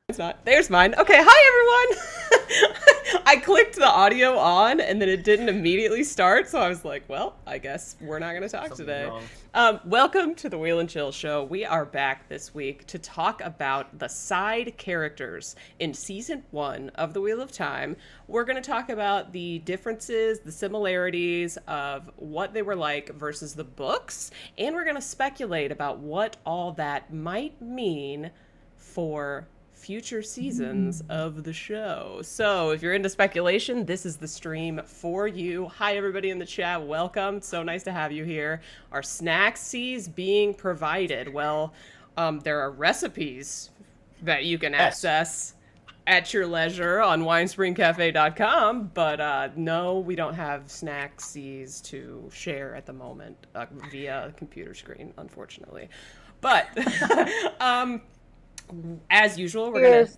It's not. There's mine. Okay, hi everyone! I clicked the audio on and then it didn't immediately start, so I was like, well, I guess we're not going to talk today. Welcome to the Wheel and Chill Show. We are back this week to talk about the side characters in Season 1 of The Wheel of Time. We're going to talk about the differences, the similarities of what they were like versus the books, and we're going to speculate about what all that might mean for future seasons of the show. So if you're into speculation, this is the stream for you. Hi everybody in the chat, welcome. So nice to have you here. Are Snacksies being provided? Well, there are recipes that you can access at your leisure on winespringcafe.com, but no, we don't have Snacksies to share at the moment via computer screen, unfortunately. But as usual, we're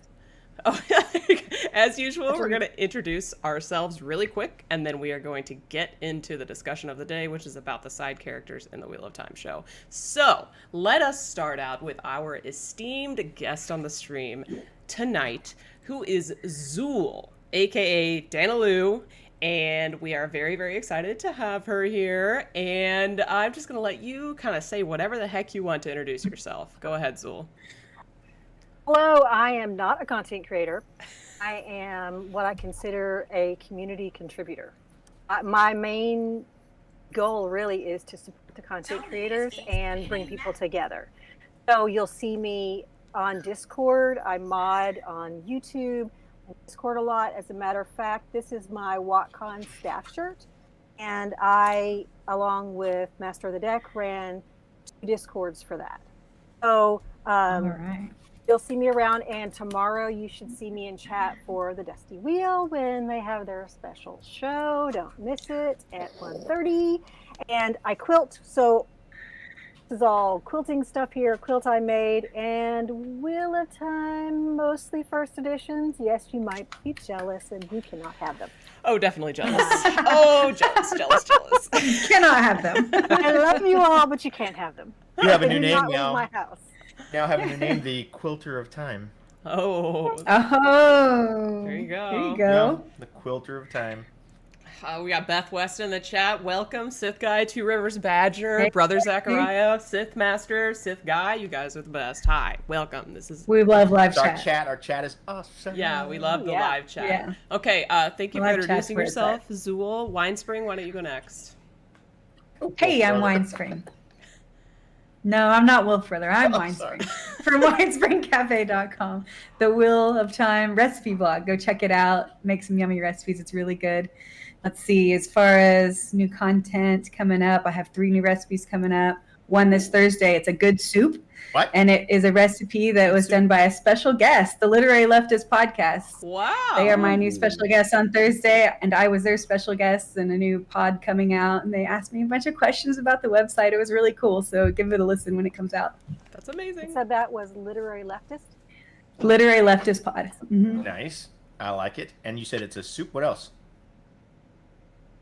gonna introduce ourselves really quick, and then we are going to get into the discussion of the day, which is about the side characters in the Wheel of Time show. So let us start out with our esteemed guest on the stream tonight, who is Zuul, aka Danaloo. And we are very, very excited to have her here. And I'm just gonna let you kind of say whatever the heck you want to introduce yourself. Go ahead, Zuul. Hello, I am not a content creator. I am what I consider a community contributor. My main goal really is to support the content creators and bring people together. So you'll see me on Discord. I mod on YouTube and Discord a lot. As a matter of fact, this is my WatCon staff shirt. And I, along with Master of the Deck, ran 2 Discords for that. So, all right. You'll see me around, and tomorrow you should see me in chat for the Dusty Wheel when they have their special show. Don't miss it at 1:30. And I quilt, so this is all quilting stuff here, quilt I made, and Wheel of Time, mostly first editions. Yes, you might be jealous, and you cannot have them. Oh, definitely jealous. Oh, jealous. You cannot have them. I love you all, but you can't have them. You have a new Do name not leave now. my house. Now have a new name, the Quilter of Time. Oh. There you go. There you go. Yeah, the Quilter of Time. We got Beth West in the chat. Welcome, Sith Guy, Two Rivers Badger, Hey, Brother Zachariah, Sith Master, Sith Guy. You guys are the best. Hi, welcome. This is We love live chat. Our chat is awesome. Yeah, we love the live chat. Yeah. Okay, thank you for Live introducing chat's yourself, Zuul. Winespring, why don't you go next? Hey, I'm Winespring. No, I'm not Wolf Brother. I'm Winespring. From winespringcafe.com, the Wheel of Time recipe blog. Go check it out. Make some yummy recipes. It's really good. Let's see. As far as new content coming up, I have 3 new recipes coming up. One this Thursday. It's a good soup. What? And it is a recipe that was done by a special guest, the Literary Leftist podcast. Wow. They are my new special guests on Thursday, and I was their special guest in a new pod coming out, and they asked me a bunch of questions about the website. It was really cool, so give it a listen when it comes out. That's amazing. So that was Literary Leftist? Literary Leftist pod. Mm-hmm. Nice. I like it. And you said it's a soup. What else?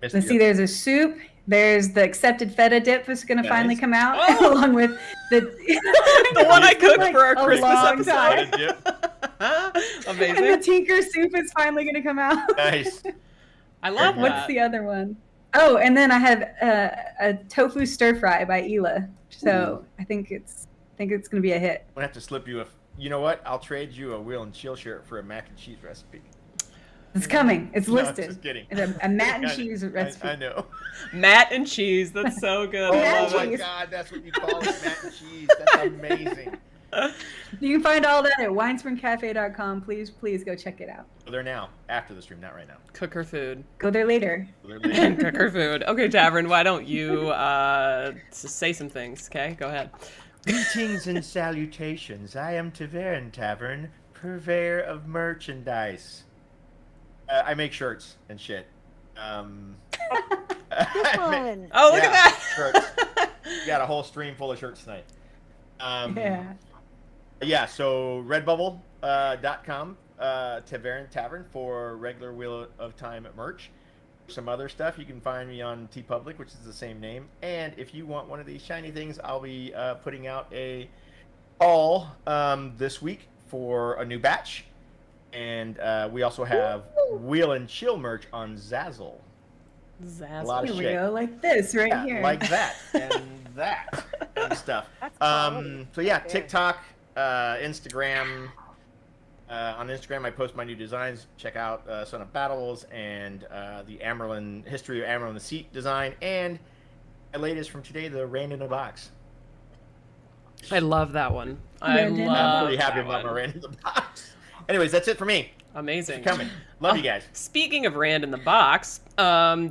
Let's see, there's a soup. There's the accepted feta dip that's going to finally come out, Oh! along with the The one I cooked like for our a Christmas long episode. time. Amazing. And the Tinker soup is finally going to come out. Nice. I love that. What's the other one? Oh, and then I have a tofu stir fry by Ela. So I think it's going to be a hit. I'm going to have to slip you you know what? I'll trade you a Wheel and Chill shirt for a mac and cheese recipe. It's coming. It's listed. No, just kidding. It's a matt and cheese recipe. I know. Matt and cheese. That's so good. I Matt love Oh and my cheese. God, that's what you call it, mac and cheese. That's amazing. You can find all that at winespringcafe.com. Please go check it out. Well, they're now after the stream, not right now. Cook her food. Go there later. So they're later. Cook her food. Okay, Tavern, why don't you say some things, okay? Go ahead. Greetings and salutations. I am Tavern, purveyor of merchandise. I make shirts and shit. This one. Oh, look at that. Shirts. Got a whole stream full of shirts tonight. Yeah. So redbubble.com, Tavern for regular Wheel of Time merch. Some other stuff you can find me on TeePublic, which is the same name. And if you want one of these shiny things, I'll be putting out a all this week for a new batch. And we also have Wheel and Chill merch on Zazzle. Zazzle. A lot of Here we shit. go, like this right here. Like that and that and stuff. That's quality. So yeah, Good. TikTok, Instagram. On Instagram, I post my new designs. Check out Son of Battles and the History of Amarylline the Seat design, and my latest from today, the Rand in a Box. I love that one. I'm really happy about my Rand in the Box. Anyways, that's it for me. Amazing. Keep coming. Love you guys. Speaking of Rand in the Box,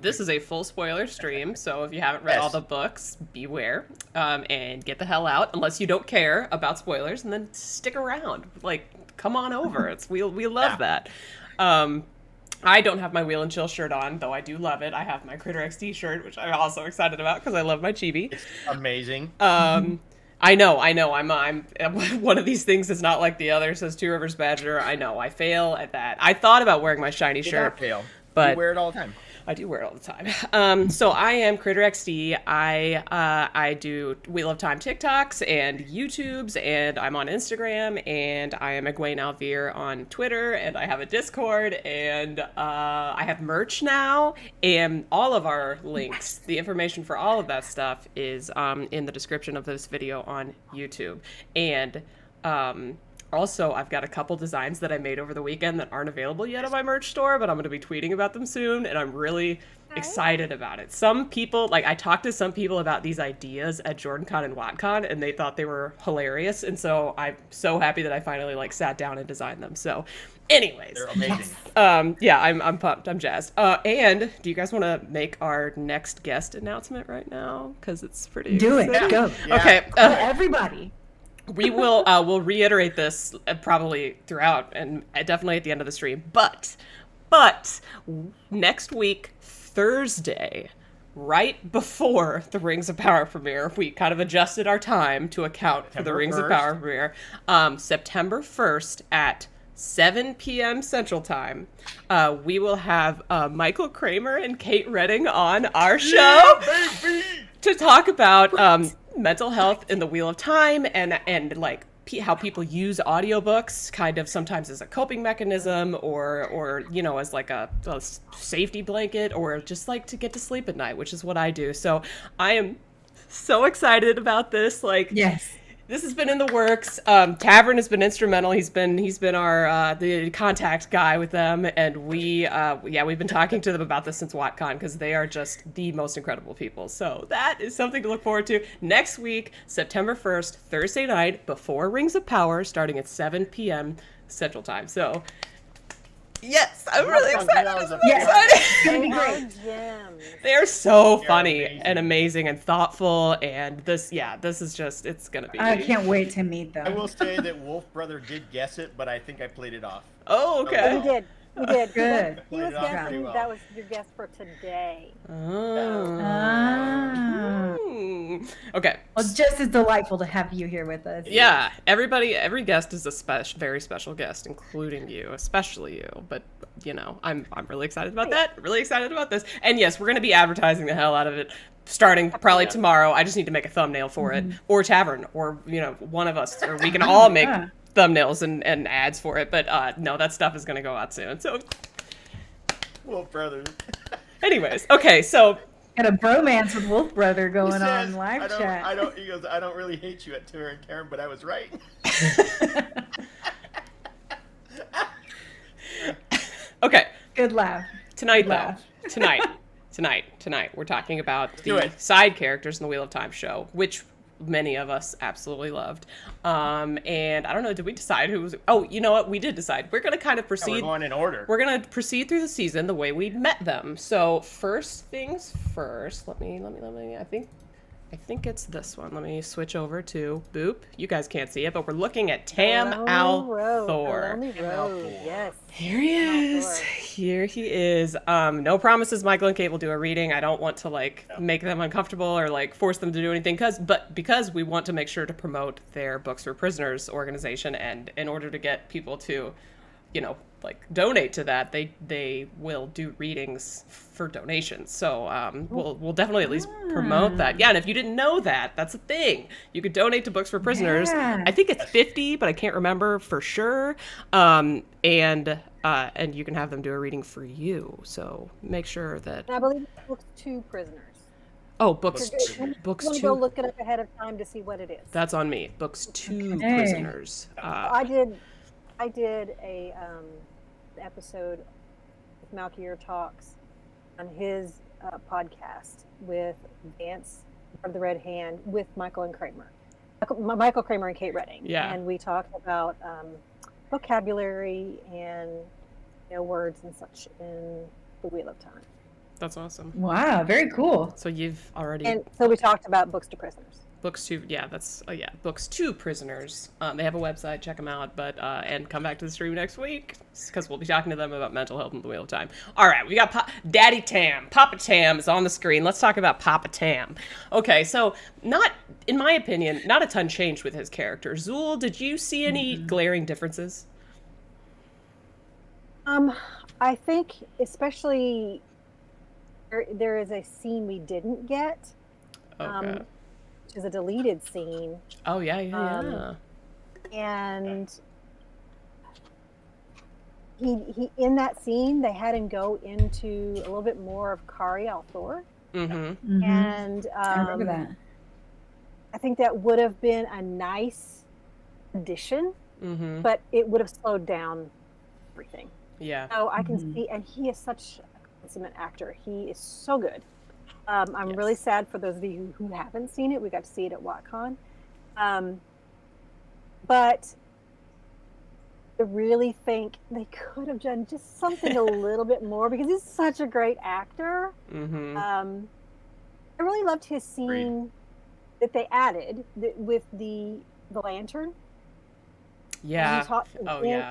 this is a full spoiler stream, so if you haven't read all the books, beware, and get the hell out, unless you don't care about spoilers, and then stick around. Like, come on over. We love that. I don't have my Wheel and Chill shirt on, though I do love it. I have my Kritter XD shirt, which I'm also excited about because I love my chibi. It's amazing. I know. I'm one of these things is not like the other, says Two Rivers Badger. I know. I fail at that. I thought about wearing my shiny shirt. But you wear it all the time. I do wear it all the time. So I am Kritter XD. I do Wheel of Time TikToks and YouTubes, and I'm on Instagram, and I am Logain Ablar on Twitter, and I have a Discord, and I have merch now, and all of our links, the information for all of that stuff is in the description of this video on YouTube. And also, I've got a couple designs that I made over the weekend that aren't available yet on my merch store, but I'm going to be tweeting about them soon, and I'm really excited about it. Some people, like, I talked to some people about these ideas at JordanCon and WotCon, and they thought they were hilarious, and so I'm so happy that I finally, like, sat down and designed them. So, anyways. They're amazing. Yeah, I'm pumped. I'm jazzed. And do you guys want to make our next guest announcement right now? Because it's pretty Do it. exciting. Go. Yeah. Okay. Everybody. We will we'll reiterate this probably throughout and definitely at the end of the stream. But next week, Thursday, right before the Rings of Power premiere, we kind of adjusted our time to account for the Rings of Power premiere. September 1st at 7 p.m. Central Time, we will have Michael Kramer and Kate Redding on our show to talk about mental health in the Wheel of Time and like how people use audiobooks kind of sometimes as a coping mechanism or you know, as like a safety blanket or just like to get to sleep at night, which is what I do. So I am so excited about this. Like, Yes. this has been in the works. Tavern has been instrumental. He's been our the contact guy with them, and we've been talking to them about this since WotCon because they are just the most incredible people. So that is something to look forward to next week, September 1st, Thursday night before Rings of Power, starting at 7 p.m. Central Time. So yes, I'm really excited. Yes. It's gonna be They great. are gems. They're so They're funny amazing. and amazing and thoughtful, and this is just, it's gonna be. I can't wait to meet I them. will say that Wolf Brother did guess it, but I think I played it off. Oh, okay. We did. We did. Good. He was Played it off guessing pretty well. that was your guess for today. Oh. Ah. Okay. Well, it's just as delightful to have you here with us. Yeah, every guest is a very special guest, including you, especially you. But you know, I'm really excited about that. Really excited about this. And yes, we're gonna be advertising the hell out of it, starting probably tomorrow. I just need to make a thumbnail for it, or Tavern, or you know, one of us, or we can all make Yeah. thumbnails and ads for it. But no, that stuff is gonna go out soon. So, Wolf Brother. anyways, okay, so. Got a bromance with Wolf Brother going He on says, live chat. He goes, I don't really hate you at Tara and Karen, but I was right. Okay. Good laugh. Tonight, Good though. laugh. Tonight, we're talking about do the it. side characters in the Wheel of Time show, which many of us absolutely loved. And I don't know, did we decide who was? Oh, you know what? We did decide. We're gonna kind of We're proceed. going in order. We're gonna proceed through the season the way we met them. So first things first. Let me. I think it's this one. Let me switch over to Boop. You guys can't see it, but we're looking at Tam Al Thor. Lonely Road. Yes. Here he is. Thor. Here he is. No promises Michael and Kate will do a reading. I don't want to like make them uncomfortable or like force them to do anything because we want to make sure to promote their Books for Prisoners organization, and in order to get people to like donate to that, they will do readings for donations. So we'll definitely at least promote that. Yeah, and if you didn't know that, that's a thing. You could donate to Books for Prisoners. Yeah. I think it's $50, but I can't remember for sure. And you can have them do a reading for you. So make sure that. And I believe it's Books to Prisoners. Oh, books I'm books going to go to. look it up ahead of time to see what it is. That's on me. Books to Okay. Prisoners. I did a episode with Malkier Talks on his podcast with Vance of the Red Hand with Michael and Kramer. Michael Kramer and Kate Redding. Yeah. And we talked about vocabulary and words and such in the Wheel of Time. That's awesome. Wow, very cool. So you've already. And so we talked about Books to Prisoners. Books to, Books to Prisoners. They have a website, check them out, but and come back to the stream next week because we'll be talking to them about mental health and the Wheel of Time. All right, we got Daddy Tam. Papa Tam is on the screen. Let's talk about Papa Tam. Okay, so not, in my opinion, not a ton changed with his character. Zuul, did you see any glaring differences? I think especially there is a scene we didn't get. Okay. Which is a deleted scene. Oh, yeah. And he in that scene, they had him go into a little bit more of Kari Althor. Mm-hmm. And I remember that. I think that would have been a nice addition, but it would have slowed down everything. Yeah. So I can see, and he is such a consummate actor. He is so good. I'm really sad for those of you who haven't seen it. We got to see it at WatCon. But I really think they could have done just something a little bit more because he's such a great actor. I really loved his scene that they added with the lantern. Yeah.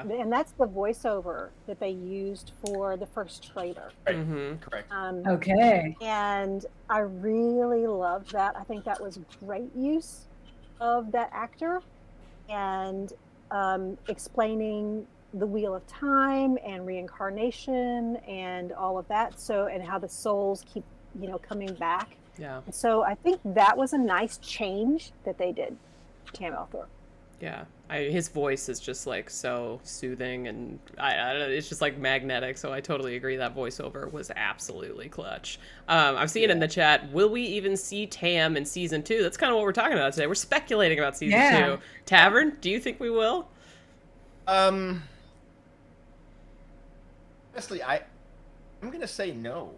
And that's the voiceover that they used for the first trailer. Right. Correct. Okay. And I really loved that. I think that was great use of that actor and explaining the Wheel of Time and reincarnation and all of that. So, and how the souls keep, coming back. Yeah. So I think that was a nice change that they did, Tam Althor. Yeah, his voice is just like so soothing, and I don't know, it's just like magnetic. So I totally agree that voiceover was absolutely clutch. I'm seeing in the chat, will we even see Tam in season 2? That's kind of what we're talking about today. We're speculating about season 2. Tavern, do you think we will? Honestly, I'm gonna say no.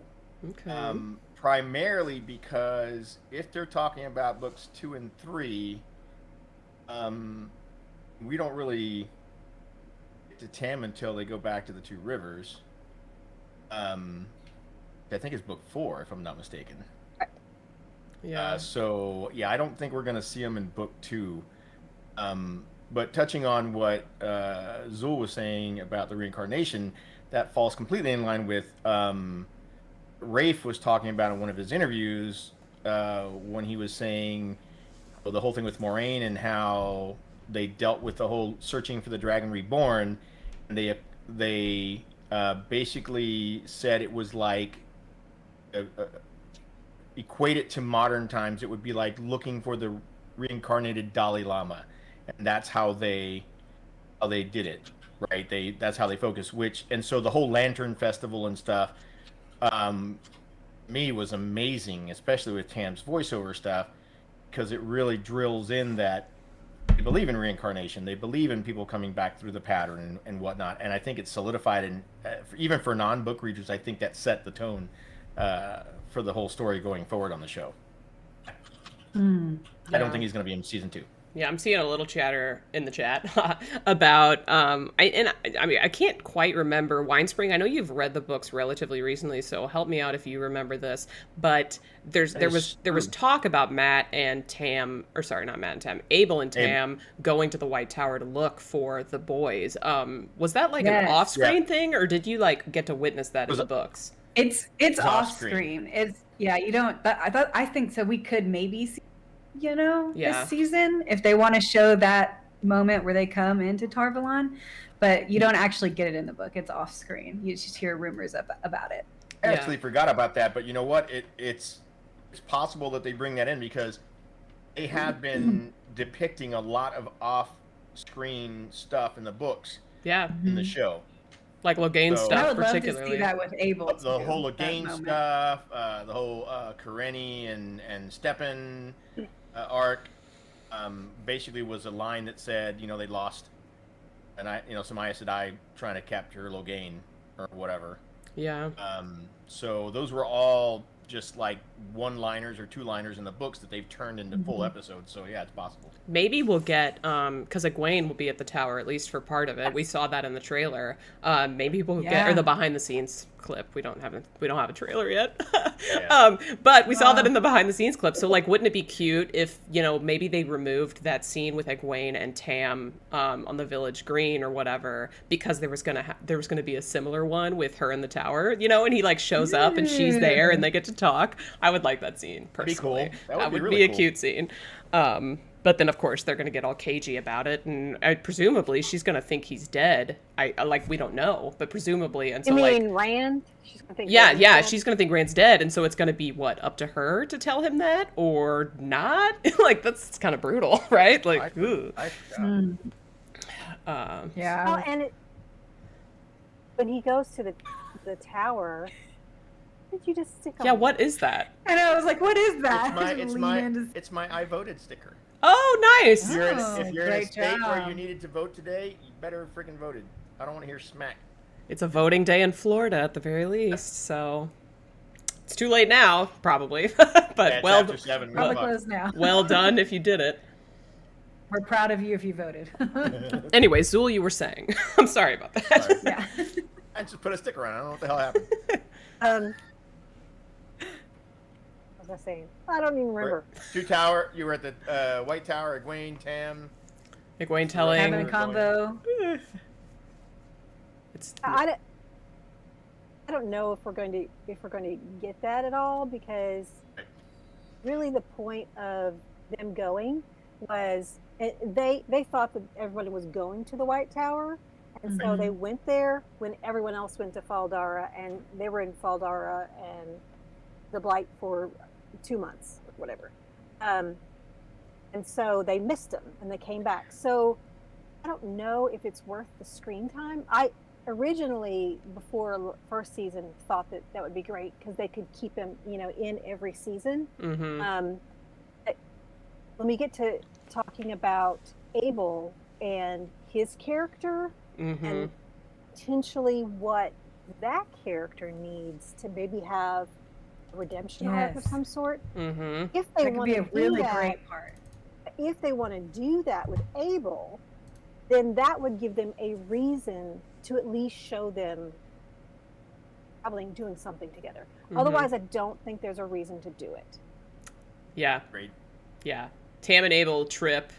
Okay. Primarily because if they're talking about books 2 and 3. We don't really get to Tam until they go back to the Two Rivers. I think it's book 4, if I'm not mistaken. Yeah. I don't think we're going to see them in book 2. But touching on what Zuul was saying about the reincarnation, that falls completely in line with Rafe was talking about in one of his interviews when he was saying the whole thing with Moraine and how they dealt with the whole searching for the Dragon Reborn. And they basically said it was like equate it to modern times. It would be like looking for the reincarnated Dalai Lama, and that's how they did it, right? That's how they focus. And so the whole Lantern Festival and stuff, me was amazing, especially with Tam's voiceover stuff. Because it really drills in that they believe in reincarnation, they believe in people coming back through the pattern and whatnot, and I think it's solidified. And even for non-book readers, I think that set the tone for the whole story going forward on the show. I don't think he's going to be in season 2. Yeah, I'm seeing a little chatter in the chat about I can't quite remember Winespring. I know you've read the books relatively recently, so help me out if you remember this. But there was talk about Matt and Tam, or sorry, not Matt and Tam, Abel and Tam going to the White Tower to look for the boys. Was that like an off-screen thing, or did you like get to witness that in the books? It's off-screen. You don't. I think so. We could maybe see. This season, if they want to show that moment where they come into Tarvalon, but you don't actually get it in the book. It's off screen. You just hear rumors about it. I actually forgot about that, but you know what? It's possible that they bring that in because they have been depicting a lot of off-screen stuff in the books. Yeah. In the show. Like Logain stuff, I would particularly. love to see that with Abel. The whole Logain stuff, the whole Karenni and Stepan arc, basically was a line that said, they lost, and some Aes Sedai trying to capture Logain or whatever. Yeah. So those were all just like one-liners or two-liners in the books that they've turned into full episodes. So yeah, it's possible. Maybe we'll get because Egwene will be at the tower at least for part of it. We saw that in the trailer. Maybe we'll get or the behind-the-scenes clip. We don't have a trailer yet. But we saw that in the behind-the-scenes clip. So like, wouldn't it be cute if maybe they removed that scene with Egwene and Tam on the village green or whatever because there was gonna be a similar one with her in the tower, and he like shows up and she's there and they get to talk. I would like that scene personally. That'd be cool. That would really be a cool. cute scene. But then, of course, they're going to get all cagey about it, and presumably she's going to think he's dead. We don't know, but presumably, and so you mean Rand? She's gonna think she's going to think Rand's dead, and so it's going to be up to her to tell him that or not? That's kind of brutal, right? Ooh. Yeah. And when he goes to the tower. Did you just stick on? Yeah, what is that? I know. I was like, "What is that?" It's my I voted sticker. Oh, nice. If you're in a state where you needed to vote today, you better have freaking voted. I don't want to hear smack. It's a voting day in Florida at the very least, so it's too late now, probably. But after 7. Probably closed now. Well done if you did it. We're proud of you if you voted. Anyway, Zuul, you were saying. I'm sorry about that. Sorry. Yeah. I just put a sticker on. I don't know what the hell happened. What was I saying? I don't even remember. You were at the White Tower, Egwene, Tam. Egwene telling. Having a combo. I don't know if we're going to get that at all because really the point of them going was they thought that everybody was going to the White Tower, and so they went there when everyone else went to Faldara, and they were in Faldara and the Blight for 2 months or whatever, and so they missed them and they came back. So I don't know if it's worth the screen time. I originally, before first season, thought that would be great because they could keep him in every season. When we get to talking about Abel and his character and potentially what that character needs to maybe have a redemption arc of some sort. If they want to do that, great part. If they want to do that with Abel, then that would give them a reason to at least show them traveling, doing something together. Otherwise, I don't think there's a reason to do it. Yeah. Great. Yeah. Tam and Abel trip.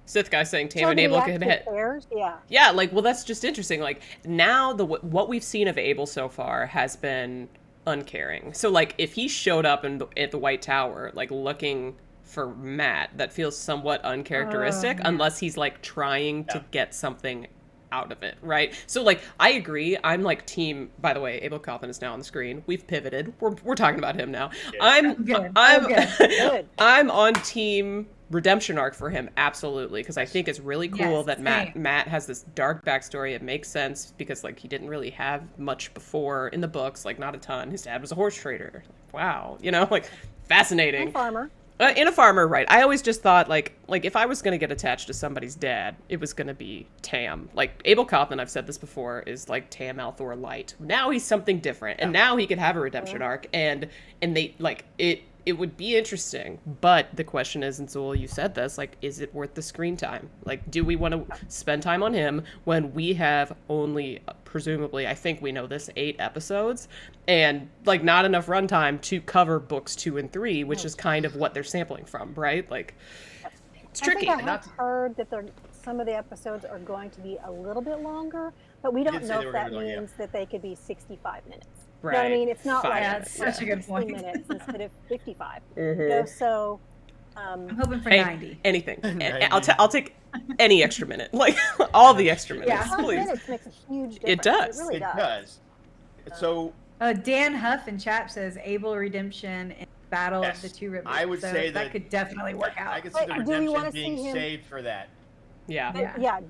Sith guy saying Tam and Abel can hit. Yeah, that's just interesting. Now what we've seen of Abel so far has been uncaring. So if he showed up at the White Tower, looking for Matt, that feels somewhat uncharacteristic unless he's trying to get something out of it, right? So I agree. I'm team. By the way, Abel Cauthon is now on the screen. We've pivoted. We're talking about him now. Yeah. I'm on team redemption arc for him, absolutely, because I think it's really cool that Matt has this dark backstory. It makes sense because he didn't really have much before in the books, not a ton. His dad was a horse trader. Wow, fascinating. And farmer. In a farmer, right. I always just thought, if I was going to get attached to somebody's dad, it was going to be Tam. Abel Cauthon, I've said this before, is Tam Althor Light. Now he's something different, and now he could have a redemption arc, and they, it would be interesting. But the question is, and Zuul, you said this, is it worth the screen time? Do we want to spend time on him when we have only, presumably, I think we know this, 8 episodes, and not enough runtime to cover books 2 and 3, which is kind of what they're sampling from, right? It's tricky. I think I have heard that some of the episodes are going to be a little bit longer, but we don't know if that means that they could be 65 minutes. Right. You know what I mean? It's not that's such a good point. minutes instead of 55. Mm-hmm. So I'm hoping for Hey, 90. anything. 90. I'll take any extra minute. Like all the extra minutes, Yeah. 12 please. minutes makes a huge difference. It does. It really It does. does. So Dan Huff in chat says Abel redemption and Battle Yes, of the Two Rivers. I would so say that that could definitely work out. I could see the Wait, do we redemption wanna being see him- saved for that. Yeah. Yeah. Yeah.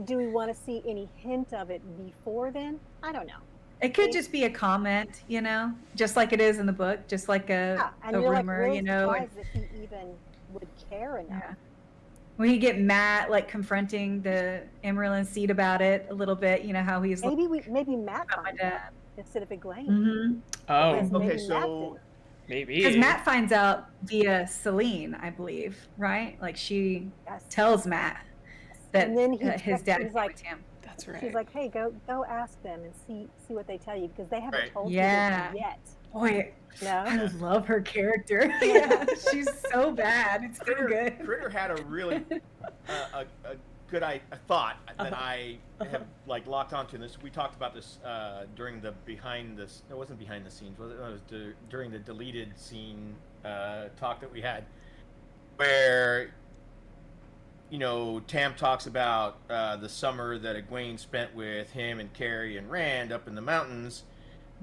Do we want to see any hint of it before then? I don't know. It could just be a comment, just like it is in the book, just like Yeah, a and you're rumor, like really and surprised that he even would care enough. yeah. When you get Matt like confronting the Merrilin seed about it a little bit, how he's like, Maybe Matt "Oh, my finds dad." out instead of Egwene. Mm-hmm. Oh, Because maybe Okay, Matt so didn't. maybe. Because Matt finds out via Celine, I believe, right? Like she Yes. tells Matt that And then his dad he's came like, with him. That's right. she's like, hey, go ask them and see what they tell you because they haven't Right. told Yeah. you this yet. Boy, No. I love her character. Yeah, she's so bad. It's so good. Critter had a really a good thought that Uh-huh. I have like locked onto this. We talked about this during the it wasn't behind the scenes, was it? No, it was during the deleted scene talk that we had, where Tam talks about the summer that Egwene spent with him and Carrie and Rand up in the mountains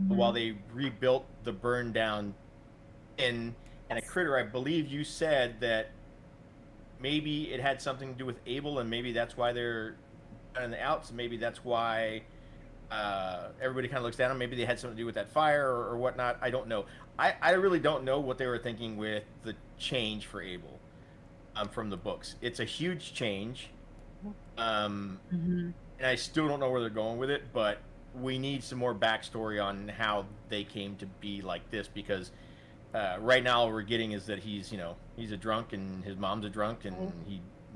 while they rebuilt the burned down inn. And a Critter, I believe you said that maybe it had something to do with Abel, and maybe that's why they're on the outs. Maybe that's why everybody kind of looks down on. Maybe they had something to do with that fire or whatnot. I don't know. I really don't know what they were thinking with the change for Abel from the books. It's a huge change, and I still don't know where they're going with it. But we need some more backstory on how they came to be like this, because right now all we're getting is that he's a drunk and his mom's a drunk and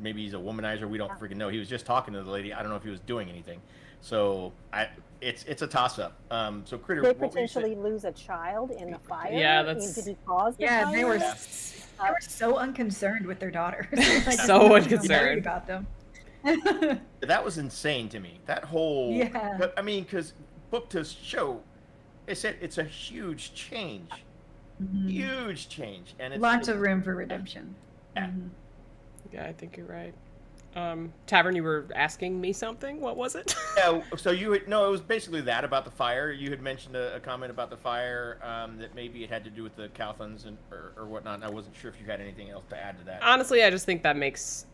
maybe he's a womanizer. We don't freaking know. He was just talking to the lady. I don't know if he was doing anything. So it's a toss up. So Critter, They what were you potentially saying? lose a child in the fire. Yeah, that's- Did he cause the Yeah, fire? they were so unconcerned with their daughters. Like, So worried unconcerned. about them. That was insane to me. That whole Yeah. But I mean, because book to show, they said it's a huge change, huge change, and it's Lots of room for redemption. Yeah. Mhm. Yeah, I think you're right. Tavern, you were asking me something. What was it? Yeah, so it was basically that about the fire. You had mentioned a comment about the fire, that maybe it had to do with the Cauthons or whatnot. And I wasn't sure if you had anything else to add to that. Honestly, I just think that makes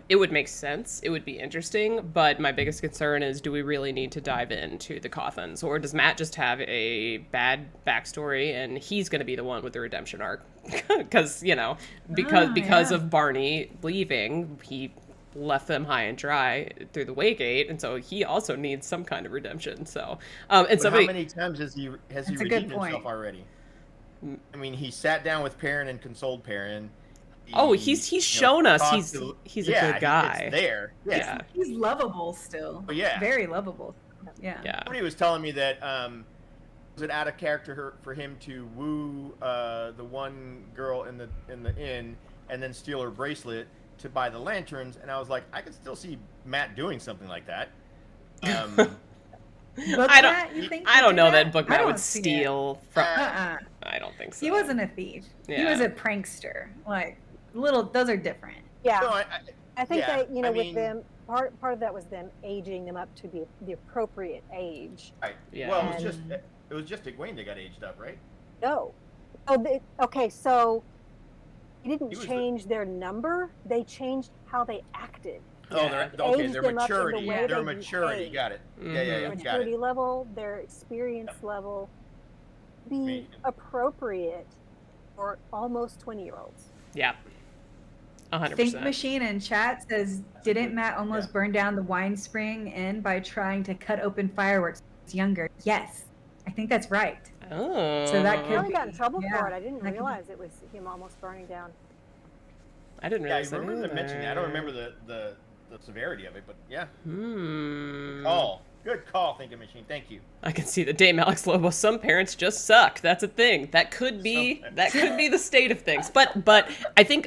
it would make sense. It would be interesting, but my biggest concern is, do we really need to dive into the Cauthons, or does Matt just have a bad backstory and he's going to be the one with the redemption arc? Because because of Barney leaving, he left them high and dry through the Waygate, and so he also needs some kind of redemption. So, and But somebody, how many times has he That's a good redeemed point. himself already? I mean, he sat down with Perrin and consoled Perrin. he's shown us talked he's a good guy. It's there. Yeah. He's lovable still. Oh, yeah. Very lovable. Yeah. Yeah. Somebody was telling me that was it out of character for him to woo the one girl in the inn and then steal her bracelet to buy the lanterns, and I was like, I could still see Matt doing something like that. I don't know that Book Matt would see steal from. Uh-uh. I don't think so. He wasn't a thief. He Yeah. was a prankster. Like those are different. Yeah. No, I think yeah, that I with mean- them, part of that was them aging them up to be the appropriate age. right. Yeah. Well, And- it was just Egwene that got aged up, right? No. Okay, so they didn't He was change their number; they changed how they acted. Oh, Yeah. Aged their them up in the maturity. way Their they maturity. behave. Got it. Mhm. Yeah, Their got maturity it. level, their experience level, be Me. appropriate for almost 20-year-olds. Yeah. Think 100%. Machine in chat says, didn't Matt almost Yeah. burn down the Winespring Inn by trying to cut open fireworks when he was younger? Yes, I think that's right. Oh. So that I could only got in trouble Yeah. for it. I didn't That could be- realize it was him almost burning down. I didn't Yeah, I realize that remember them mentioning that. I don't either. remember the severity of it, but yeah. Hmm. Oh, Good call, thinking machine. Thank you. I can see the Dame Alex Lobo. Some parents just suck. That's a thing. That could be the state of things. But I think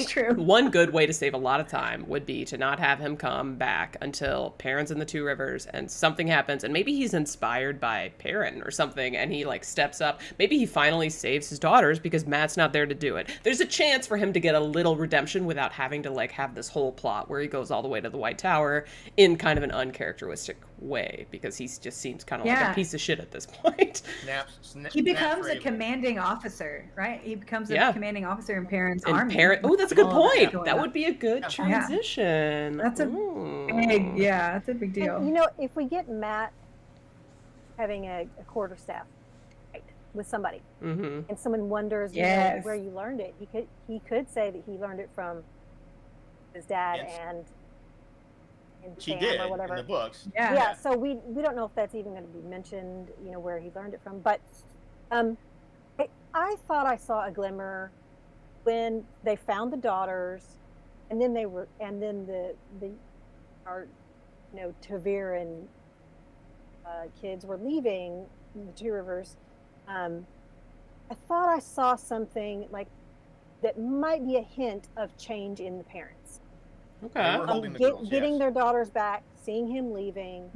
true. one good way to save a lot of time would be to not have him come back until Perrin's in the Two Rivers and something happens, and maybe he's inspired by Perrin or something, and he like steps up. Maybe he finally saves his daughters because Matt's not there to do it. There's a chance for him to get a little redemption without having to like have this whole plot where he goes all the way to the White Tower in kind of an uncharacteristic way, because he just seems kind of like a piece of shit at this point. He becomes a commanding officer, right? He becomes a commanding officer in Perrin's army. Oh, that's a good point. That would be a good transition. That's a big, that's a big deal. And, you know, if we get Matt having a quarterstaff fight with somebody, and someone wonders where you learned it, he could say that he learned it from his dad and she Sam did or whatever in the books. Yeah. So we don't know if that's even going to be mentioned, you know, where he learned it from. But I thought I saw a glimmer when they found the daughters, and then our Tavern kids were leaving the Two Rivers. I thought I saw something like that might be a hint of change in the parents. Okay. Getting their daughters back, seeing him leaving.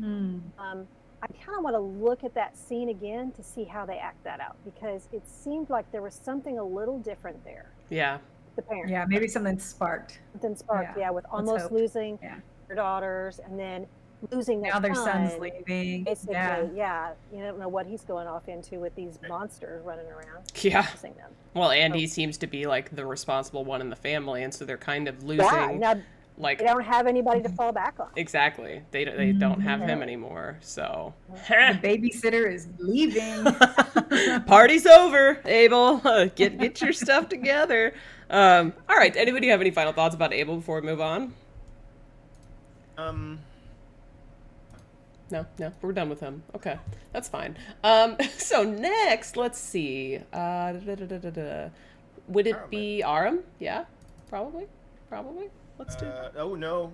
I kind of want to look at that scene again to see how they act that out, because it seemed like there was something a little different there. Yeah. The parents. Yeah, maybe something sparked. With almost losing their daughters and then losing their son's leaving. Basically, you don't know what he's going off into with these monsters running around. Yeah. Them. Well, and he seems to be like the responsible one in the family, and so they're kind of losing. Now, like they don't have anybody to fall back on. Exactly. They don't have him anymore. So the babysitter is leaving. Party's over, Abel. Get your stuff together. All right. Anybody have any final thoughts about Abel before we move on? No, we're done with him. Okay, that's fine. So next, let's see. Would it be Aram? Yeah, probably. Let's do. Oh no.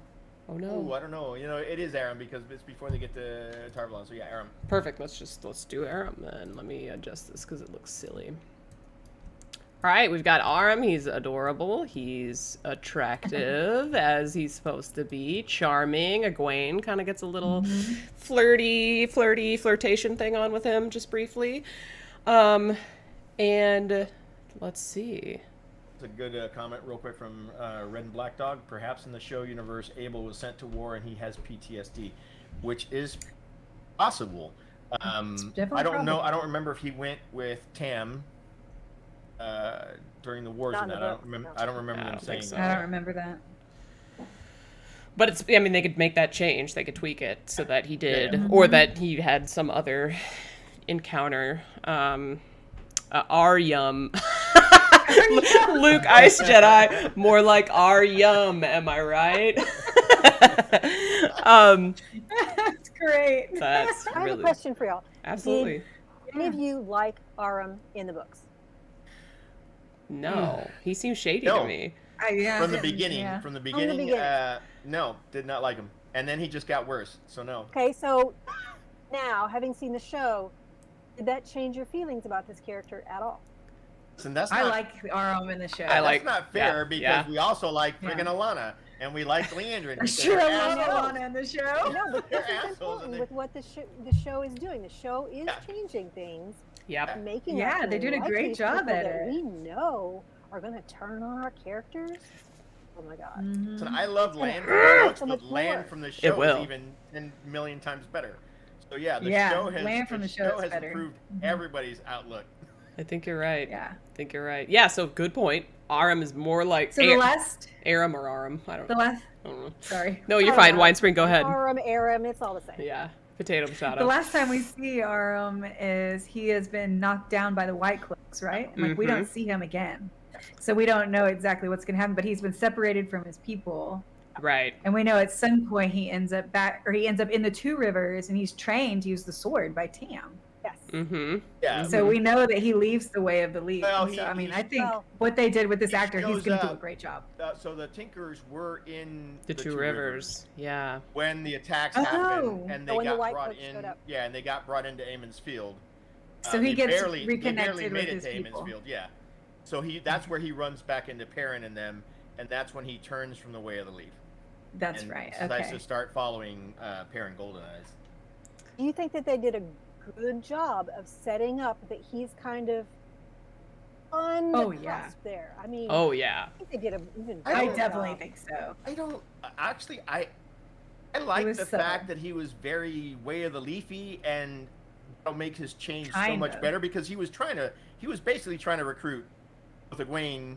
Oh no. Ooh, I don't know. You know, it is Aram because it's before they get to Tarvalon. So yeah, Aram. Perfect. Let's do Aram then. Let me adjust this because it looks silly. All right, we've got Aram. He's adorable. He's attractive, as he's supposed to be. Charming. Egwene kind of gets a little flirtation thing on with him just briefly. And let's see. It's a good comment real quick from Red and Black Dog. Perhaps in the show universe, Abel was sent to war and he has PTSD, which is possible. I don't know. I don't remember if he went with Tam during the wars. I don't remember them saying that. I don't remember that. But they could make that change. They could tweak it so that he did, or that he had some other encounter. Aryum. Luke Ice Jedi, more like Aryum, am I right? That's great. I have a question for y'all. Absolutely. Did any of you like Aram in the books? No, he seems shady to me. From the beginning, no, did not like him. And then he just got worse, so no. Okay, so now, having seen the show, did that change your feelings about this character at all? I like Aram in the show. That's not fair because we also like friggin' Alana and we like Liandrin. Sure, Alana in the show. No, but this is important with what the show is doing. The show is changing things. Yep. Making they're doing a great job at it. We know are going to turn on our characters. Oh my god. So I love Land from the books, but Land from the show is even 10 million times better. So yeah, the show has, Land from the show has improved everybody's outlook. I think you're right. Yeah. I think you're right. Yeah, so good point. Aram is more like Aram or Aram. I don't know. Sorry. No, you're fine. Winespring, go ahead. Aram, it's all the same. Yeah. Potato potato. The last time we see Aram is he has been knocked down by the White Cloaks, right? And we don't see him again. So we don't know exactly what's going to happen, but he's been separated from his people. Right. And we know at some point he ends up in the Two Rivers and he's trained to use the sword by Tam. Yes. Mm-hmm. Yeah. So we know that he leaves the way of the leaf. Well, And so, I mean, I think well, what they did with this he actor, he's shows going to do a up. great job. So the Tinkers were in The Two Rivers. Yeah. when the attacks Oh. happened, and they when the got white brought folks in. showed up. Yeah, and they got brought into Amon's Field. So he they gets barely reconnected made with it his to Amon's people. Field. Yeah. So that's where he runs back into Perrin and them, and that's when he turns from the way of the leaf. That's And right. decides Okay. to start following Perrin Goldeneyes. Do you think that they did a good job of setting up that he's kind of on the cusp there? I mean, Oh yeah. I think they did a even I better definitely job. think so. I don't actually. I like was the subtle. fact that he was very way of the leafy and make his change so Kind much of. better because he was basically trying to recruit both Egwene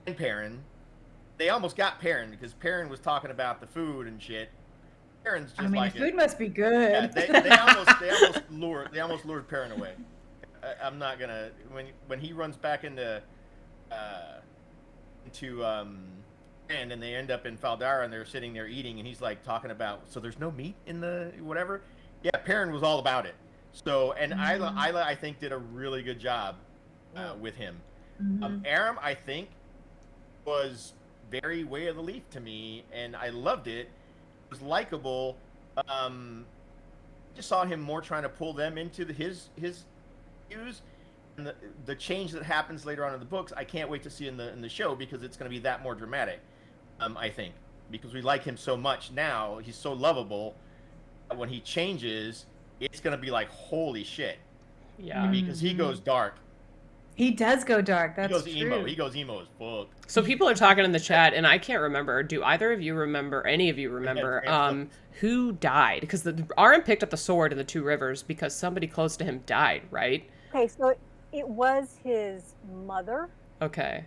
and Perrin. They almost got Perrin because Perrin was talking about the food and shit. Perrin's just I mean, like the food it. mend be Yeah, good. they almost lured Perrin away. I'm not gonna when he runs back into and they end up in Faldara and they're sitting there eating and he's like talking about so there's no meat in the whatever. Yeah, Perrin was all about it. So and Isla I think did a really good job with him. Aram I think was very way of the leaf to me and I loved it. It was likable. Just saw him more trying to pull them into his views and the change that happens later on in the books. I can't wait to see in the show because it's going to be that more dramatic. I think because we like him so much now, he's so lovable. When he changes, it's going to be like holy shit. Yeah. Because he goes dark. He does go dark. That's he goes true. emo. He goes emo as fuck. So people are talking in the chat, and I can't remember. Do either of you remember? Any of you remember? Who died? Because the Aram picked up the sword in the Two Rivers because somebody close to him died, right? Okay, so it was his mother. Okay.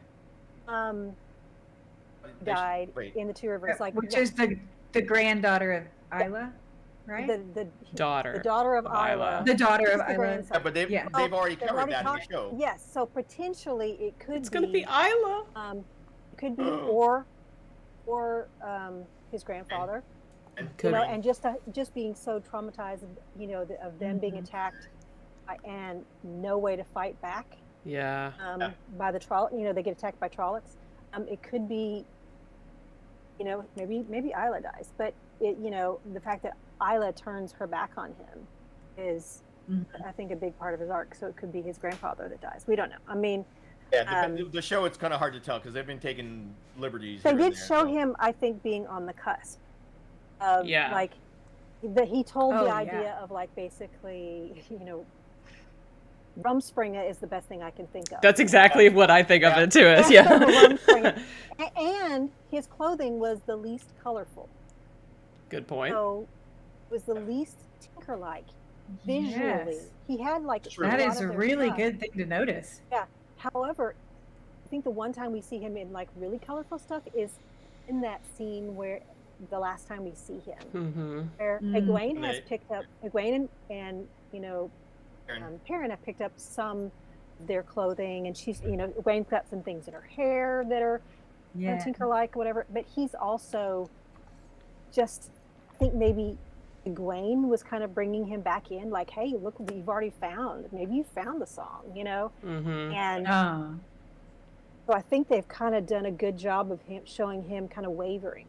Died in the Two Rivers, which is the granddaughter of Isla, right? The daughter. The daughter of Isla. The daughter of She's the Isla. grandson. Yeah, but they've already covered that in the show. Yes, so potentially it could It's going to be Isla. It could be or his grandfather. And just being so traumatized, of them being attacked and no way to fight back. Yeah. By the Trollocs, they get attacked by Trollocs. It could be, maybe Isla dies, but the fact that Isla turns her back on him is, I think, a big part of his arc. So it could be his grandfather that dies. We don't know. I mean, the show, it's kind of hard to tell because they've been taking liberties. They did show him, I think, being on the cusp of that he told the idea of basically, Rumspringa is the best thing I can think of. That's exactly what I think of it too. Is and his clothing was the least colorful. Good point. So it was the least Tinker-like visually. Yes. He had that is a really good thing to notice. Yeah. However, I think the one time we see him in really colorful stuff is in that scene where the last time we see him, where Egwene has picked up Egwene and Perrin have picked up some of their clothing, and she's Egwene's got some things in her hair that are Tinker-like, whatever. But he's also just, I think maybe Egwene was kind of bringing him back in, like, hey, look, maybe you found the song, and so I think they've kind of done a good job of showing him kind of wavering.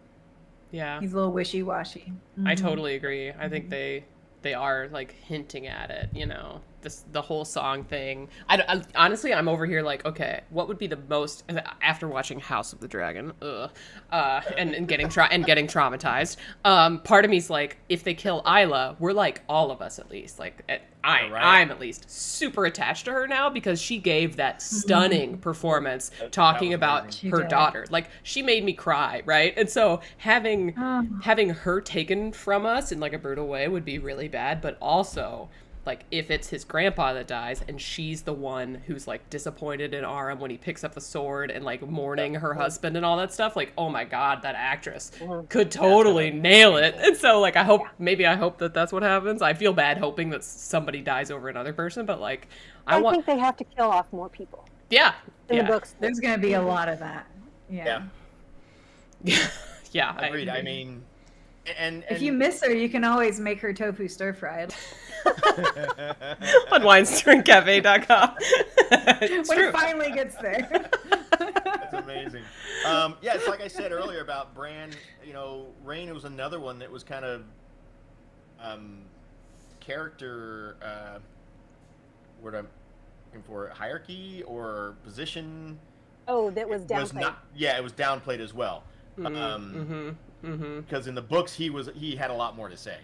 Yeah, he's a little wishy-washy. I totally agree. I think they are hinting at it, the whole song thing. I honestly, I'm over here okay, what would be the most, after watching House of the Dragon, and getting traumatized, part of me's if they kill Isla, we're all of us at least, I'm at least super attached to her now because she gave that stunning performance talking about her daughter. She made me cry, right? And so having her taken from us in a brutal way would be really bad, but also if it's his grandpa that dies and she's the one who's disappointed in Aram when he picks up the sword and mourning her husband and all that stuff, oh my god, that actress could totally nail it. And so I hope that that's what happens. I feel bad hoping that somebody dies over another person, but I think they have to kill off more people. Yeah. In the books. There's going to be a lot of that. Yeah. Yeah. Agreed. I mean, and if you miss her, you can always make her tofu stir fried. On winespringcafe.com. When it finally gets there. That's amazing. Yeah, it's like I said earlier about Bran. Rain was another one that was kind of character. Word I'm looking for, hierarchy or position. Oh, that was downplayed. It was downplayed as well. Because in the books he had a lot more to say,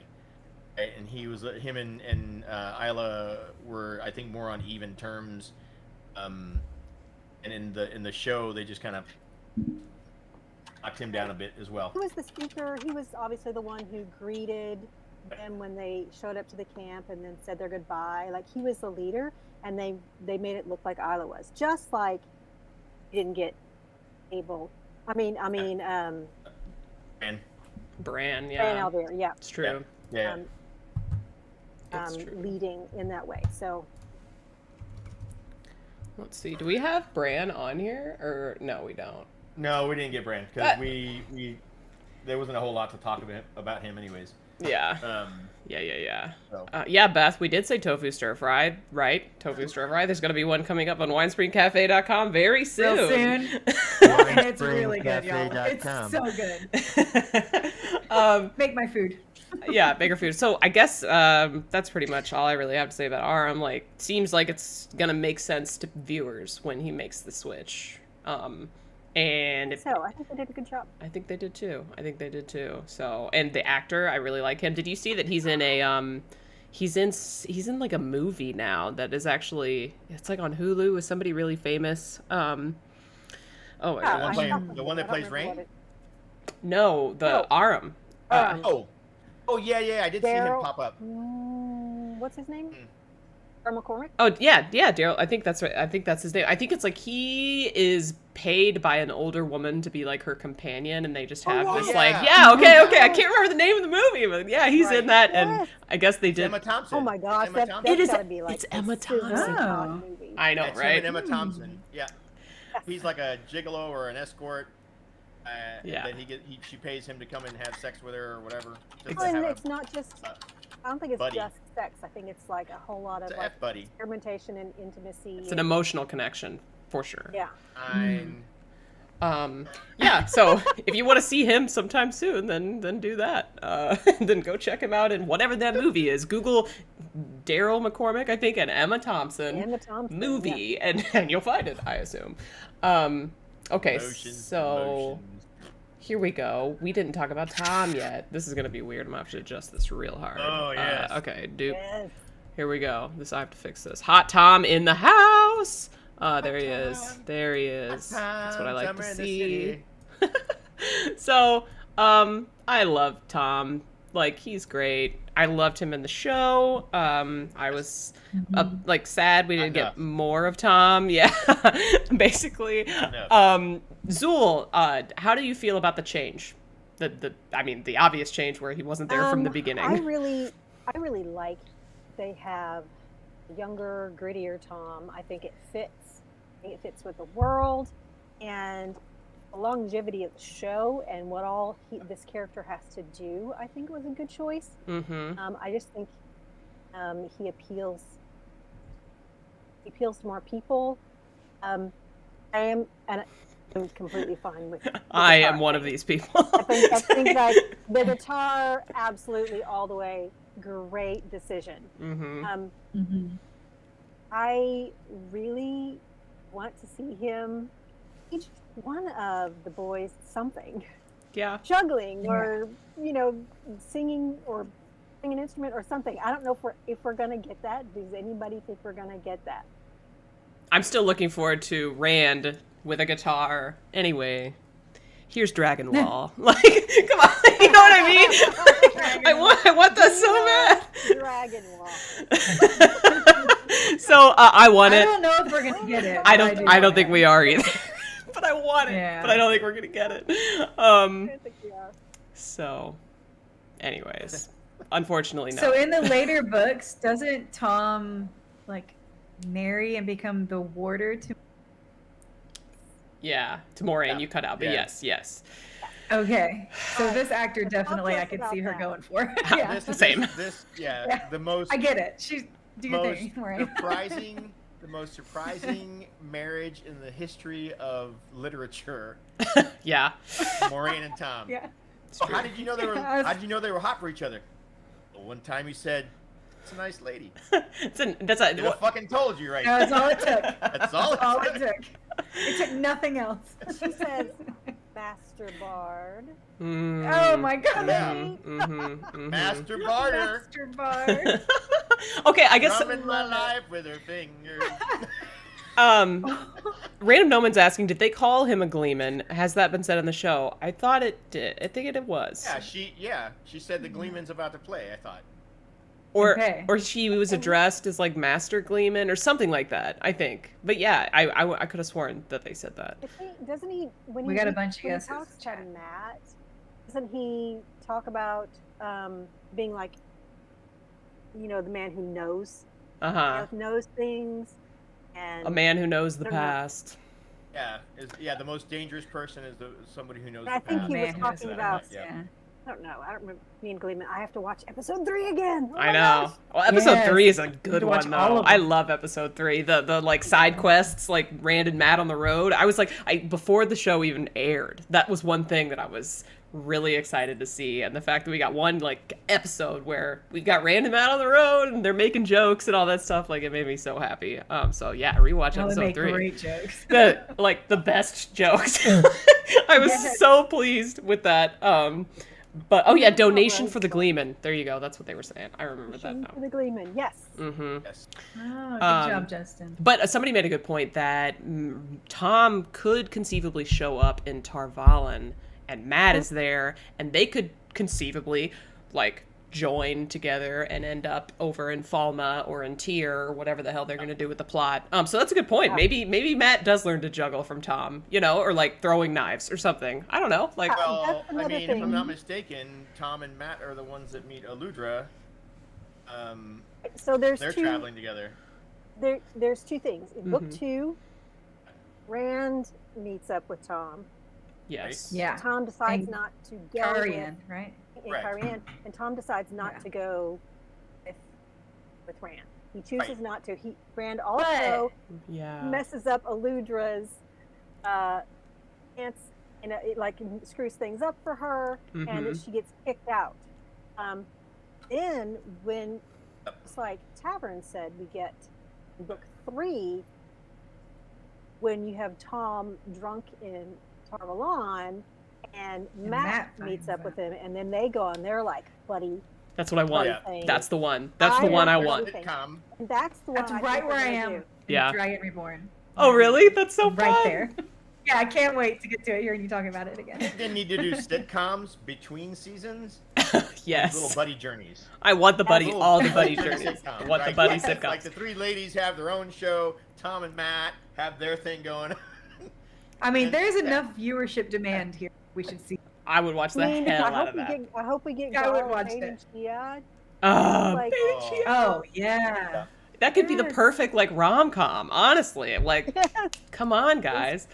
right? And him and Isla were, I think, more on even terms. And in the show they just kind of knocked him down a bit as well. Who was the speaker? He was obviously the one who greeted them when they showed up to the camp and then said their goodbye. Like, he was the leader, and they made it look like Isla was. Just like he didn't get Abel. Bran, yeah. Albert, yeah. It's true. Yeah. It's true. Leading in that way. So let's see. Do we have Bran on here, or no? We don't. No, we didn't get Bran because there wasn't a whole lot to talk about him anyways. Yeah. Yeah. So. Yeah, Beth, we did say tofu stir fry, right? Tofu stir fry. There's going to be one coming up on winespringcafe.com very soon. Real soon. And it's really good, y'all. It's so good. Make my food. Yeah, make our food. So I guess that's pretty much all I really have to say about Aram. Like, seems like it's going to make sense to viewers when he makes the switch. And I think they did a good job. I think they did too. So, and the actor, I really like him. Did you see that he's in a he's in like a movie now that is actually, it's like on Hulu with somebody really famous. The one that plays Rain? No, Aram. Oh yeah, I did see him pop up. What's his name? McCormick? Oh yeah, Daryl. I think that's right. I think that's his name. I think it's like he is paid by an older woman to be like her companion, and they just have okay. I can't remember the name of the movie, but yeah, he's in that, and I guess they did. Emma Thompson. Oh my gosh, that's gotta be like it's Emma Thompson. Oh. I know, right? Emma Thompson. Yeah, he's like a gigolo or an escort. And then she pays him to come and have sex with her or whatever. It's not just. I don't think it's just sex. I think it's like a whole lot of experimentation and intimacy. It's an emotional connection, for sure. Yeah. Yeah. So if you want to see him sometime soon, then do that. Then go check him out in whatever that movie is. Google Daryl McCormick, I think, and Emma Thompson movie, and you'll find it, I assume. Okay. Emotions. Here we go. We didn't talk about Thom yet. This is going to be weird. I'm going to have to adjust this real hard. Oh, yes. Okay, dude. Yes. Here we go. I have to fix this. Hot Thom in the house. There he is. There he is. That's what I like to see. So, I love Thom. Like, he's great. I loved him in the show. I was sad we didn't get more of Thom. Yeah, basically. Zuul, how do you feel about the change? The obvious change where he wasn't there from the beginning. I really like they have a younger, grittier Thom. I think it fits. It fits with the world and the longevity of the show and what all this character has to do. I think was a good choice. I just think he appeals to more people. I'm completely fine with I am one of these people. I think like the guitar, absolutely all the way, great decision. I really want to see him each one of the boys something. Yeah. Juggling or singing or playing an instrument or something. I don't know if we're gonna get that. Does anybody think we're gonna get that? I'm still looking forward to Rand with a guitar. Anyway, here's Dragon Wall. Like, come on, you know what I mean? I want that so bad. Dragon Wall. So I want it. I don't know if we're gonna get it. I don't think we are either. But I want it. Yeah. But I don't think we're gonna get it. I don't think we are. So, anyways, unfortunately, no. So in the later books, doesn't Thom marry and become the warder to? Yeah, to Moraine, you cut out, but yes. Okay, so this actor Talk definitely to I us could about see her that. going for. Same. Yeah. The most I get it. She's do your most thing. Right? the most surprising marriage in the history of literature. Yeah. Maureen and Tom. Yeah. So how did you know they were? Yeah, How did you know they were hot for each other? Well, one time you said, "It's a nice lady." That's I fucking told you right. That's all it took. That's all it took. It took nothing else. She says, Master Bard. Oh my god. Master Barter. Master Bard. Okay, I guess. Drumming my life with her fingers. Random Noman's asking, did they call him a Gleeman? Has that been said on the show? I thought it did. I think it was. Yeah, she said the Gleeman's about to play, I thought. Or she was addressed as like Master Gleeman or something like that, I think. But yeah, I could have sworn that they said that. Doesn't he, when We he, got a bunch of when he guesses. talks to Matt, doesn't he talk about being like, the man who knows, knows things, and A man who knows the I don't know. past. Yeah, the most dangerous person is somebody who knows I the think past. he was Man, talking about. Yeah. I don't know. I don't remember me and Gleeman. I have to watch episode 3 again. Oh I my know. gosh. Well, episode Yes. 3 is a You good have to watch one all though. of I them. love episode 3. The like side quests, like Rand and Matt on the road. I was like, before the show even aired, that was one thing that I was really excited to see, and the fact that we got one like episode where we got Rand and Matt on the road and they're making jokes and all that stuff, like it made me so happy. So yeah, rewatch Oh, they episode make 3. great jokes. The best jokes. I was Yes. so pleased with that. But oh yeah, donation for the Gleeman. There you go. That's what they were saying. I remember that now. For the Gleeman, yes. Mm-hmm. Yes. Oh, good job, Justin. But somebody made a good point that Tom could conceivably show up in Tarvalin, and Matt is there, and they could conceivably like join together and end up over in Falma or in Tyr or whatever the hell they're going to do with the plot. So that's a good point. Maybe Matt does learn to juggle from Tom, or like throwing knives or something. I don't know. Like, Well, That's another if thing. I'm not mistaken, Tom and Matt are the ones that meet Aludra. So there's They're two. traveling together. There's two things. In book Mhm. 2, Rand meets up with Tom. yes. Yeah. Tom decides And not to go Karian, right? with Right. Karian, and Tom decides not Yeah. to go with Rand. He chooses Right. not to. Rand also Yeah. messes up Aludra's pants, and it like screws things up for her, and Mhm. she gets kicked out. Then when it's like Tavern said, we get in book 3 when you have Tom drunk in Tarvalon, and Matt meets finds up with out. him, and then they go on their like buddy. That's what I want. thing. That's the one. That's the one I want. Sitcom. And that's the one. That's I right think where we're I gonna am. do. in Yeah. Dragon Reborn. Oh, really? That's so Right fun. there. Yeah, I can't wait to get to it, hearing you talking about it again. Didn't need to do sitcoms between seasons. Yes. Little buddy journeys. I want the buddy, Little all the buddy sitcoms, journeys. I right? want the buddy Yes, sitcoms. Like the three ladies have their own show. Tom and Matt have their thing going. I mean, there's Yeah. enough viewership demand here. We should see. I would watch the hell out of that. I hope we get I would Gar, watch Kate, and it. Gia. Like, Oh. Oh, yeah. that could be the Yes. perfect like rom-com, honestly. Like, come on, guys.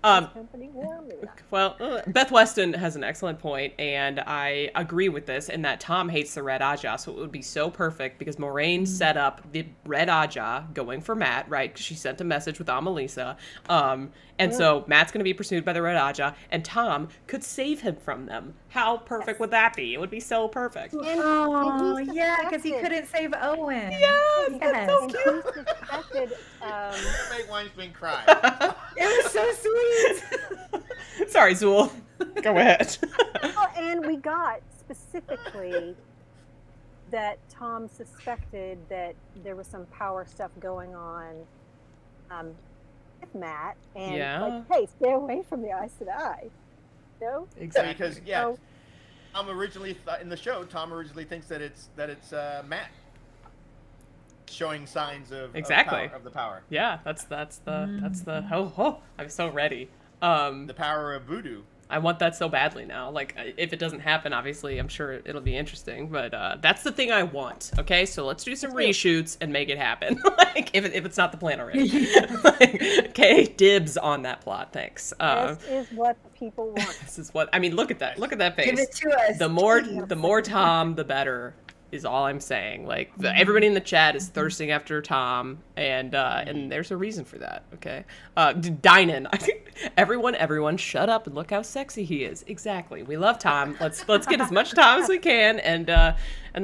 Company war movie. Well, Beth Weston has an excellent point, and I agree with this in that Tom hates the Red Aja, so it would be so perfect because Moraine set up the Red Aja going for Matt, right? 'Cause she sent a message with Amalisa. And so Matt's going to be pursued by the Red Aja, and Tom could save him from them. How perfect would that be? It would be so perfect. Oh, and he's yeah, because he suspected- couldn't save Owen. Yes, Yes. And he's suspected. Make Winespring cry. It was so sweet. Sorry, Zuul. Go ahead. Well, and we got specifically that Tom suspected that there was some power stuff going on with Matt, and Yeah. like, hey, stay away from the Aes Sedai. No, Exactly. Because So- Tom originally in the show, Tom originally thinks that it's Matt showing signs of Exactly. of the power, Yeah, that's the oh, I'm so ready. the power of voodoo. I want that so badly now. Like, if it doesn't happen, obviously, I'm sure it'll be interesting. But that's the thing I want. Okay, so let's do some reshoots and make it happen. Like, if it's not the plan already. Like, okay, dibs on that plot. Thanks. this is what the people want. This is what I mean. Look at that. Look at that face. Give it to us. The more Thom, the better. Is all I'm saying. Like everybody in the chat is thirsting after Thom, and there's a reason for that. Okay, Dynan. Everyone, shut up and look how sexy he is. Exactly. We love Thom. Let's get as much Thom as we can, and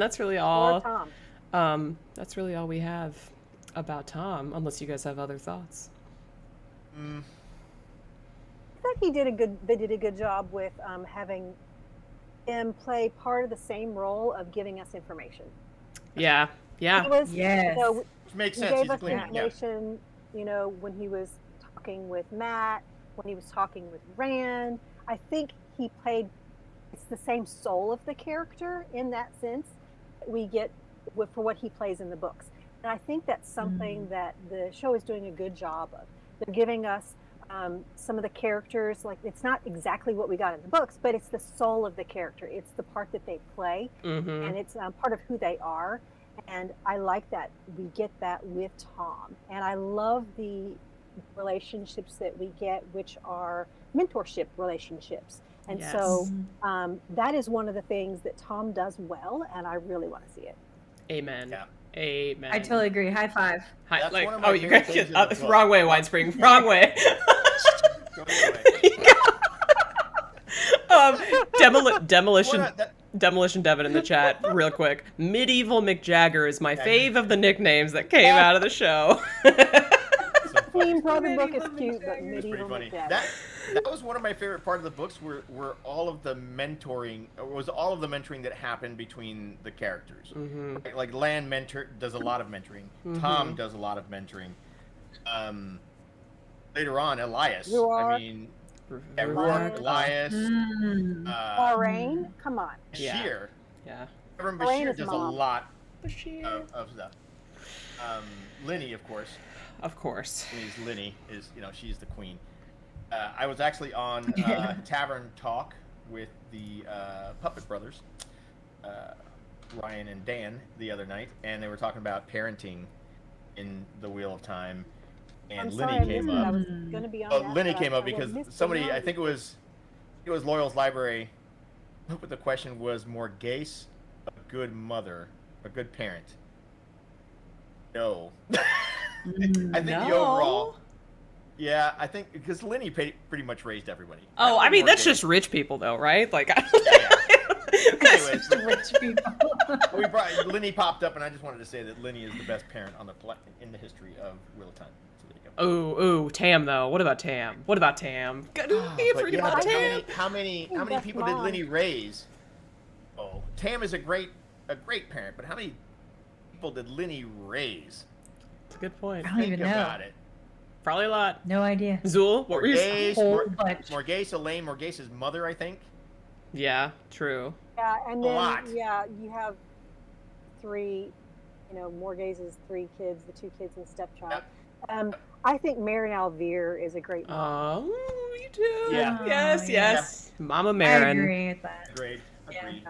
that's really all. More Thom. That's really all we have about Thom, unless you guys have other thoughts. I thought they did a good job with having him play part of the same role of giving us information. Yeah. It was, Yes. Which makes he sense. gave He's us clean. Yeah. information, when he was talking with Matt, when he was talking with Rand. I think it's the same soul of the character in that sense that we get for what he plays in the books. And I think that's something that the show is doing a good job of. They're giving us some of the characters, like it's not exactly what we got in the books, but it's the soul of the character. It's the part that they play, and it's part of who they are. And I like that we get that with Thom. And I love the relationships that we get, which are mentorship relationships. And so that is one of the things that Thom does well, and I really want to see it. Amen. Yeah. Amen. I totally agree. High five. Hi, That's like, one of my you favorite guys things get in the book. wrong way, Winespring. Wrong way. Go the other way. Demolition. What a- Demolition Devin in the chat, real quick. Medieval McJagger is my fave of the nicknames that came out of the show. Theme part of the book is Medieval cute, but McJagger. It's pretty medieval funny. McJagger. That was one of my favorite part of the books were all of the mentoring that happened between the characters. Right? Like Lan does a lot of mentoring. Thom does a lot of mentoring. Later on, Elias. Ruar. I mean, Ruar, Elias. Lorraine, come on. Yeah. Bashir. Yeah. Tavern Lorraine Bashir is does mom. a lot Bashir. of stuff. Linny, of course. Of course. Linny is, she's the queen. I was actually on Tavern Talk with the Puppet Brothers, Ryan and Dan, the other night, and they were talking about parenting in the Wheel of Time. And I'm sorry, Linny I came missed it. I up. was going to be on that, Linny but came I up because missed it. somebody, No. I think it was Loyal's Library, but the question was, Morgase a good mother, a good parent? No. I think the overall. Yeah, I think because Linny pretty much raised everybody. Oh, I mean, that's Morgase. just rich people, though, right? Like, Anyways, Rich people. Linny popped up, and I just wanted to say that Linny is the best parent in the history of Wheel of Time. So there you go. ooh, Tam, though. What about Tam? Can't But forget yeah, about Tam. how many Best people did mom. Linny raise? Oh, Tam is a great parent, but how many people did Linny raise? That's a good point. I don't even Think know. about it. Probably a lot. No idea. Zool, what were you saying? Morgase, Whole bunch. Morgase, Elaine, Morgase's mother, I think. Yeah, true. Yeah, and A then, lot. you have three, Morgase's three kids, the two kids and stepchild. Yep. I think Marin Alvear is a great mom. Oh, you do. Yeah. Yes. Mama I Marin. agree with that. Agreed. Yeah. Agreed.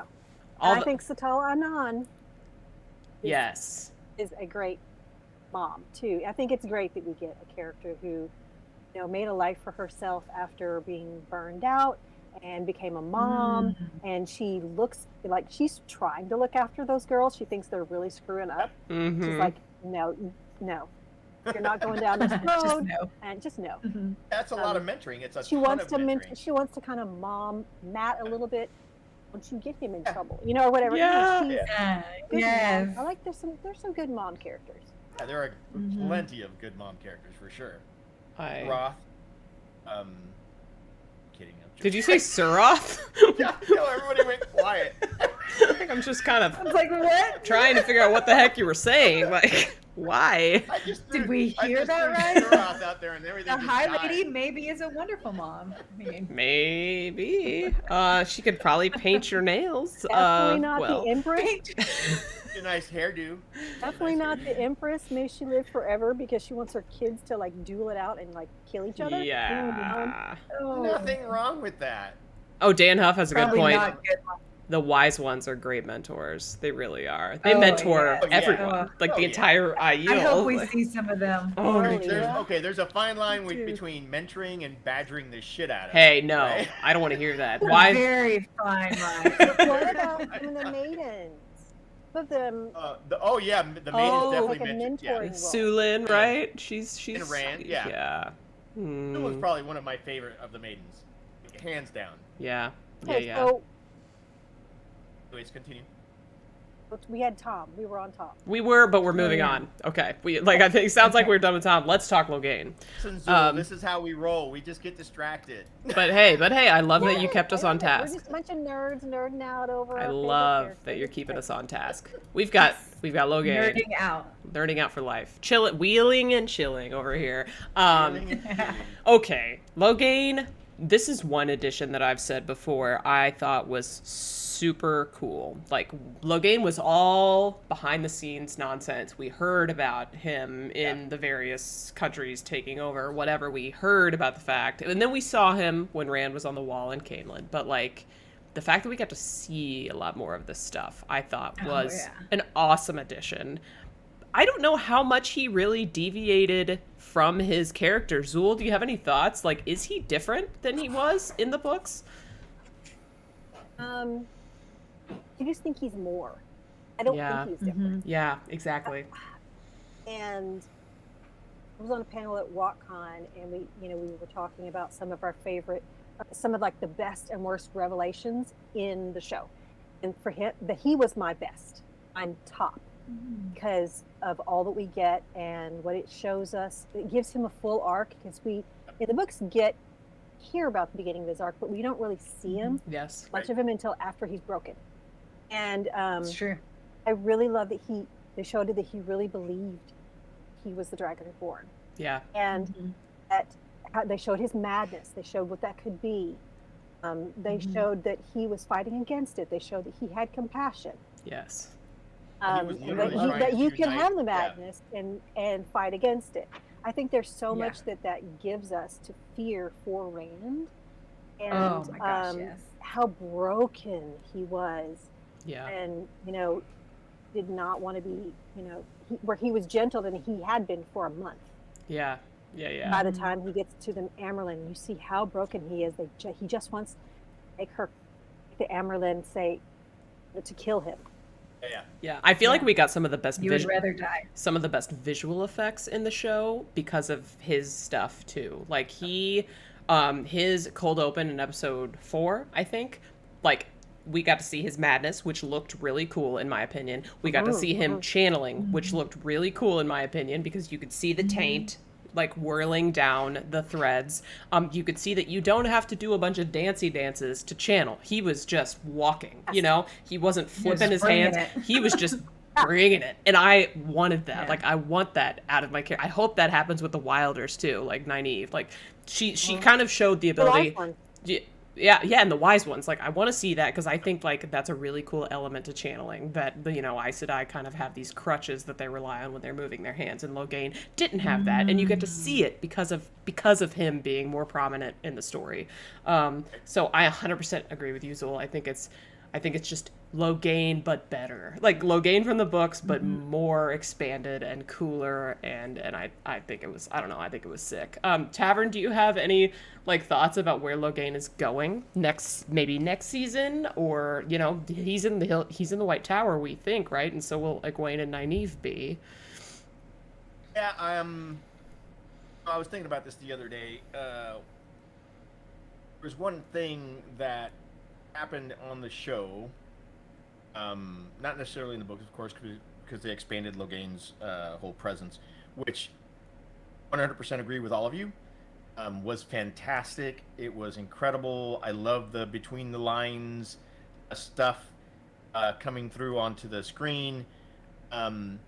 All And I the- think Satala Anan Yes. is a great mom, too. I think it's great that we get a character who, made a life for herself after being burned out and became a mom. And she looks like she's trying to look after those girls. She thinks they're really screwing up. Mm-hmm. She's like, no, you're not going down this road. Just no. And just no. That's a lot of mentoring. It's a She ton wants of to mentoring. she wants to kind of mom Matt a little bit once you get him in trouble, or whatever. Yeah. She's Yeah. good Yes. mom. I like there's some good mom characters. Yeah, there are plenty of good mom characters for sure. Roth. Kidding. I'm Did you say Suroth? Yeah, everybody went quiet. I think I'm just kind I of was like, what? trying to figure out what the heck you were saying. Like, why? I just Did we I hear just that threw right? Suroth out there and everything. The just high died. lady maybe is a wonderful mom. I mean, Maybe. She could probably paint your nails. Definitely not well. the Empress. A nice hairdo. Definitely Nice not hairdo. the Empress. May she live forever because she wants her kids to duel it out and kill each other. Yeah. oh, Nothing wrong with that. Oh, Dan Huff has a good probably point. not good. The wise ones are great mentors. They really are. They mentor everyone, like the entire IU. I hope we see some of them. There's a fine line between mentoring and badgering the shit out of. Hey, no, right? I don't want to hear that. Why? Very fine line. What about some of the maidens? Some of them. The maidens definitely like a mentored. mentoring role. Sulin, right? She's and Rand, yeah. That was probably one of my favorite of the maidens, hands down. Yeah. Okay, Yeah. So Anyways, continue. we had Thom. We were on Thom. We were, but we're moving on. Okay. I think it sounds like we're done with Thom. Let's talk Logain. This is how we roll. We just get distracted. But hey, I love that you kept us on We're task. just a bunch of nerds nerding out over. I our favorite love characters. that you're keeping us on task. We've got Logain. Nerding out for life. Wheeling and chilling over here. Okay, Logain. This is one edition that I've said before I thought was super cool. Like, Logain was all behind the scenes nonsense. We heard about him in the various countries taking over, whatever. We heard about the fact. And then we saw him when Rand was on the wall in Camelin. But, like, the fact that we got to see a lot more of this stuff, I thought was an awesome addition. I don't know how much he really deviated from his character. Zuul, do you have any thoughts? Like, is he different than he was in the books? I just think he's more. I don't think he's different. Yeah, exactly. And I was on a panel at WalkCon, and we were talking about some of our favorite, some of like the best and worst revelations in the show. And for him, he was my best. I'm top. Because of all that we get and what it shows us. It gives him a full arc, because we in the books hear about the beginning of his arc, but we don't really see him much of him until after he's broken. And That's true. I really love that they showed that he really believed he was the Dragon Reborn. Yeah. And that how they showed his madness. They showed what that could be. They showed that he was fighting against it. They showed that he had compassion. Yes. That you can have the madness and fight against it. I think there's so much that gives us to fear for Rand, and how broken he was, and did not want to be, where he was gentle than he had been for a month. Yeah. By the time he gets to the Amyrlin, you see how broken he is. He just wants to make the Amyrlin say to kill him. Yeah. I feel like we got some of the best. You would rather die. Some of the best visual effects in the show because of his stuff too. Like his cold open in episode 4, I think. Like, we got to see his madness, which looked really cool in my opinion. We got to see him channeling, which looked really cool in my opinion, because you could see the taint like whirling down the threads. You could see that you don't have to do a bunch of dances to channel. He was just walking, he wasn't flipping his hands. He was just bringing it. And I wanted that. Like, I want that out of my character. I hope that happens with the Wilders too, like Nynaeve. Like, she kind of showed the ability. Yeah, and the wise ones. Like, I want to see that, because I think, like, that's a really cool element to channeling, that, Aes Sedai kind of have these crutches that they rely on when they're moving their hands, and Logain didn't have that, and you get to see it because of him being more prominent in the story. So I 100% agree with you, Zuul. I think it's just Logain, but better. Like, Logain from the books, but more expanded and cooler, and I think it was, I don't know, I think it was sick. Tavern, do you have any, like, thoughts about where Logain is going maybe next season? Or, he's in the White Tower, we think, right? And so will Egwene and Nynaeve be. Yeah, I was thinking about this the other day. There's one thing that happened on the show, not necessarily in the books, of course, because they expanded Logain's whole presence, which 100% agree with all of you, was fantastic. It was incredible. I love the between the lines stuff coming through onto the screen. I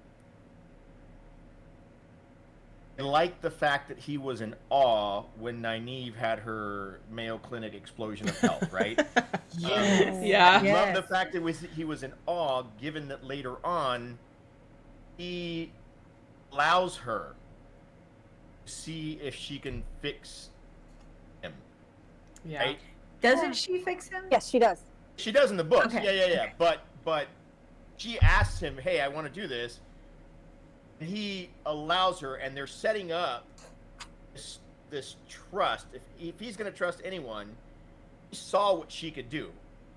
like the fact that he was in awe when Nynaeve had her Mayo Clinic explosion of health, right? Yeah. I love the fact that he was in awe, given that later on he allows her to see if she can fix him. Yeah. Right? Doesn't she fix him? Yes, she does. She does in the books. Okay. Yeah. But she asks him, "Hey, I want to do this." And he allows her, and they're setting up this trust. If he's going to trust anyone, he saw what she could do.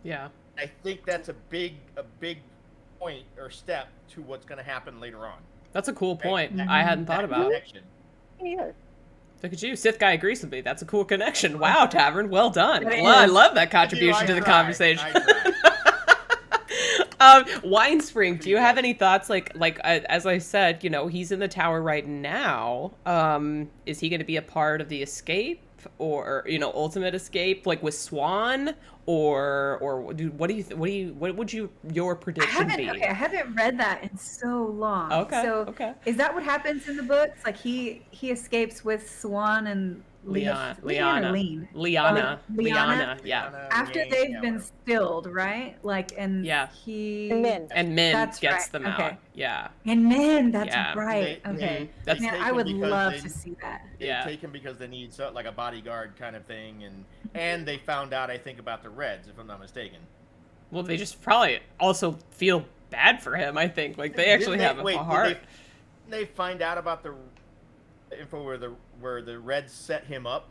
Yeah. I think that's a big point or step to what's going to happen later on. That's a cool point. Right? I hadn't thought about. Connection. Yeah. Look at you. Sith guy agrees with me. That's a cool connection. Wow, Tavern. Well done. It I is. love that contribution I to the tried. conversation. I tried. Winespring, do you have any thoughts? Like as I said, he's in the tower right now. Is he going to be a part of the escape, or ultimate escape, like with Swan, or what would your prediction be? I haven't read that in so long. Okay. Is that what happens in the books? Like he escapes with Swan and Liana, yeah. After they've been stilled, right? Like, and yeah, And Min That's gets right. them Okay. out. Yeah. And Min, that's Yeah. right. They- Okay. That's- Man, I would love to see that. They Yeah. take him because they need like a bodyguard kind of thing, and they found out, I think, about the Reds, if I'm not mistaken. Well, they just probably also feel bad for him. I think like they actually have a heart. Did they find out about the info where the Reds set him up?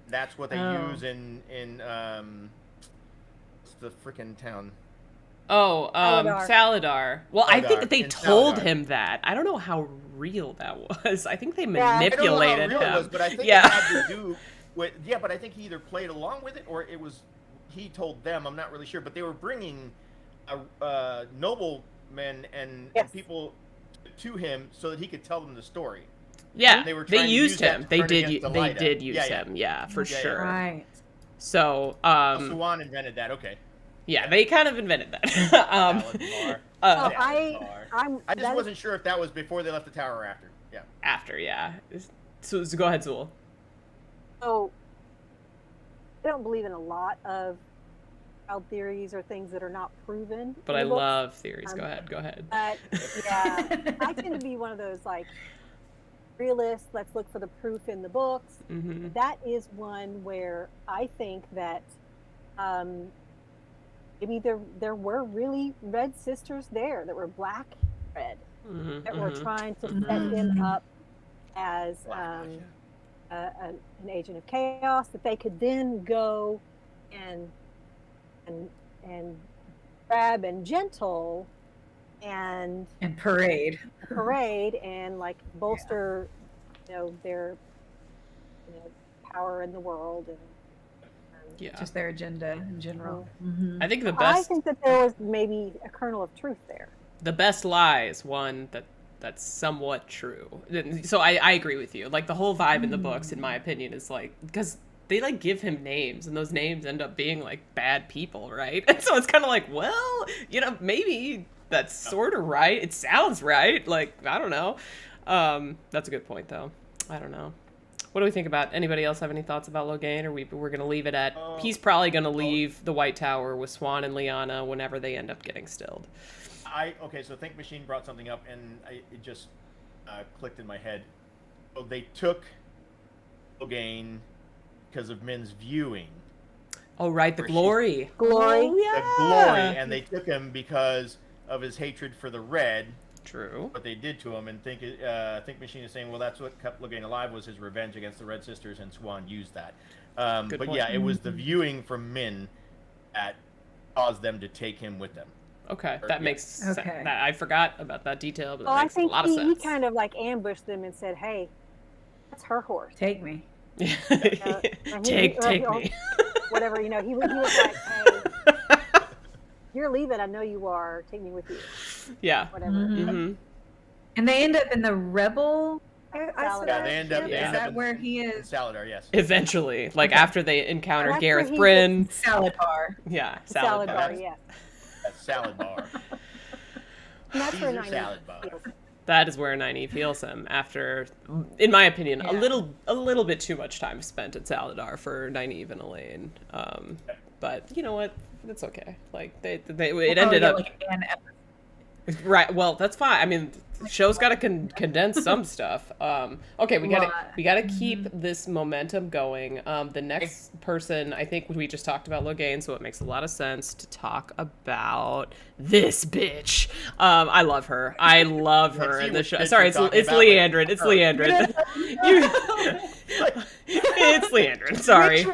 That's what they use in what's the freaking town? Oh, Saladar. Well, I think Saladar, they in told Saladar. him that. I don't know how real that was. I think they Yeah. I don't know how manipulated real him. it was, but I think Yeah. it had to do with but I think he either played along with it or it was he told them. I'm not really sure, but they were bringing noblemen and people to him so that he could tell them the story. Yeah, They were they trying to used use that him. to They turn did. against They Elida. did use Yeah. him. Yeah, for Yeah, sure. Right. So, Swan invented that. Okay. yeah, they kind of invented that. Salad bar. I just wasn't sure if that was before they left the tower or after. Yeah. After, yeah. So go ahead, Zuul. So I don't believe in a lot of wild theories or things that are not proven. But in I the books. love theories. Go ahead. But yeah, I tend to be one of those like realists. Let's look for the proof in the books. Mm-hmm. That is one where I think that maybe there were really red sisters there that were black red that were trying to set him up as an agent of chaos, that they could then go and grab and gentle and parade and like bolster their power in the world and Yeah. just their agenda in general. I think the I best. think that there was maybe a kernel of truth there. The best lie is one that's somewhat true. So I agree with you. Like the whole vibe in the books, in my opinion, is like because they like give him names, and those names end up being like bad people, right? And so it's kind of like, well, maybe that's sort of right. It sounds right. Like I don't know. That's a good point, though. I don't know. What do we think about? Anybody else have any thoughts about Logain, or we're gonna leave it at he's probably gonna leave the White Tower with Swan and Liana whenever they end up getting stilled. So Think Machine brought something up, and it just clicked in my head. So they took Logain because of Min's viewing. Oh right, the Where glory. Glory. Oh, yeah. The glory, and they took him because of his hatred for the Red. True. What they did to him, and Think Machine is saying, well, that's what kept Logain alive, was his revenge against the Red Sisters, and Swan used that. Good But point. yeah, it was the viewing from Min that caused them to take him with them. Okay, that makes sense. Okay. I forgot about that detail, but Well, that I makes think a lot of he sense. kind of like ambushed them and said, "Hey, that's her horse." Take me. Take me. Whatever, he was like, "Hey, you're leaving. I know you are. Take me with you." Yeah. Whatever. Mm-hmm. And they end up in the rebel. Saladar. Yeah, they end up. Is They end that up where in, he in is? Saladar, yes. Eventually, like Okay. after they encounter That's Gareth where he Bryn. Salad bar. Yeah, Salad bar. bar, yes. That's Salad Bar. And that's where Caesar salad bar. That is where Nynaeve heals him after, in my opinion, a little bit too much time spent at Saladar for Nynaeve and Elaine. But you know what? It's okay. Like it ended up. Like an episode. Right. Well, that's fine. I mean, the show's got to condense some stuff. Okay, we gotta keep this momentum going. The next person, I think we just talked about Logain, so it makes a lot of sense to talk about this bitch. I love her. I love her in the show. Sorry, it's Liandrin. It's Liandrin. It's Liandrin. Sorry.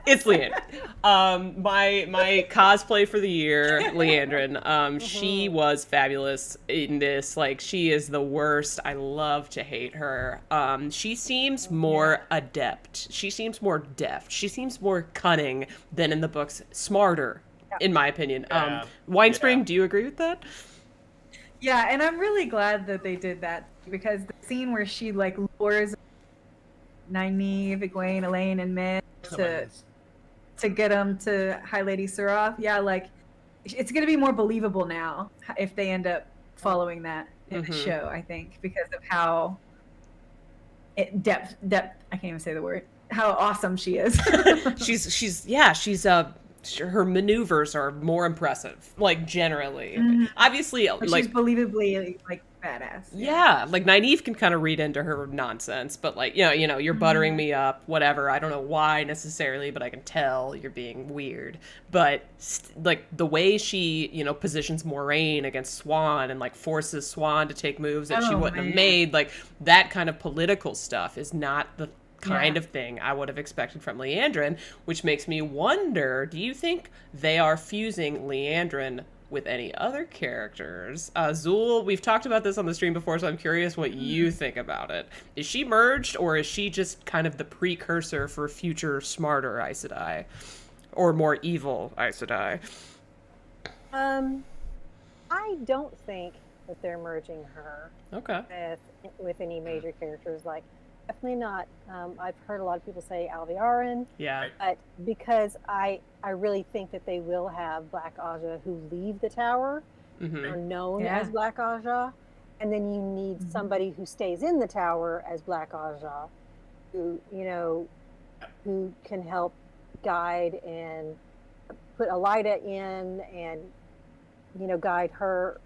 It's Liandrin. My cosplay for the year, Liandrin. She was fabulous in this. Like, she is the worst. I love to hate her. She seems more adept. She seems more deft. She seems more cunning than in the books. Smarter, in my opinion. Winespring, do you agree with that? Yeah, and I'm really glad that they did that, because the scene where she like lures Nynaeve, Egwene, Elaine, and Min to get them to High Lady Suroth. Yeah, like, it's going to be more believable now if they end up following that in the show, I think, because of how depth, I can't even say the word, how awesome she is. she's her maneuvers are more impressive, like, generally. Obviously, but like, she's believably like badass. Yeah, like, Nynaeve can kind of read into her nonsense, but, like, you know, you're buttering me up, whatever. I don't know why necessarily, but I can tell you're being weird. But like, the way she, you know, positions Moraine against Swan and, like, forces Swan to take moves that she wouldn't have made, like, that kind of political stuff is not the kind of thing I would have expected from Liandrin, which makes me wonder, do you think they are fusing Liandrin with any other characters? Zuul, we've talked about this on the stream before, so I'm curious what you think about it. Is she merged, or is she just kind of the precursor for future smarter Aes Sedai? Or more evil Aes Sedai? I don't think that they're merging her with any major characters. Like, definitely not. I've heard a lot of people say Alviarin. Yeah. But because I really think that they will have Black Aja who leave the tower, are known as Black Aja, and then you need somebody who stays in the tower as Black Aja, who, you know, who can help guide and put Elida in and, you know, guide her.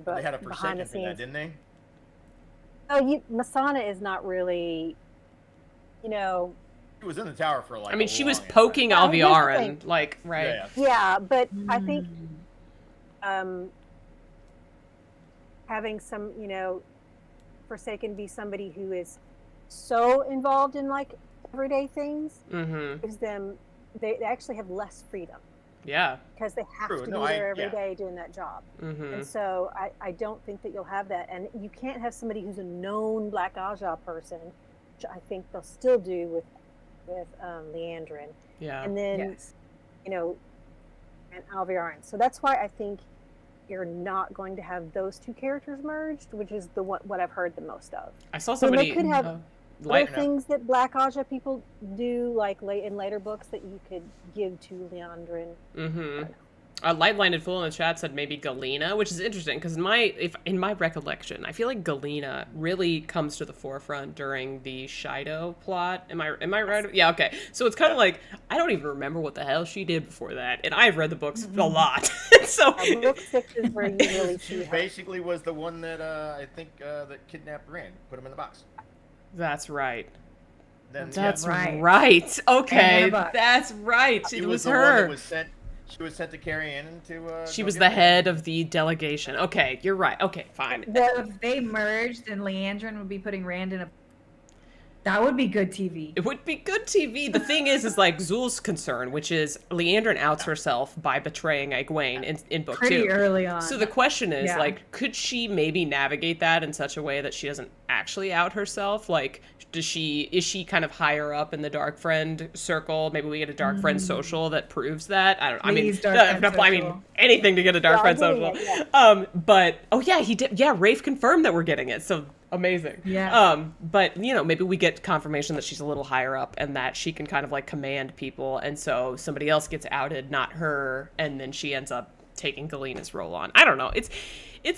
But they had a behind the Forsaken for scenes, that, didn't they? Oh, Masana is not really, you know. She was in the tower for like. I mean, she was poking Alviarin, like, right? Yeah, but I think having some, you know, Forsaken be somebody who is so involved in, like, everyday things gives them, they actually have less freedom. Yeah. Because they have to be there every day doing that job. And so I don't think that you'll have that. And you can't have somebody who's a known Black Aja person, which I think they'll still do with Liandrin. Yeah. And then, you know, and Alviarin. So that's why I think you're not going to have those two characters merged, which is what I've heard the most of. I saw somebody... They could have... other things that Black Aja people do, like in later books, that you could give to Liandrin. Light Blinded Fool in the chat said maybe Galena, which is interesting because in my recollection, I feel like Galena really comes to the forefront during the Shido plot. Am I right? Yeah, okay. So it's kind of like, I don't even remember what the hell she did before that, and I've read the books a lot. So book 6 is where you really see her. Basically was the one that I think that kidnapped Rand, put him in the box. That's right. That's right. Okay, that's right. It was her. She was sent to Carrie Ann to. She was the head of the delegation. Okay, you're right. Okay, fine. If they merged, and Liandrin would be putting Rand in a. That would be good TV. It would be good TV. The thing is like Zuul's concern, which is Liandrin outs herself by betraying Egwene in book 2. Pretty early on. So the question is, like, could she maybe navigate that in such a way that she doesn't actually out herself? Like, is she kind of higher up in the Dark Friend circle? Maybe we get a Dark Friend social that proves that. I don't know. I mean anything to get a Dark Friend social. But he did. Yeah, Rafe confirmed that we're getting it. So amazing. Yeah. But you know, maybe we get confirmation that she's a little higher up and that she can kind of like command people, and so somebody else gets outed, not her, and then she ends up taking Galena's role on. I don't know. It's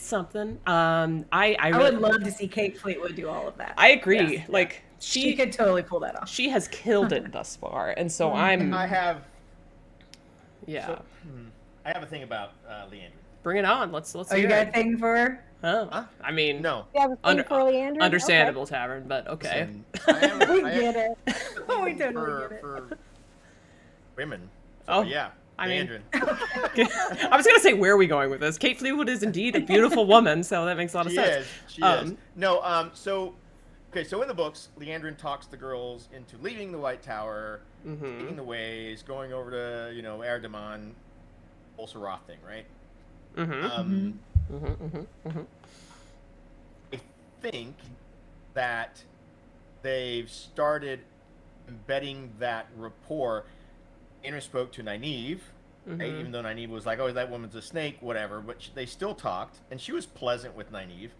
something. I would love to see Kate Fleetwood do all of that. I agree. Yes, like she could totally pull that off. She has killed it thus far, and so I have. Yeah. So, I have a thing about Liandrin. bring it on. Let's Oh, hear you got it. a thing for her? Oh, Huh? I mean, No. You have a thing for Liandrin? understandable, Tavern, but okay. Listen, We get it. We totally get it. For women. So, Oh, yeah. I mean- Liandrin. I was gonna say, where are we going with this? Kate Fleetwood is indeed a beautiful woman, so that makes a lot of sense. She is. No, so in the books, Liandrin talks the girls into leaving the White Tower, taking the ways, going over to, Erdeman, whole Sarath thing, right? I think that they've started embedding that rapport. Liandrin spoke to Nynaeve, right? Even though Nynaeve was like, oh, that woman's a snake, whatever, but they still talked, and she was pleasant with Nynaeve.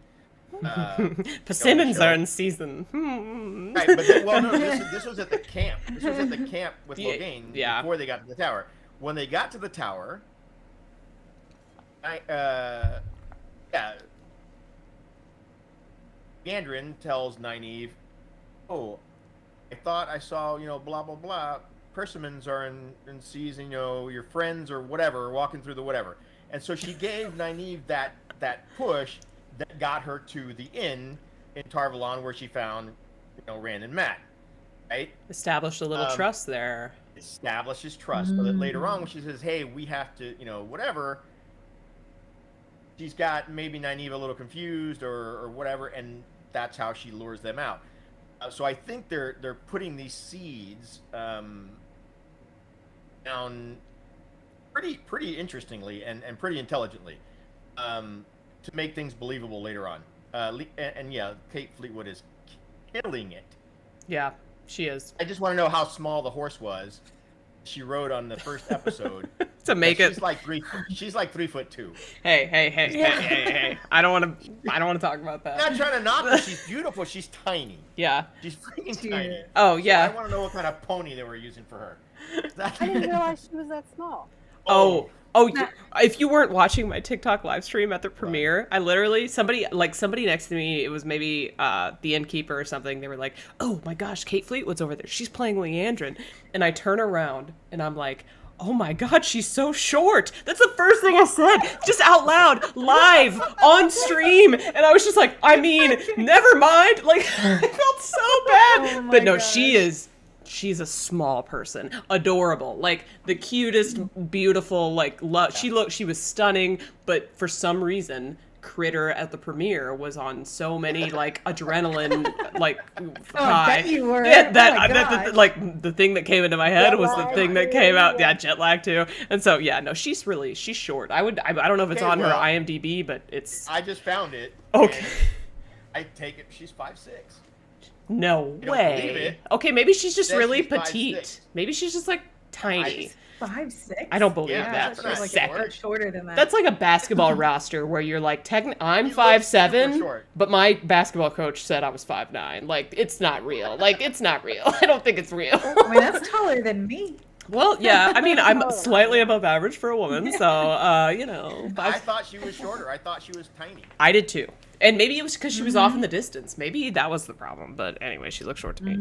Persimmons are in season. Right, but this was at the camp. This was at the camp with Logain before they got to the tower. When they got to the tower, Liandrin tells Nynaeve, "Oh, I thought I saw, blah blah blah. Persimmons are in seas, your friends or whatever, walking through the whatever." And so she gave Nynaeve that push that got her to the inn in Tarvalon where she found, Rand and Matt, right? Established a little trust there. Establishes trust, so that later on when she says, "Hey, we have to, whatever," she's got maybe Nynaeve a little confused or whatever, and that's how she lures them out. So I think they're putting these seeds down pretty interestingly and pretty intelligently to make things believable later on. Kate Fleetwood is killing it. Yeah, she is. I just want to know how small the horse was she rode on the first episode to make it. She's like 3'2". Hey! I don't want to talk about that. I'm not trying to knock her. She's beautiful. She's tiny. Yeah. She's freaking tiny. Oh yeah. So I want to know what kind of pony they were using for her. I didn't realize she was that small. Oh, if you weren't watching my TikTok live stream at the premiere, I literally, somebody next to me, it was maybe the innkeeper or something, they were like, "Oh my gosh, Kate Fleetwood's over there. She's playing Liandrin." And I turn around and I'm like, "Oh my god, she's so short." That's the first thing I said, just out loud, live, on stream. And I was just like, I mean, never mind. Like, I felt so bad. Oh but no, gosh. She's a small person, adorable, like the cutest, beautiful, like she was stunning, but for some reason Kritter at the premiere was on so many like adrenaline like high. Bet you were. Like the thing that came into my head was the thing that came out. Yeah, jet lag too. And so she's short. I don't know if it's on her IMDb, but it's. I just found it. Okay. I take it she's 5'6". No You don't believe way. it. Okay, maybe she's just Says really she's 5'6". petite. Maybe she's just like tiny. 5'6". I don't believe Yeah, that that's for a not Like second. a shorter than that. That's like a basketball roster where you're like, I'm You look super 5'7", short. but my basketball coach said I was 5'9". Like, it's not real. It's not real. I don't think it's real. I mean, that's taller than me. Well, yeah. I mean, I'm slightly above average for a woman, so I thought she was shorter. I thought she was tiny. I did too. And maybe it was because she was off in the distance. Maybe that was the problem. But anyway, she looked short to me.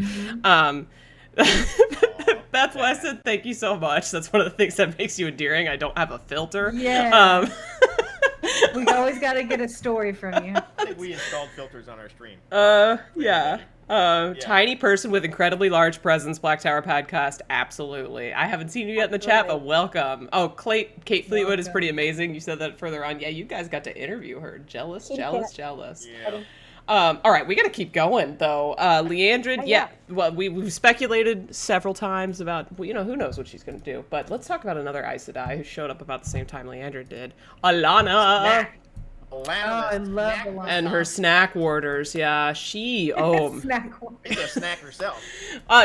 That's why I said thank you so much. That's one of the things that makes you endearing. I don't have a filter. Yeah. We always got to get a story from you. I think we installed filters on our stream. Yeah. Tiny person with incredibly large presence, Black Tower podcast. Absolutely. I haven't seen you yet in the chat, but welcome. Oh, Kate Fleetwood is pretty amazing. You said that further on. Yeah, you guys got to interview her. Jealous. Yeah. All right, we got to keep going though. Liandrin, well, we've speculated several times about, who knows what she's going to do. But let's talk about another Aes Sedai who showed up about the same time Liandrin did. Alana. I love Alana. And her snack warders, yeah, she's She's a snack herself.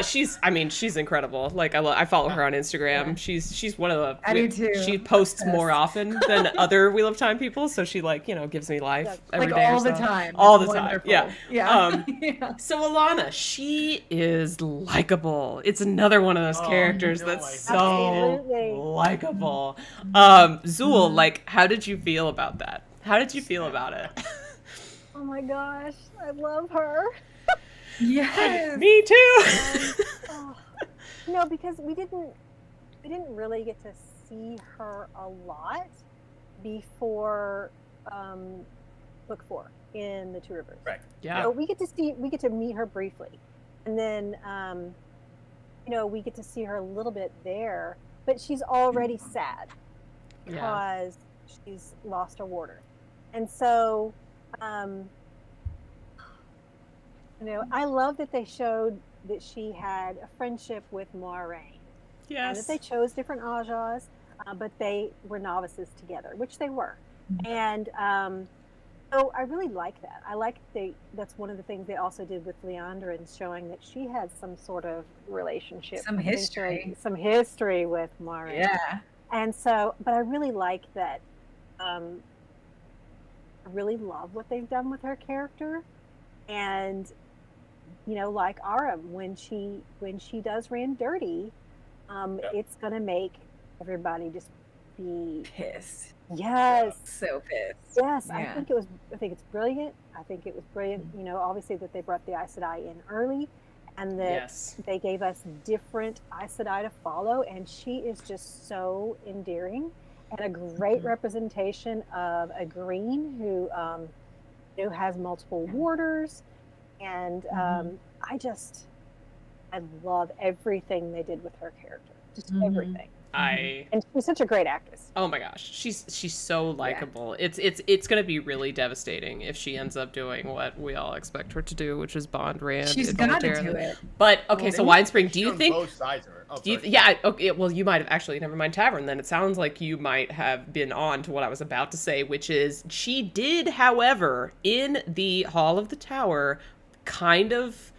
she's incredible. Like I follow her on Instagram. Yeah. She's one of the. I do too. She posts more often than other Wheel of Time people, so she gives me life every day. All the time. All it's the wonderful. time. Yeah. Yeah. So Alana, she is likable. It's another one of those characters that's so likable. Zuul, how did you feel about that? How did you feel about it? Oh my gosh, I love her. Yes. Me too. No, because we didn't really get to see her a lot. before book 4 in the Two Rivers. Right. Yeah. So we get to meet her briefly, and then we get to see her a little bit there, but she's already sad because she's lost a warder, and so I love that they showed that she had a friendship with Moiraine. Yes. And that they chose different Ajahs, but they were novices together, which they were. And so I really like that. I like that's one of the things they also did with Liandrin, showing that she had some sort of relationship. Some history. Some history with Moiraine. Yeah. And so, but I really like that. I really love what they've done with her character. And, like Aram, when she does Rand dirty, it's going to make everybody just be pissed. Yes. So pissed. Yes. Yeah. I think it's brilliant. I think it was brilliant, obviously that they brought the Aes Sedai in early and that they gave us different Aes Sedai to follow. And she is just so endearing and a great representation of a Green who has multiple warders. And I love everything they did with her character. Just everything. And she's such a great actress. Oh my gosh, she's so likable. Yeah. It's gonna be really devastating if she ends up doing what we all expect her to do, which is bond Rand. She's gonna do it. But okay, so Winespring, do you think? Both sides of her. Oh, okay. Well, you might have actually. Never mind Tavern. Then it sounds like you might have been on to what I was about to say, which is she did, however, in the Hall of the Tower, kind of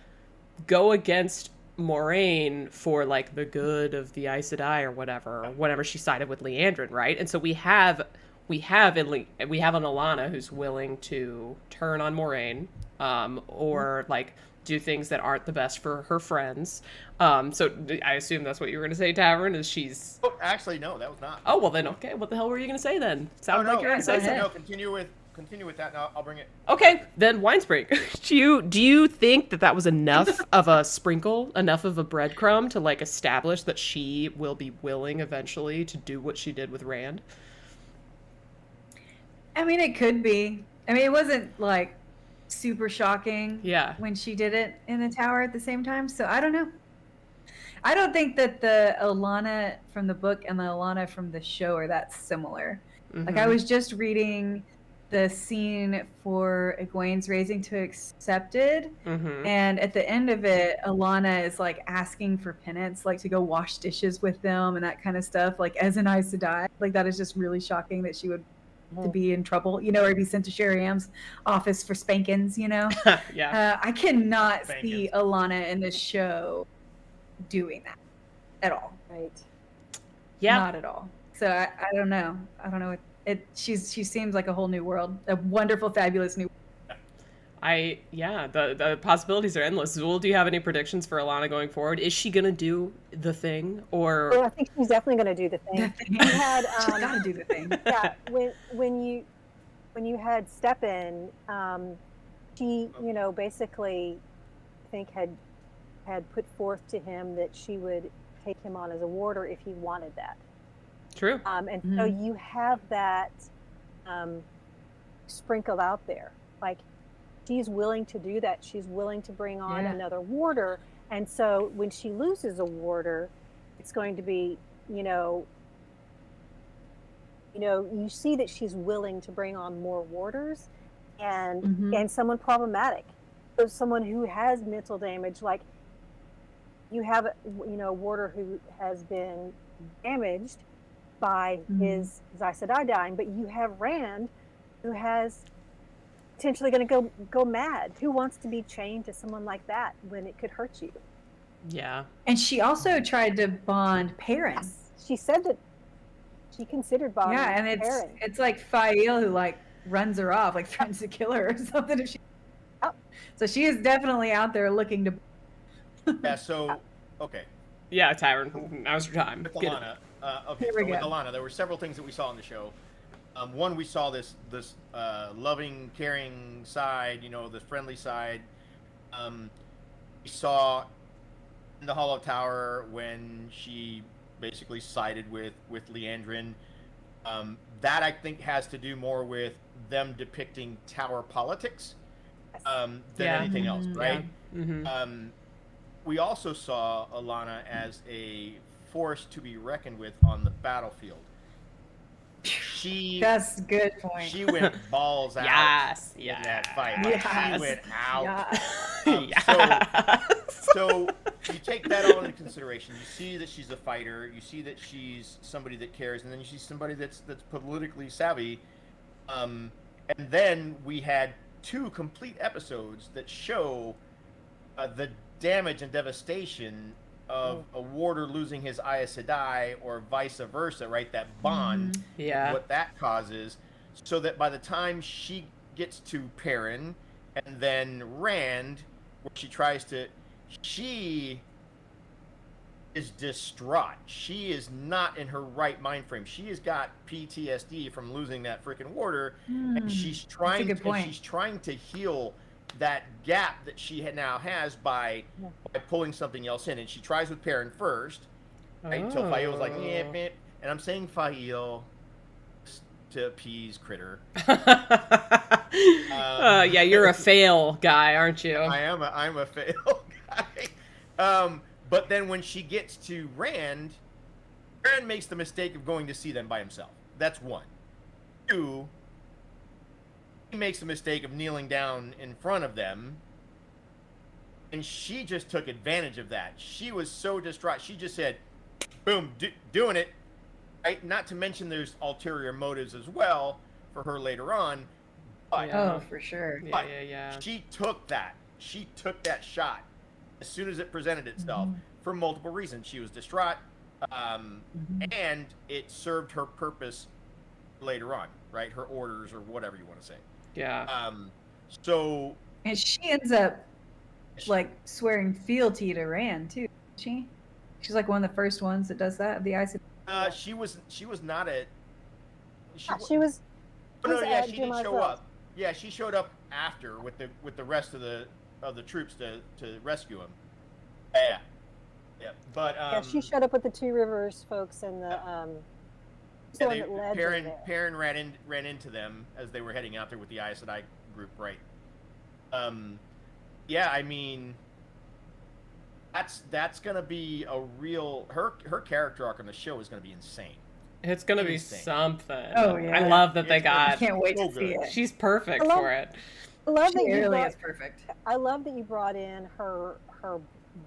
go against Moiraine for like the good of the Aes Sedai or whatever, whenever she sided with Liandrin, right? And so we have an Alana who's willing to turn on Moiraine, or like do things that aren't the best for her friends. So I assume that's what you were going to say, Tavern, is she's... Oh, actually, no, that was not. Oh, well then, okay. What the hell were you going to say then? Sounded like you were going to say something. No, continue with that, and I'll bring it. Okay, then Winespring. Do you think that was enough of a sprinkle, enough of a breadcrumb to like establish that she will be willing eventually to do what she did with Rand? I mean, it could be. I mean, it wasn't like super shocking when she did it in the tower at the same time, so I don't know. I don't think that the Alana from the book and the Alana from the show are that similar. Like, I was just reading the scene for Egwene's raising to accepted, and at the end of it, Alana is like asking for penance, like to go wash dishes with them and that kind of stuff, like as an Aes Sedai. Like, that is just really shocking that she would to be in trouble, or be sent to Sherry Am's office for spankings, I cannot see Alana in this show doing that at all. Right. Yeah. Not at all. So I don't know. I don't know what she seems like a whole new world, a wonderful, fabulous new the possibilities are endless. Zuul, do you have any predictions for Alana going forward? Is she gonna do the thing, or? Well, I think she's definitely gonna do the thing. You had she's gotta do the thing. Yeah, when you had Steppen, she basically I think had put forth to him that she would take him on as a warder if he wanted that. True. And so you have that sprinkled out there, like. She's willing to do that. She's willing to bring on another warder. And so when she loses a warder, it's going to be, you see that she's willing to bring on more warders and someone problematic. So someone who has mental damage, like you have, a warder who has been damaged by his Aes Sedai dying, but you have Rand who has potentially going to go mad. Who wants to be chained to someone like that when it could hurt you? Yeah. And she also tried to bond Perrin. Yes. She said that she considered bonding. Yeah, and it's like Fael who like runs her off, like threatens to kill her or something. So she is definitely out there looking to. Yeah. So okay. Yeah, Tavern. Now's your time. With Alana. Okay. So with Alana, there were several things that we saw in the show. One, we saw this loving, caring side, the friendly side. We saw in the Hollow Tower when she basically sided with Liandrin. That I think has to do more with them depicting tower politics than anything else, right? Yeah. Mm-hmm. We also saw Alana as a force to be reckoned with on the battlefield. That's a good point. She went balls out in that fight. Like, she went out. So you take that all into consideration. You see that she's a fighter. You see that she's somebody that cares, and then you see somebody that's politically savvy. And then we had 2 complete episodes that show the damage and devastation of a warder losing his Aes Sedai, or vice versa, right? That bond, what that causes, so that by the time she gets to Perrin and then Rand, where she is distraught. She is not in her right mind frame. She has got PTSD from losing that freaking warder, and she's trying to heal that gap that she now has by pulling something else in. And she tries with Perrin first, right? Until Fael's like, and I'm saying Fael to appease Kritter. Yeah, you're a fail guy, aren't you? I'm a fail guy. But then when she gets to Rand makes the mistake of going to see them by himself. That's 1. 2, he makes the mistake of kneeling down in front of them, and she just took advantage of that. She was so distraught. She just said, boom, doing it, right? Not to mention there's ulterior motives as well for her later on. But, for sure. She took that shot as soon as it presented itself for multiple reasons. She was distraught, and it served her purpose later on, right? Her orders, or whatever you want to say. Yeah. So. And she ends up like swearing fealty to Rand too, isn't she? She's like one of the first ones that does that. The Aes Sedai. She was not a. She was. No, yeah, she didn't show up. Yeah, she showed up after with the rest of the troops to rescue him. Yeah, but she showed up with the 2 Rivers folks and the Perrin ran into them as they were heading out there with the Aes Sedai group, right? Yeah, I mean, that's gonna be a real her character arc on the show is gonna be insane. It's gonna be something. Oh yeah, I love that they got. I can't wait to see it. She's perfect for it. I love that she really is perfect. I love that you brought in her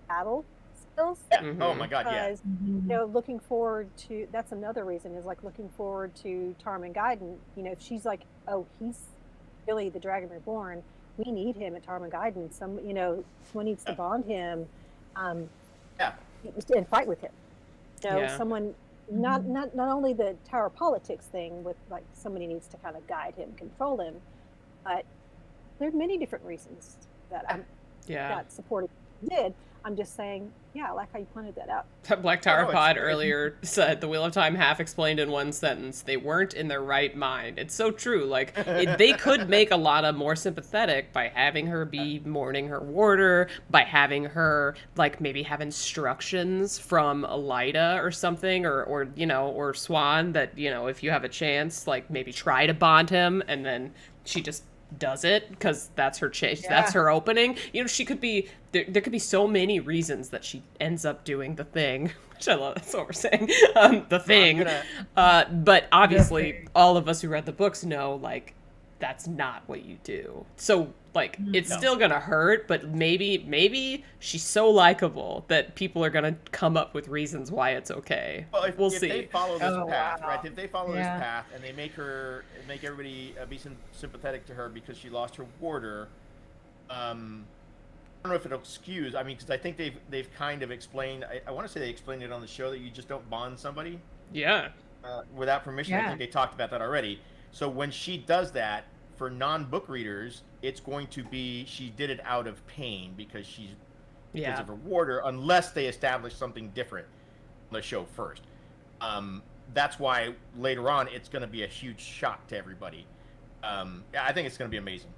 battle skills. Yeah. Oh my God, yeah. You know, looking forward to, that's another reason, is like looking forward to Tarmon Guyton. You know, if she's like, oh, he's really the Dragon Reborn, we need him at Tarmon Guyton. Someone needs to bond him, and fight with him. You know, someone, not only the tower politics thing with like somebody needs to kind of guide him, control him, but there are many different reasons that I'm not supporting did. I'm just saying, I like how you pointed that out. Black Tower Pod earlier said the Wheel of Time half explained in one sentence, they weren't in their right mind. It's so true. Like, they could make Alana more sympathetic by having her be mourning her warder, by having her, like, maybe have instructions from Elida or something, or Swan that, if you have a chance, like, maybe try to bond him, and then she just does it because that's her that's her opening. She could be there could be so many reasons that she ends up doing the thing, which I love. That's what we're saying. The thing. But obviously all of us who read the books know, like, that's not what you do. So, like, it's still gonna hurt, but maybe she's so likable that people are gonna come up with reasons why it's okay. Well, we'll see. If they follow this path, right? If they follow this path and they make everybody be sympathetic to her because she lost her warder, I don't know if it'll excuse. I mean, because I think they've kind of explained. I want to say they explained it on the show that you just don't bond somebody. Yeah. Without permission. I think they talked about that already. So when she does that, for non-book readers, it's going to be she did it out of pain because of her warder, unless they establish something different on the show first. That's why later on it's going to be a huge shock to everybody. I think it's going to be amazing.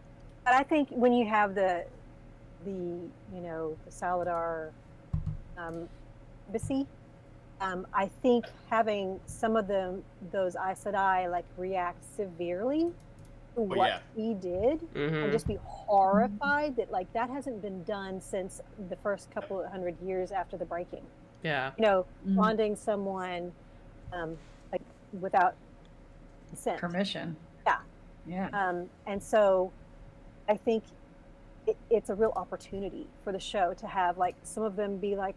But I think when you have the Saladar embassy, I think having some of those Aes Sedai like react severely to what he did, and just be horrified that like that hasn't been done since the first couple of 100 years after the breaking. Yeah. You know, bonding someone like without consent. Permission. Yeah. Yeah. And so I think it's a real opportunity for the show to have like some of them be like,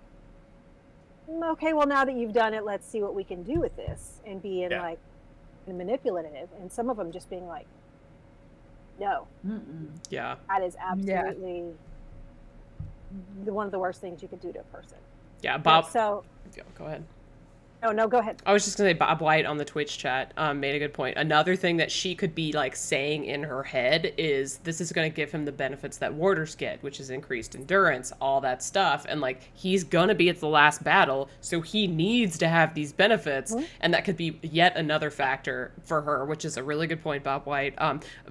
okay, well, now that you've done it, let's see what we can do with this, and being like manipulative, and some of them just being like, no. Yeah. That is absolutely one of the worst things you could do to a person. Yeah, Bob. So go ahead. No, go ahead. I was just gonna say Bob White on the Twitch chat made a good point. Another thing that she could be like saying in her head is this is gonna give him the benefits that warders get, which is increased endurance, all that stuff, and like he's gonna be at the last battle, so he needs to have these benefits, and that could be yet another factor for her, which is a really good point, Bob White.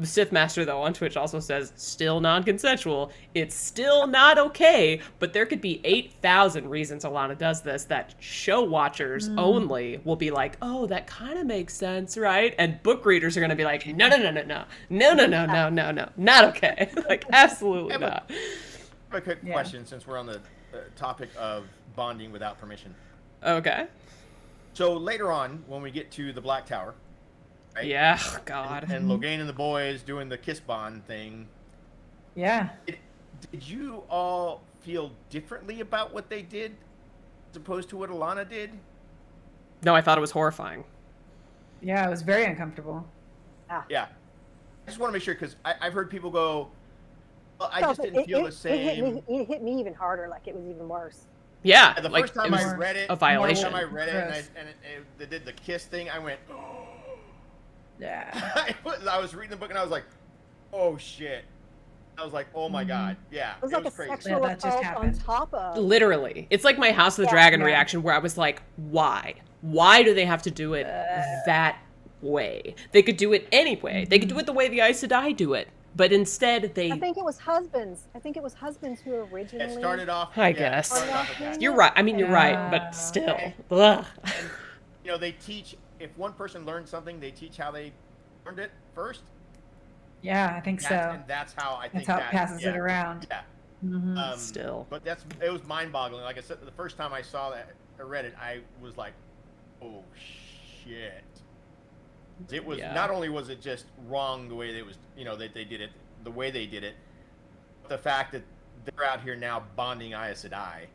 Sith Master though on Twitch also says still non-consensual. It's still not okay, but there could be 8,000 reasons Alana does this that show watchers only will be like, oh, that kind of makes sense, right? And book readers are going to be like, no, not okay. Like, absolutely not. A quick question, since we're on the topic of bonding without permission. Okay. So later on, when we get to the Black Tower, right? Yeah, God. And Logain and the boys doing the kiss bond thing. Yeah. Did you all feel differently about what they did as opposed to what Alana did? No, I thought it was horrifying. Yeah, it was very uncomfortable. Yeah. I just want to make sure, because I've heard people go, well, I just didn't feel the same. It hit me even harder, like it was even worse. Yeah. The like, first time I read it, a violation. The first time I read it and they did the kiss thing, I went, yeah. I was reading the book and I was like, oh shit. I was like, oh my God. Yeah. It was like crazy. a sexual assault on top of. Literally. It's like my House of the Dragon reaction where I was like, why? Why do they have to do it that way? They could do it anyway. They could do it the way the Aes Sedai do it. But instead they... I think it was husbands. who originally... It started off... I guess. You're right. I mean, you're right, but still. Ugh. And, you know, they teach... If one person learned something, they teach how they learned it first. Yeah, I think so. And that's how I think that's how it passes it around. Yeah. Still. But it was mind-boggling. Like I said, the first time I saw that, I read it, I was like, oh shit. It was not only was it just wrong the way they was, you know, that they did it, the way they did it, but the fact that they're out here now bonding Aes Sedai.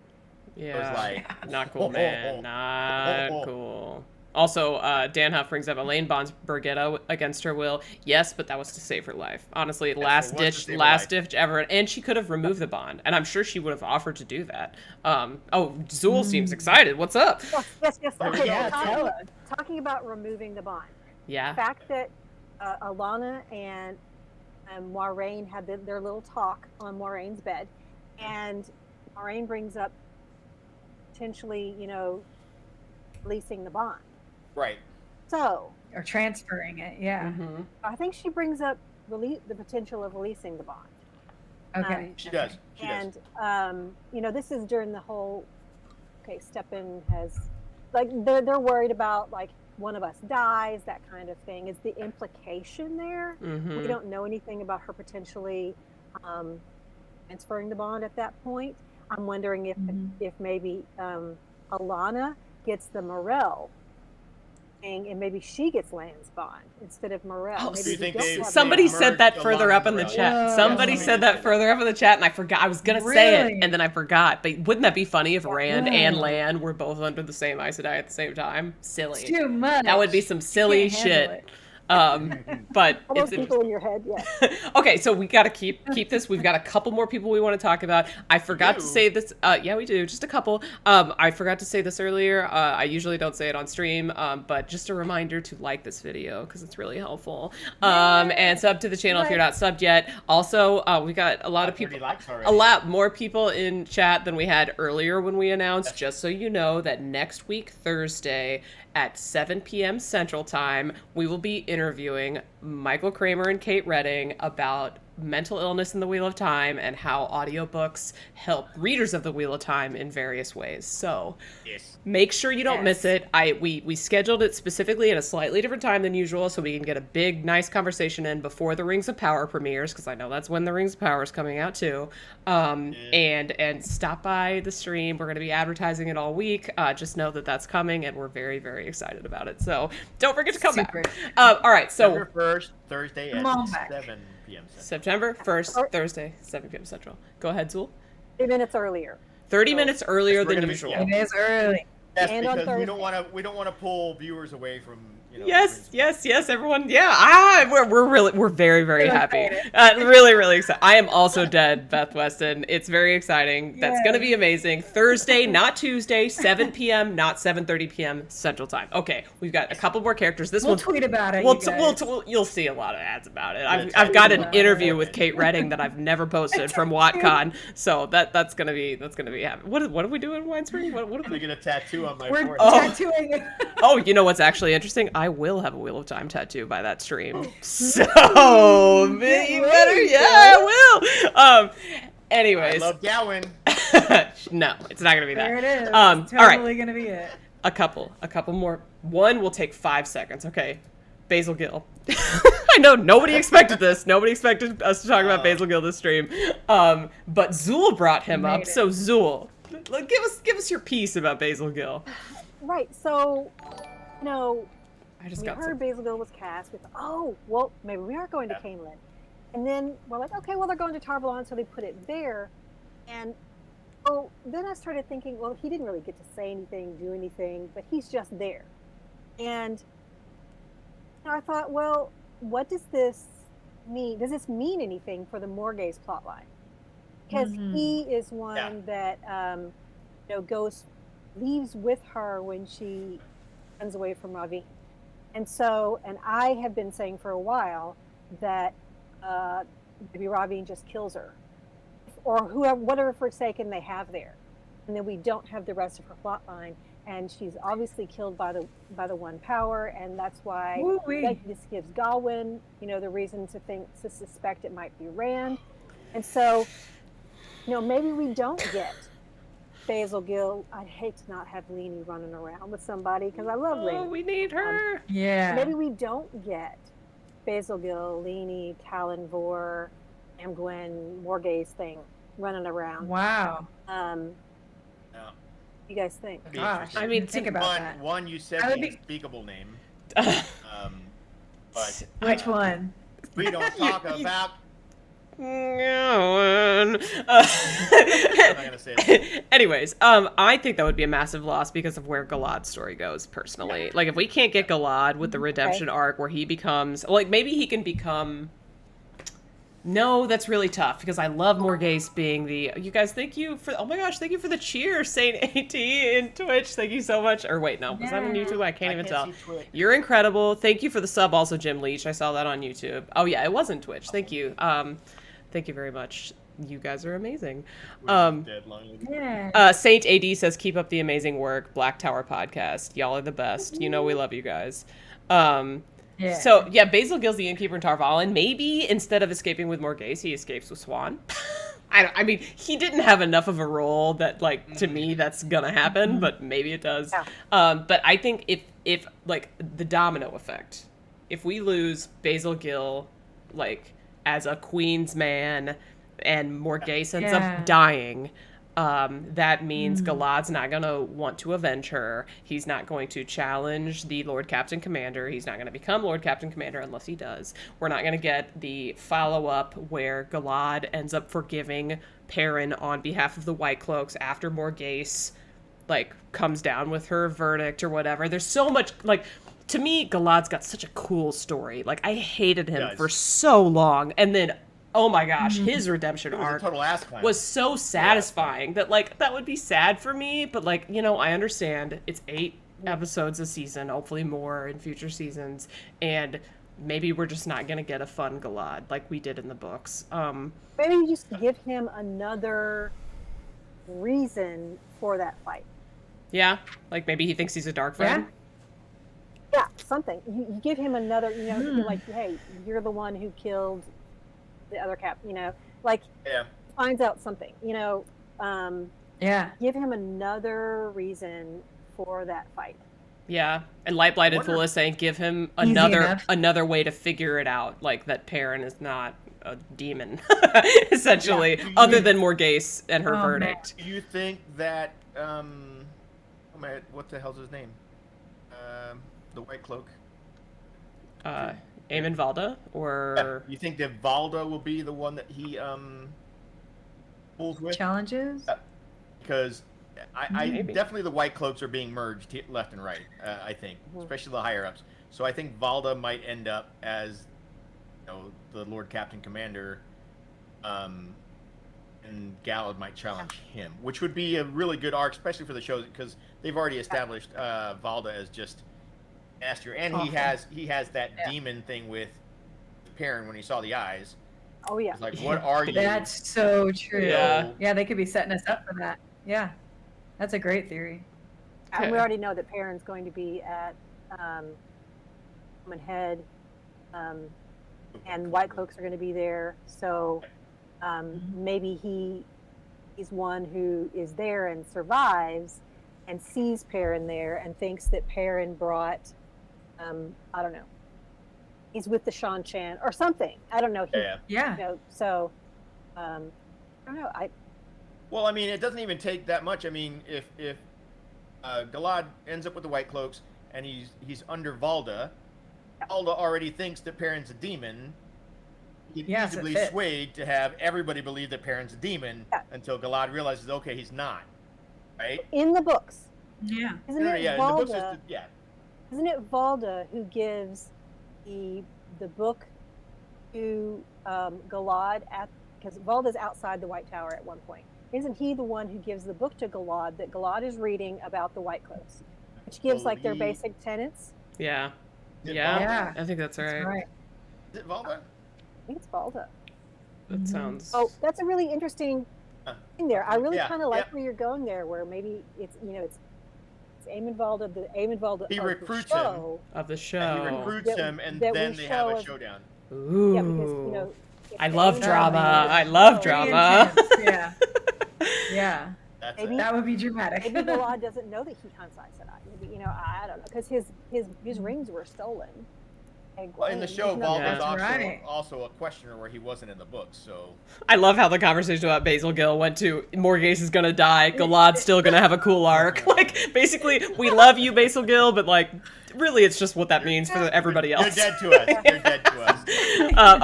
Yeah. Was like, not cool, man. Not cool. Also, Dan Huff brings up Elaine bonds Birgitta against her will. Yes, but that was to save her life. Honestly, last ditch ever. And she could have removed the bond. And I'm sure she would have offered to do that. Zuul seems excited. What's up? Yes. Okay, talking about removing the bond. Yeah. The fact that Alana and Moiraine had their little talk on Moiraine's bed. And Moiraine brings up potentially, you know, releasing the bond. Right. So. Or transferring it, yeah. I think she brings up the potential of releasing the bond. Okay. She does. You know, this is during the whole, Steppen has, like, they're worried about, like, one of us dies, that kind of thing. Is the implication there? We don't know anything about her potentially transferring the bond at that point. I'm wondering if maybe Alana gets the Morel thing, and maybe she gets Lan's bond instead of Morel. Somebody said that further up in the chat. Somebody said that further up in the chat, and I forgot. I was gonna say it, and then I forgot. But wouldn't that be funny if Rand and Lan were both under the same Aes Sedai at the same time? Silly. It's too much. That would be some silly shit. But all those people in your head, Okay, so we got to keep this. We've got a couple more people we want to talk about. I forgot to say this. Yeah, we do. Just a couple. I forgot to say this earlier. I usually don't say it on stream, but just a reminder to like this video because it's really helpful. And sub to the channel if you're not subbed yet. Also, we got a lot of people, a lot more people in chat than we had earlier when we announced. Just so you know that next week, Thursday, at 7 p.m. Central Time, we will be interviewing Michael Kramer and Kate Redding about mental illness in the Wheel of Time and how audiobooks help readers of the Wheel of Time in various ways. So Yes. make sure you don't miss it. We scheduled it specifically at a slightly different time than usual so we can get a big, nice conversation in before the Rings of Power premieres, because I know that's when the Rings of Power is coming out too. And stop by the stream. We're going to be advertising it all week. Just know that that's coming, and we're very, very excited about it. So don't forget to come back. All right, so September 1st, Thursday at 7 p.m. Central. September 1st, Thursday, 7 p.m. Central. Go ahead, Zuul. 3 minutes earlier. 30 minutes earlier than gonna be- usual. yeah. It is early. Yes, And on because we Thursday. don't want to pull viewers away from Yes, everyone. Yeah, we're very, very happy. Really, really excited. I am also dead, Beth Weston. It's very exciting. That's going to be amazing. Thursday, not Tuesday, 7 p.m., not 7:30 p.m. Central Time. Okay, we've got a couple more characters. We'll tweet about it. You'll see a lot of ads about it. I've got an interview with Kate Redding that I've never posted from WatCon, so that's gonna be happening. What are we doing in Winespring? What I'm gonna get a tattoo on my We're forehead. tattooing it. Oh, you know what's actually interesting? I will have a Wheel of Time tattoo by that stream. So, you better, yeah, I will. Anyways. I love Gowan. No, it's not going to be that. There it is. All right. Totally going to be it. A couple more. One will take 5 seconds. Okay. Basel Gill. I know nobody expected this. Nobody expected us to talk about Basel Gill this stream. But Zuul brought him up. So Zuul, give us your piece about Basel Gill. Right. So, I just we got heard Basel Gill was cast. We thought, maybe we are going to Camelin. And then we're like, okay, well, they're going to Tarvalon, so they put it there. And then I started thinking, well, he didn't really get to say anything, do anything, but he's just there. And I thought, well, what does this mean? Does this mean anything for the Morgaze plotline? Because he is one that leaves with her when she runs away from Ravine. And I have been saying for a while that maybe Ravine just kills her, or whatever forsaken they have there, and then we don't have the rest of her plot line, and she's obviously killed by the one power, and that's why this gives Gawain, the reason to suspect it might be Rand, and so, maybe we don't get Basel Gill. I'd hate to not have Leanie running around with somebody because I love Leanie. Oh, we need her. Maybe we don't get Basel Gill, Leanie, Talon Vor, Amgwen, Morgaze thing running around. Wow. You guys think? Gosh, I mean, think about that. One, you said the unspeakable name. But which one? We don't talk about. I'm not gonna say that. Anyways, I think that would be a massive loss because of where Galad's story goes, personally. Like, if we can't get Galad with the redemption arc where he becomes, maybe he can become. No, that's really tough because I love Morgaze being the. You guys, thank you for. Oh my gosh, thank you for the cheer, Saint AT in Twitch. Thank you so much. Or wait, no, was that on YouTube? I can't even tell. You're incredible. Thank you for the sub, also Jim Leach. I saw that on YouTube. Oh yeah, it was on Twitch. Thank you. Thank you very much. You guys are amazing. Saint AD says, keep up the amazing work. Black Tower podcast. Y'all are the best. We love you guys. So, Basel Gill's the innkeeper in Tarvalon. Maybe instead of escaping with Morgaze, he escapes with Swan. I mean, he didn't have enough of a role that, to me, that's gonna happen, but maybe it does. Yeah. But I think if the domino effect, if we lose Basel Gill, as a queen's man, and Morgaze ends up dying, that means Galad's not going to want to avenge her. He's not going to challenge the Lord Captain Commander. He's not going to become Lord Captain Commander unless he does. We're not going to get the follow-up where Galad ends up forgiving Perrin on behalf of the White Cloaks after Morgaze, comes down with her verdict or whatever. There's so much, to me, Galad's got such a cool story. I hated him for so long. And then, oh my gosh, his redemption arc was so satisfying that, that would be sad for me. But, I understand. It's 8 episodes a season, hopefully more in future seasons. And maybe we're just not going to get a fun Galad like we did in the books. Maybe you just give him another reason for that fight. Yeah? Maybe he thinks he's a dark friend? Yeah, something. You give him another, you're like, hey, you're the one who killed the other cap, you know, like finds out something, you know, give him another reason for that fight. Yeah, and Light Blighted Fool is saying give him another way to figure it out, like that Perrin is not a demon, essentially, other than Morghese and her verdict. Do you think that what the hell's his name? The White Cloak. Eamon Valda, or you think that Valda will be the one that he pulls with? Challenges? Because I definitely the White Cloaks are being merged left and right. I think, especially the higher ups. So I think Valda might end up as, you know, the Lord Captain Commander, and Galad might challenge him, which would be a really good arc, especially for the show, because they've already established Valda as just master, and he has that demon thing with Perrin when he saw the eyes. Oh yeah. It's like, what are you? That's so true. Yeah, they could be setting us up for that. Yeah, that's a great theory. And we already know that Perrin's going to be at Common Head, and White Cloaks are going to be there. So maybe he's one who is there and survives, and sees Perrin there and thinks that Perrin brought, I don't know, he's with the Shan Chan or something. I don't know. You know, so I don't know. Well, I mean, it doesn't even take that much. I mean, if Galad ends up with the White Cloaks and he's under Valda, Valda already thinks that Perrin's a demon. He's easily swayed to have everybody believe that Perrin's a demon until Galad realizes, okay, he's not. Right? In the books. Yeah. Isn't it Valda? Isn't it Valda who gives the book to Galad because Valda's outside the White Tower at one point. Isn't he the one who gives the book to Galad that Galad is reading about the White Cloaks, which gives like their basic tenets? Yeah. I think that's right. Is it Valda? I think it's Valda. That sounds. Oh, that's a really interesting thing there. I really kind of like where you're going there, where maybe it's it's Eamon Valda, the Eamon Valda he recruits him of the show. And he recruits him, and then they have a showdown. Ooh. Yeah, because you know. I love drama. I love drama. Yeah. Maybe, that would be dramatic. Maybe Galad doesn't know that he Han's Aes Sedai. Maybe, you know, I don't know, because his rings were stolen. Well, in the show, Valda's also a questioner where he wasn't in the books. So I love how the conversation about Basel Gill went to Morghese is gonna die, Galad's still gonna have a cool arc. Like, basically, we love you, Basel Gill, but like, really, it's just what that means for everybody else. You're dead to us. You're dead to us.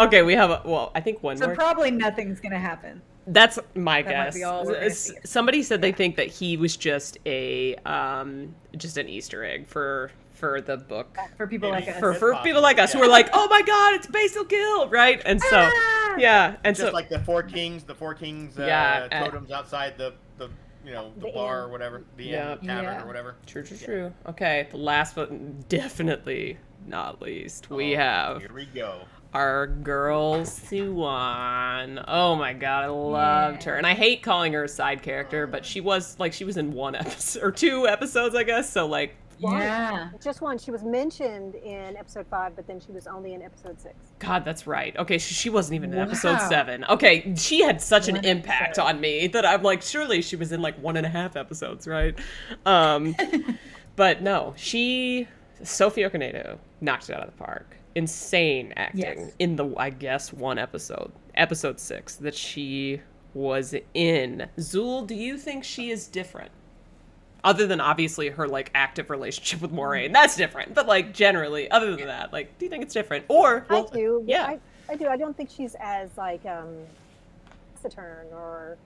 Okay, we have I think one more. So probably nothing's gonna happen. That's my guess. Somebody said they think that he was just an Easter egg for the book. For people like us. For people like us who are like, oh my god, it's Basel Gill, right? And so, and just like the four kings totems outside the bar or whatever, the tavern or whatever. True. Okay, the last but definitely not least, we have. Here we go. Our girl Siwan. Oh my god, I loved her. And I hate calling her a side character, but she was in one episode or two episodes, I guess. So like, just one. She was mentioned in episode 5, but then she was only in episode 6. God, that's right. Okay, she wasn't even in episode 7. Okay, she had such an impact on me that I'm like, surely she was in like 1.5 episodes, right? But no, Sophie Okonedo knocked it out of the park. Insane acting in the, I guess, one episode 6 that she was in. Zuul, do you think she is different? Other than obviously her like active relationship with Moiraine, that's different. But like generally, other than that, like, do you think it's different? Or I do. Yeah, I do. I don't think she's as like taciturn or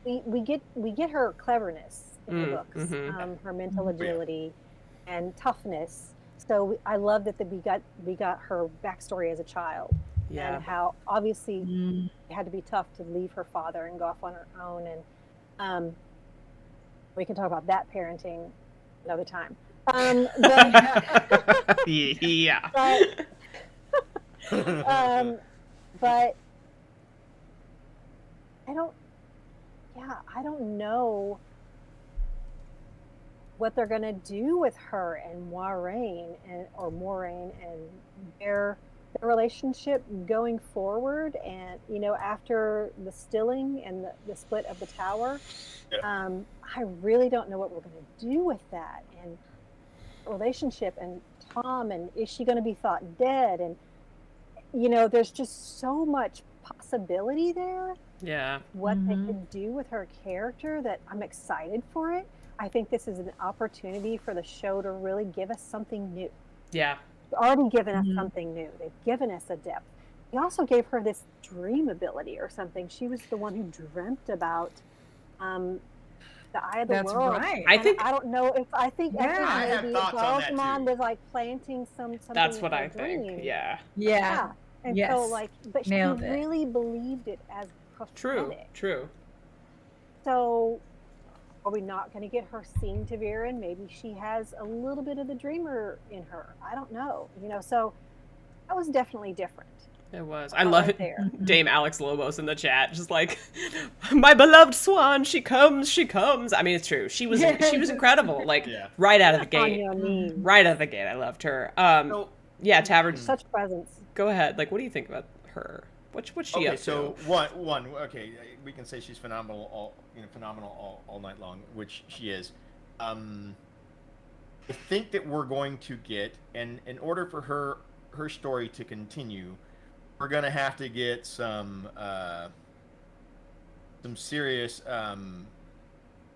we get her cleverness in the books, her mental agility. And toughness. So I love that we got her backstory as a child, and how obviously it had to be tough to leave her father and go off on her own. And we can talk about that parenting another time. But I don't know what they're going to do with her and Moiraine and their the relationship going forward, and after the stilling and the split of the tower, I really don't know what we're going to do with that, and relationship, and Thom, and is she going to be thought dead, and there's just so much possibility there. Yeah. What they could do with her character, that I'm excited for it. I think this is an opportunity for the show to really give us something new. Yeah. They've already given us something new. They've given us a depth. They also gave her this dream ability or something. She was the one who dreamt about the Eye of the World. That's right. I don't know if I think maybe Balsamon was like planting something. That's what in I think. dream. Yeah. Yeah. And yes. so but she Nailed it. really believed it as prophetic. True. So are we not going to get her seeing Tavern? Maybe she has a little bit of the dreamer in her. I don't know. So that was definitely different. It was. I love it. There. Dame Alex Lobos in the chat, just like, my beloved swan, she comes. I mean, it's true. She was incredible. Like right out of the gate. Right out of the gate, I loved her. Yeah, Tavern. Such presence. Go ahead. Like, what do you think about her? What's she up to? So one. Okay, we can say she's phenomenal all night long, which she is. I think that we're going to get, and in order for her story to continue, we're gonna have to get some serious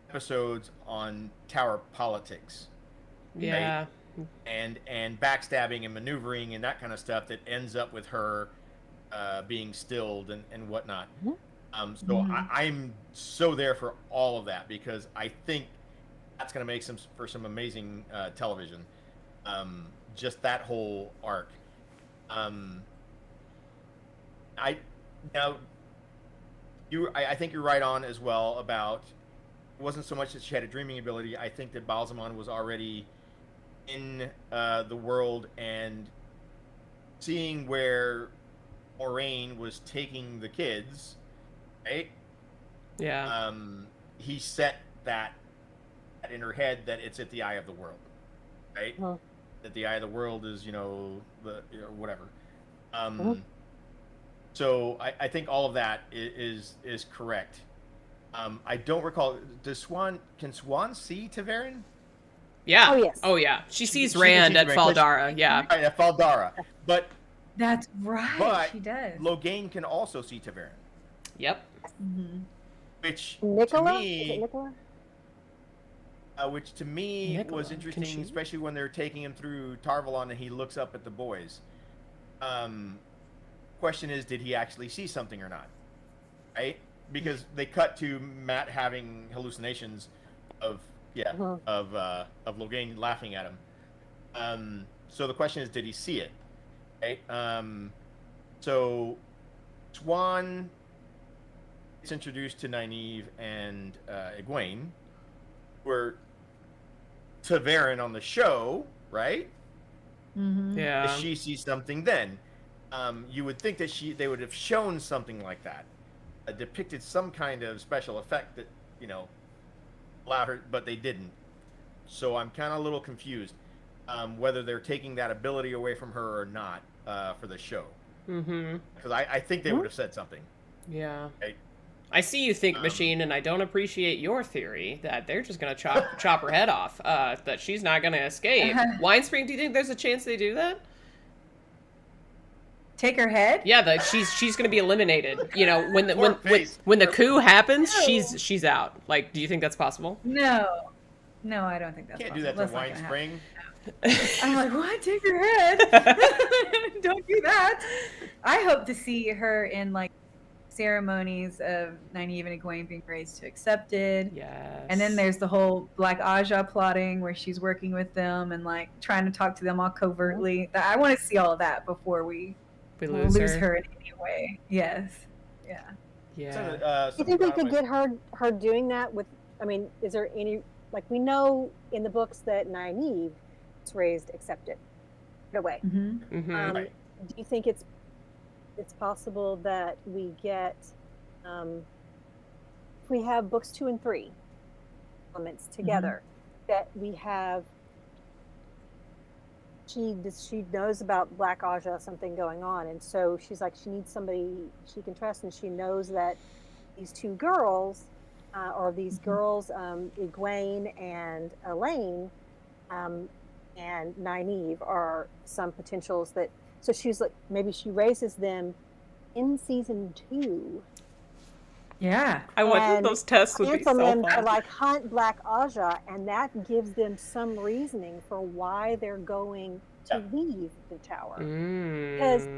episodes on tower politics. Yeah. Right? And backstabbing and maneuvering and that kind of stuff that ends up with her being stilled and whatnot. I'm so there for all of that, because I think that's going to make for some amazing television. Just that whole arc. I think you're right on as well about, it wasn't so much that she had a dreaming ability. I think that Balsamon was already in the world and seeing where Moraine was taking the kids, right? Yeah. He set that in her head that it's at the Eye of the World, right? That the Eye of the World is, whatever. So I think all of that is correct. I don't recall. Can Swan see Tavern? Yeah. Oh, yes. Oh, yeah. She sees Rand at Faldara. Yeah. Right, at Faldara. But that's right. But she does. Logain can also see Tavern. Yep. Which Nicola? to me, Is it Nicola? Which to me Nicola, was interesting, especially when they're taking him through Tarvalon and he looks up at the boys. Question is, did he actually see something or not? Right? Because they cut to Matt having hallucinations of Logain laughing at him. So the question is, did he see it? Right? So Swan gets introduced to Nynaeve and Egwene, were Tavern on the show, right? Yeah. If she sees something, then you would think that they would have shown something like that, depicted some kind of special effect that allowed her, but they didn't. So I'm kind of a little confused whether they're taking that ability away from her or not for the show. Because I think they would have said something. Yeah. Right? I see you think, Machine, and I don't appreciate your theory that they're just going to chop her head off, that she's not going to escape. Winespring, do you think there's a chance they do that? Take her head? Yeah, that she's going to be eliminated. When the coup happens, she's out. Like, do you think that's possible? No, I don't think that's Can't possible. do that to Winespring. I'm like, what? Take her head? Don't do that. I hope to see her in like ceremonies of Nynaeve and Egwene being raised to accepted. Yes. And then there's the whole Black Aja plotting where she's working with them and like trying to talk to them all covertly. I want to see all of that before we lose her in any way. Yes. Yeah. Yeah. You think we could get her doing that with? I mean, is there any, like, we know in the books that Nynaeve is raised accepted right away. Right. Do you think it's possible that we get, if we have books 2 and 3 elements together, that we have she knows about Black Aja, something going on, and so she's like, she needs somebody she can trust, and she knows that these two girls, or these girls, Egwene and Elaine, and Nynaeve are some potentials that. So she's like, maybe she raises them in season 2. Yeah. I wonder if those tests would be so them fun. to like hunt Black Aja, and that gives them some reasoning for why they're going to leave the tower. Because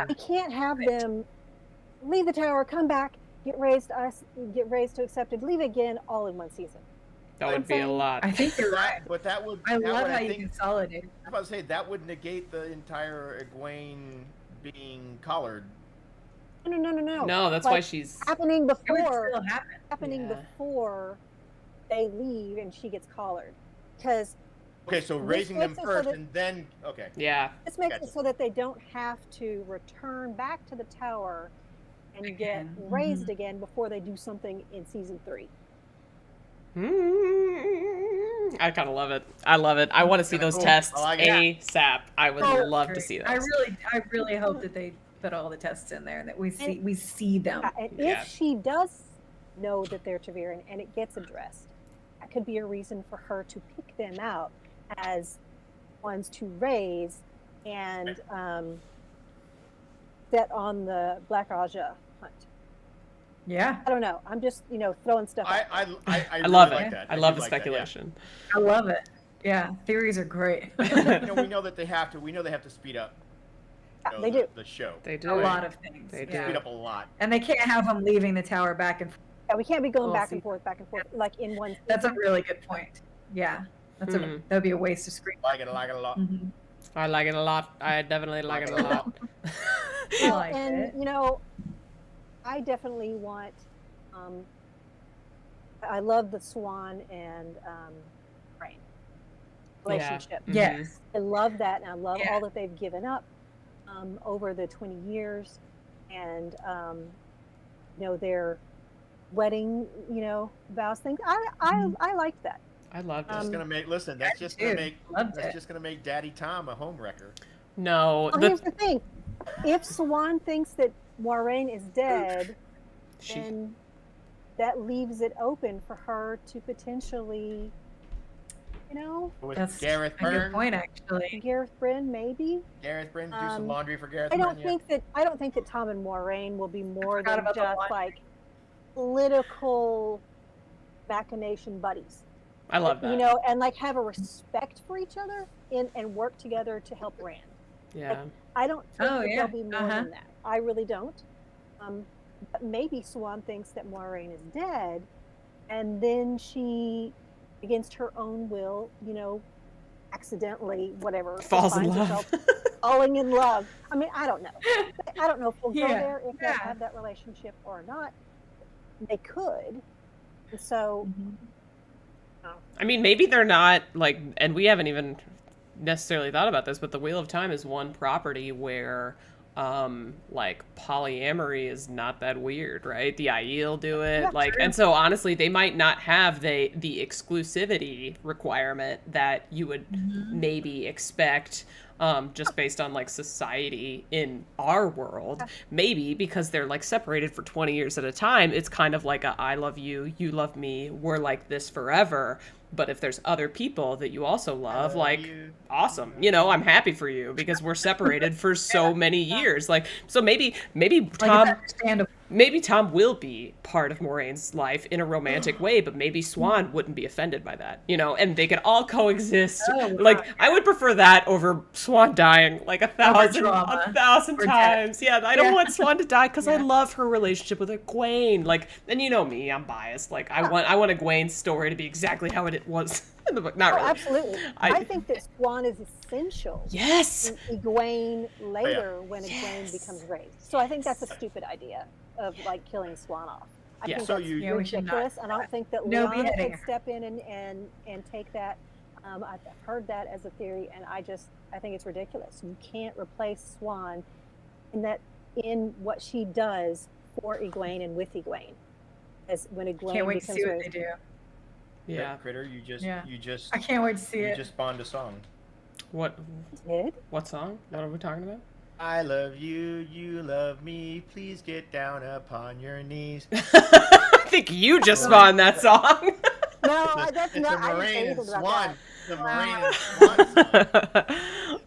we can't have them leave the tower, come back, get raised to accepted, leave again, all in one season. That would be a lot. I think you're right. But that would. I love how I you think, consolidate. I was about to say that would negate the entire Egwene being collared. No. No, that's Like, why she's happening It would before. still happen. Happening Yeah. before they leave and she gets collared. Because Okay, so raising them makes it so first that- and then yeah. this makes Gotcha. it so that they don't have to return back to the tower and Again. get raised again before they do something in season 3. I kind of love it. I love it. I want to see Kinda those cool. tests I like it. ASAP. I would Oh, love to great. see those. I really hope that they put all the tests in there and that we see them. And Yeah. if she does know that they're Tavern and it gets addressed, that could be a reason for her to pick them out as ones to raise and set on the Black Aja hunt. Yeah, I don't know. I'm just, throwing stuff out. I I really love like it. that. I love do the like that, yeah. speculation. I love it. Yeah, theories are great. We know that they have to. We know they have to speed up. They do. The show. They do. A lot of things. They do. yeah. Speed up a lot. And they can't have them leaving the tower back and forth. Yeah, we can't be going We'll back see. and forth, like in one. That's a really good point. Yeah, that would be a waste of screen. Like it a lot. Mhm. I like it a lot. I definitely like it a lot. I like and it. I definitely want. I love the Swan and Rain relationship. Mhm. Yes. I love that, and I love Yeah. all that they've given up over the 20 years, and their wedding, vows things. I liked that. I loved it. That's gonna make. Listen, that's just too. gonna make. Loved That's it. just gonna make Daddy Tom a homewrecker. No, Well, here's the thing: if Swan thinks that Moiraine is dead, then that leaves it open for her to potentially, With That's Gareth a good Byrne. point, actually. Gareth Bryn maybe. Gareth Byrne, do some laundry for Gareth I Byrne. don't think that Tom and Moiraine will be more forgot than about the just laundry. like political machination buddies. I love that. And like have a respect for each other and work together to help Rand. Yeah. I don't think Oh, that yeah. there'll be more than that. I really don't. But maybe Swan thinks that Moiraine is dead, and then she, against her own will, accidentally, whatever, Falls in finds love. herself falling in love. I mean, I don't know. I don't know if we'll go Yeah, there, if they yeah. have that relationship or not. They could. And so, I mean, maybe they're not like, and we haven't even necessarily thought about this, but the Wheel of Time is one property where like polyamory is not that weird, right? The Aiel do it, Yeah, like, true. and so honestly, they might not have the exclusivity requirement that you would maybe expect. Just based on like society in our world, maybe because they're like separated for 20 years at a time, it's kind of like a I love you, you love me, we're like this forever. But if there's other people that you also love, like, awesome, I'm happy for you because we're separated for so many years. Like, so maybe Like, it's Tom, understandable. maybe Tom will be part of Moraine's life in a romantic way, but maybe Swan wouldn't be offended by that, and they could all coexist. Oh, wow, like, I would prefer that over Swan dying like a thousand drama. Or times. Yeah, I don't Yeah. want Swan to die because I Yeah. love her relationship with Egwene. Like, and you know me, I'm biased. Like, I want Egwene's story to be exactly how it was in the book. Not really. absolutely. I think that Swan is essential. Yes. in Egwene later when Yes. Egwene becomes raised. So I think that's a stupid idea of like killing Swan off. I Yeah. think So that's you- we should not ridiculous, do and I don't that. think that No Liana beheading could her. step in and take that. I've heard that as a theory, and I think it's ridiculous. You can't replace Swan in what she does for Egwene and with Egwene, as when Egwene Can't wait to becomes see what raised. they do. Yeah. Critter, you just Yeah. you just I can't wait to see you it. just spawned a song. What? Did? What song? What are we talking about? I love you, you love me. Please get down upon your knees. I think you just spawned that song. No, that's It's not. a I didn't say Moraine and anything about Swan. that. The Moraine and Swan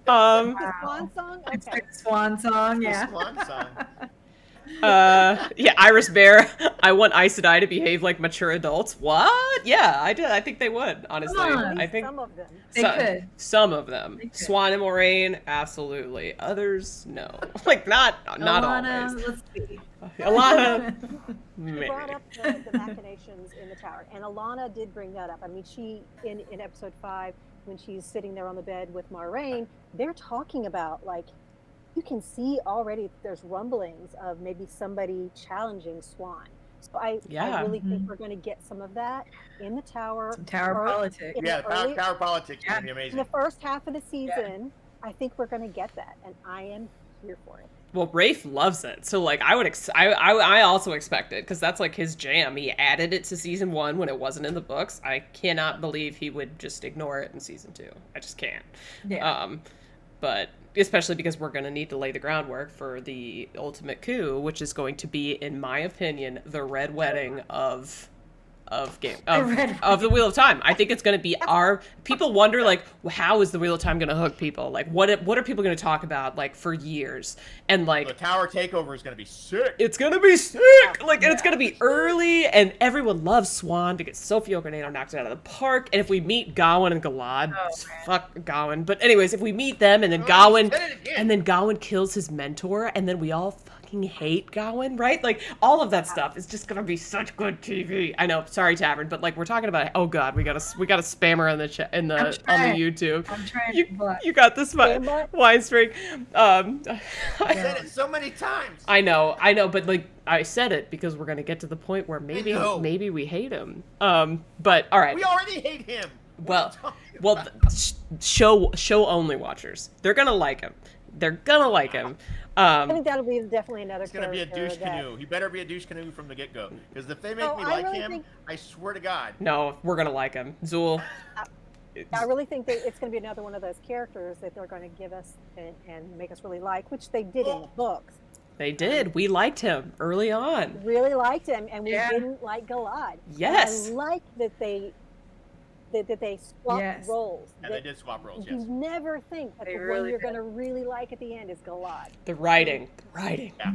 song. The Swan song? It's Okay. the swan song, The yeah. Swan song. Yeah, Iris Bear. I want Aes Sedai to behave like mature adults. What? Yeah, I did. I think they would. Honestly, Come on. I think Some of them. They could. Some of them. They could. Swan and Moraine, absolutely. Others, no. Like not Alana, always. let's see. Alana, You maybe. brought up the machinations in the tower, and Alana did bring that up. I mean, she in episode 5, when she's sitting there on the bed with Moraine, they're talking about, like, you can see already there's rumblings of maybe somebody challenging Swan. So I really think we're going to get some of that in the tower. Some tower politics. Yeah, tower politics is going to be In amazing. the first half of the season, I think we're going to get that, and I am here for it. Well, Rafe loves it, so like I also expect it because that's like his jam. He added it to season 1 when it wasn't in the books. I cannot believe he would just ignore it in season 2. I just can't. Yeah. But especially because we're going to need to lay the groundwork for the ultimate coup, which is going to be, in my opinion, the red wedding of the Wheel of Time. I think it's going to be people wonder, like, how is the Wheel of Time going to hook people? Like, what are people going to talk about, like, for years? And like, the tower takeover is going to be sick. It's going to be sick. Like, and it's going to be early, and everyone loves Swan because Sophia Grenado knocked it out of the park. And if we meet Gawain and Galad, fuck Gawain. But anyways, if we meet them, and then Gawain kills his mentor, and then we all fucking hate Gawain, right? Like, all of that stuff is just gonna be such good TV. I know, sorry, Tavern, but like, we're talking about, oh god, we got a spammer on the chat on the YouTube. I'm trying. You got this, Winespring. I said it so many times. I know, but like, I said it because we're gonna get to the point where maybe we hate him. But all right. We already hate him. Well, show only watchers. They're gonna like him. I think that'll be definitely another. It's gonna be a douche canoe. He better be a douche canoe from the get-go. Because if they make me like him, I swear to God. No, we're gonna like him, Zuul. I really think that it's going to be another one of those characters that they're going to give us and make us really like, which they did in the books. They did. We liked him early on. Really liked him, and we didn't like Galad. Yes. And I like that they swapped roles. Yeah, they did swap roles. You never think that the one you're going to really like at the end is Galad. The writing. Yeah.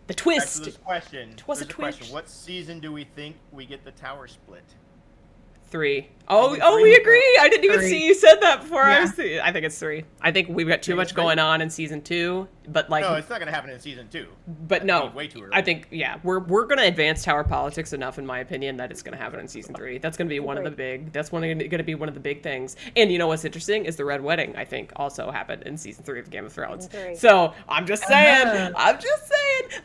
The twist. There's a question. There's a twist. What season do we think we get the tower split? 3. Oh, we agree. I didn't even see you said that before. I think it's 3. I think we've got too much going on in season 2, but like, no, it's not going to happen in season 2. But no, way too early. I think we're going to advance tower politics enough, in my opinion, that it's going to happen in season 3. That's going to be one of the big. That's going to be one of the big things. And you know what's interesting is the Red Wedding. I think also happened in season 3 of Game of Thrones. So I'm just saying.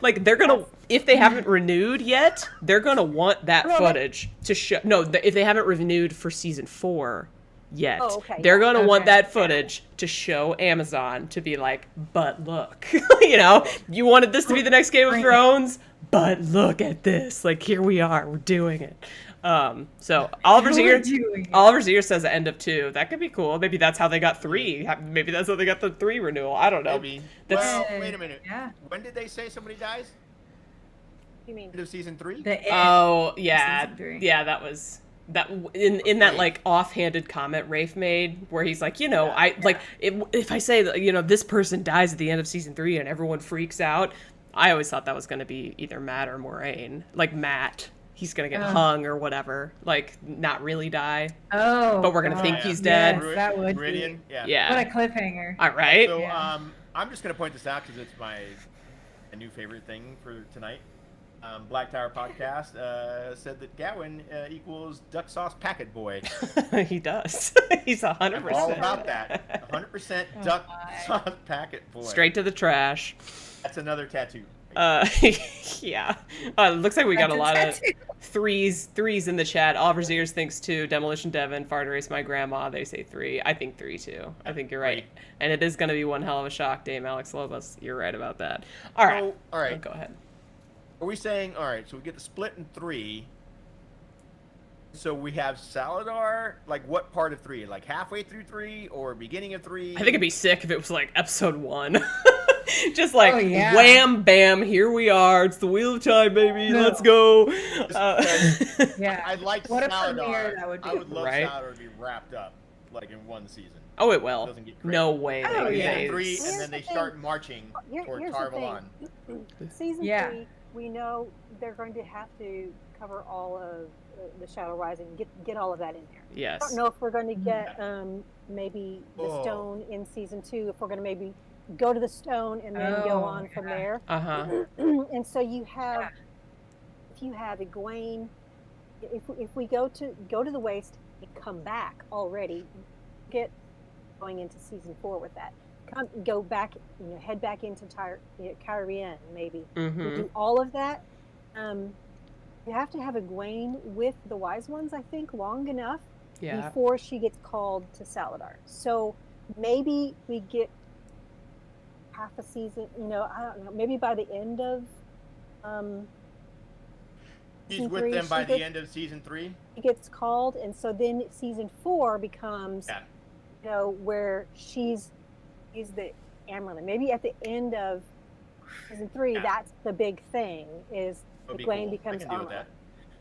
Like, they're gonna, if they haven't renewed yet, they're gonna want that footage to show. No, if they haven't renewed for season 4 yet, they're gonna want that footage to show Amazon to be like, but look, you wanted this to be the next Game of Thrones, but look at this. Like, here we are, we're doing it. So Oliver Zier says the end of 2. That could be cool. Maybe that's how they got 3. Maybe that's how they got the 3 renewal. I don't know. Maybe. Well, wait a minute. Yeah. When did they say somebody dies? You mean end of season 3? Yeah, that was that in that like offhanded comment Rafe made where he's like, if I say that, this person dies at the end of season 3 and everyone freaks out, I always thought that was going to be either Matt or Moraine. Like Matt. He's going to get hung or whatever. Like, not really die. Oh. But we're going to think he's dead. Yes, that would Meridian. be. Yeah. What a cliffhanger. All right. So, I'm just going to point this out because it's a new favorite thing for tonight. Black Tower Podcast said that Gawain equals duck sauce packet boy. He does. He's 100%. I'm all about that. 100% duck sauce packet boy. Straight to the trash. That's another tattoo. Yeah. Looks like we got a lot of threes in the chat. Oliver Ziers thinks 2. Demolition Devon, Fart Erase My Grandma, they say 3. I think 3 too. I think you're right. And it is going to be one hell of a shock, Dame Alex Lobos. You're right about that. All right. All right. Go ahead. Are we saying, all right, so we get the split in 3. So we have Saladar, like what part of 3? Like halfway through 3 or beginning of 3? I think it'd be sick if it was like episode 1. Just like, Oh, yeah. wham, bam, here we are. It's the Wheel of Time, baby. No. Let's go. Yeah. I'd like What a Saladar. premiere that would be. I would love Right? Saladar to be wrapped up like in one season. Oh, it will. Doesn't get crazy. No way. Oh, they- yeah. they- 3, Here's and then the they thing. start marching toward Here's the Tarvalon. thing. Season Yeah. 3, we know they're going to have to cover all of the Shadow Rising, get all of that in there. I Yes. don't know if we're going to get maybe the Oh. Stone in season 2, if we're going to maybe go to the Stone and then go Oh, on from yeah. there. Uh-huh. And so you have, if you have Egwene, if we go to the Waste and come back already, get going into season 4 with that. Go back, head back into Cairhien maybe. Mm-hmm. Do all of that. You have to have Egwene with the Wise Ones, I think, long enough Yeah. before she gets called to Saladar. So maybe we get half a season, I don't know, maybe by the end of He's season with 3, them by she the gets- end of season 3. she gets called, and so then season 4 becomes, Yeah. where she's the Amerlin. Maybe at the end of season 3, Yeah. that's the big thing, is Would be Egwene cool. becomes I can deal with Amyrlin. that.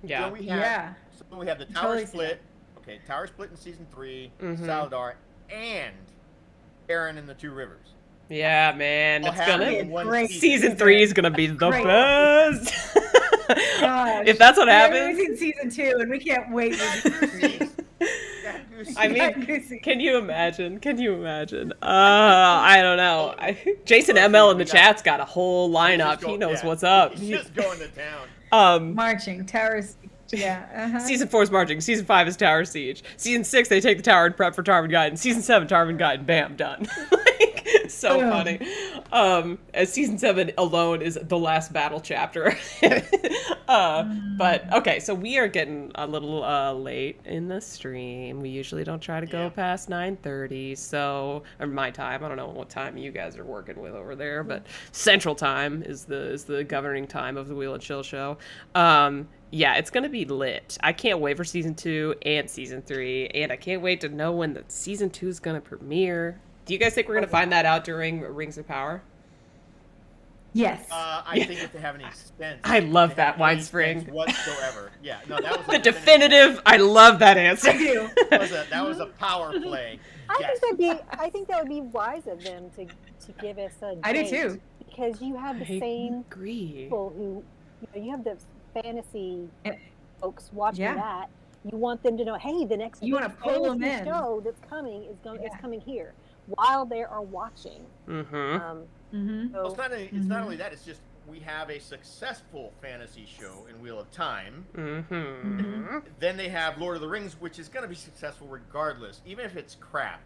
Yeah. So we have, Yeah. So we have the tower Totally see split. Okay, tower split in season 3, Mhm. Saladar, and Aaron and the Two Rivers. Yeah, man. All It's happening gonna. in one Great. Season 3 is gonna be the Great. best. Gosh. If that's what We haven't happens. even seen season 2, and we can't wait. I mean, Goosey. can you imagine? I don't know. Jason ML in the chat's got a whole lineup. He knows what's up. He's just going to town. Marching towers. Yeah. Uh-huh. Season 4 is marching. Season 5 is Tower Siege. Season 6, they take the tower and prep for Tarvin Guide. And Season 7, Tarvin Guide, bam, done. Like, so Boom. funny. As Season 7 alone is the last battle chapter. But, okay, so we are getting a little late in the stream. We usually don't try to go past 9:30, so, or my time. I don't know what time you guys are working with over there, but Central Time is the governing time of the Wheel and Chill show. Yeah, it's going to be lit. I can't wait for season 2 and season 3, and I can't wait to know when the season 2 is going to premiere. Do you guys think we're going to find that out during Rings of Power? Yes. I think if they have any sense. I love if they have that, any sense Winespring. whatsoever. Yeah, no, that was The definitive, I love that answer. I do. That was a power play. Yes. I think that would be wise of them to give us a I do date, too. because you have the same agree. people who you have the fantasy Yeah. folks watching Yeah. that. You want them to know, hey, the next You wanna pull them fantasy in. show that's coming is Yeah. coming here while they are watching. Mm-hmm. Mm-hmm. So Well, it's not only that. It's just we have a successful fantasy show in Wheel of Time. Mm-hmm. Then they have Lord of the Rings, which is going to be successful regardless, even if it's crap.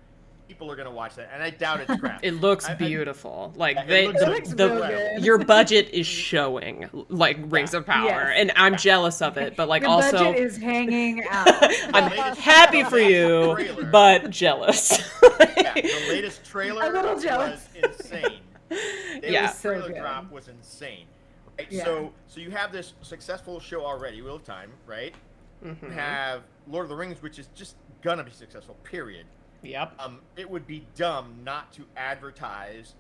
People are going to watch that, and I doubt it's crap. It looks I- beautiful. Like it they, looks the, looks the- real good. your budget is showing like Rings of Power, Yes. and I'm jealous of it. But like Your also, budget is hanging out. I'm latest- happy the for latest you, trailer. but jealous. Yeah, the latest trailer A little was jealous. insane. Yeah. The So trailer good. drop was insane. Right? Yeah. So you have this successful show already, Wheel of Time, right? Mhm. You have Lord of the Rings, which is just gonna be successful. Period. Yep. It would be dumb not to advertise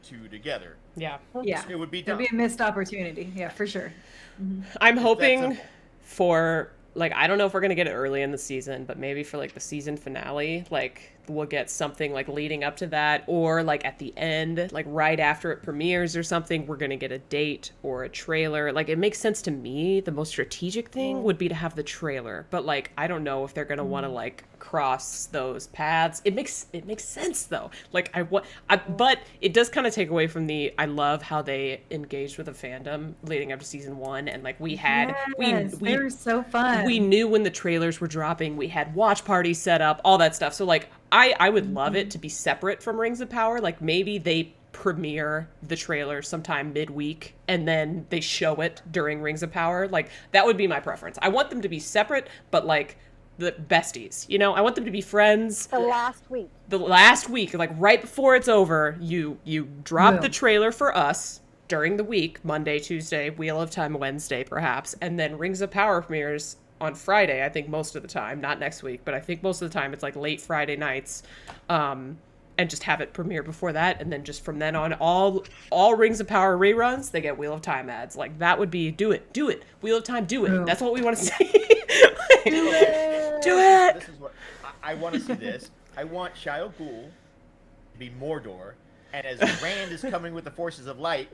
two together. Yeah. Yeah. It would be It'll dumb. be a missed opportunity. Yeah, for sure. I'm hoping simple. for like I don't know if we're gonna get it early in the season, but maybe for like the season finale, like we'll get something like leading up to that, or like at the end, like right after it premieres or something, we're gonna get a date or a trailer. Like it makes sense to me. The most strategic thing would be to have the trailer, but like I don't know if they're gonna want to like cross those paths. It makes sense though. Like but it does kind of take away from the I love how they engaged with the fandom leading up to season 1, and like we had Yes, we they were so fun. we knew when the trailers were dropping. We had watch parties set up, all that stuff. So like I would love it to be separate from Rings of Power. Like maybe they premiere the trailer sometime midweek and then they show it during Rings of Power. Like that would be my preference. I want them to be separate, but like the besties, you know, I want them to be friends. the last week. The last week, like right before it's over, you drop Boom. the trailer for us during the week, Monday, Tuesday, Wheel of Time Wednesday perhaps, and then Rings of Power premieres on Friday, I think most of the time, not next week, but I think most of the time it's like late Friday nights, and just have it premiere before that, and then just from then on, all Rings of Power reruns, they get Wheel of Time ads. Like, that would be, do it, Wheel of Time, do it. That's what we want to see. Do it. This is what I want to see. This I want Shia Ghul to be Mordor, and as Rand is coming with the forces of light,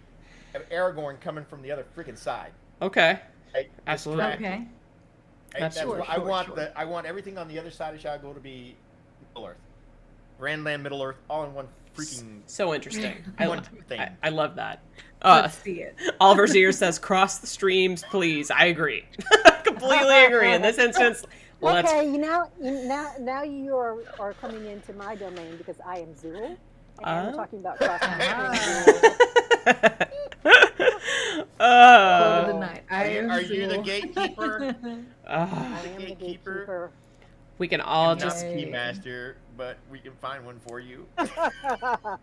have Aragorn coming from the other freaking side. Okay. Right? Absolutely. Okay. Right? That's What I want. I want everything on the other side of Shia Ghul to be Middle Earth, Grandland, Middle Earth, all in one freaking. So interesting. I love that. Let's see it. Oliver Zier says, "Cross the streams, please." I agree. Completely agree. In this instance, okay, now you are coming into my domain because I am Zuul, and we're talking about crossing. Of the night. Are you the gatekeeper? I am the gatekeeper. We can all I'm just not keymaster, but we can find one for you. I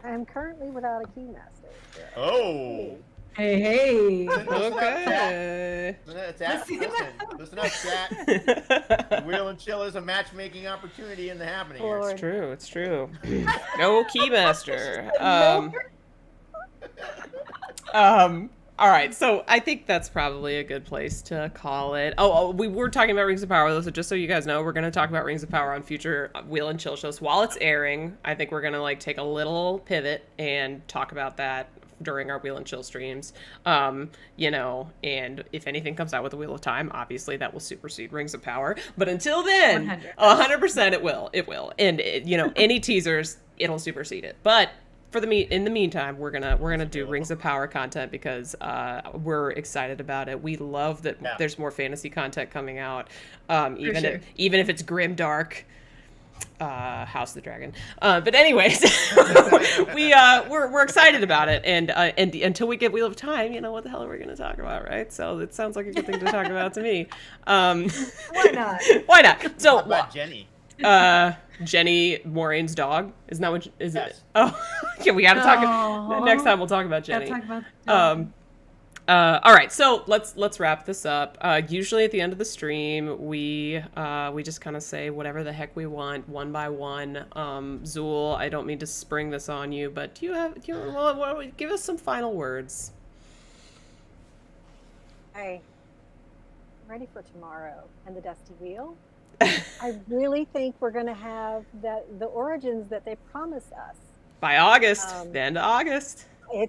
am currently without a keymaster. Oh. Hey. okay. Listen up, chat. Wheel and Chill is a matchmaking opportunity in the happening. Lord. It's true. No keymaster. All right, so I think that's probably a good place to call it. Oh, we were talking about Rings of Power, though, so just so you guys know, we're going to talk about Rings of Power on future Wheel and Chill shows. While it's airing, I think we're going to take a little pivot and talk about that during our Wheel and Chill streams. And if anything comes out with the Wheel of Time, obviously that will supersede Rings of Power. But until then, 100% it will. It will. And any teasers, it'll supersede it. But in the meantime, we're gonna do Rings of Power content because we're excited about it. We love that there's more fantasy content coming out, even if it's grim dark. House of the Dragon. But anyways, we're excited about it, and until we get Wheel of Time, what the hell are we going to talk about, right? So it sounds like a good thing to talk about to me. Why not? Why not? So How about Jenny? Jenny, Maureen's dog. Isn't that what? Is Yes. it? Oh, yeah. We got to talk. Next time we'll talk about Jenny. Talk about all right, so let's wrap this up. Usually at the end of the stream, we just kind of say whatever the heck we want, one by one. Zuul, I don't mean to spring this on you, but give us some final words. Hey, I'm ready for tomorrow and the Dusty Wheel. I really think we're going to have the origins that they promised us. By August, the end of August. The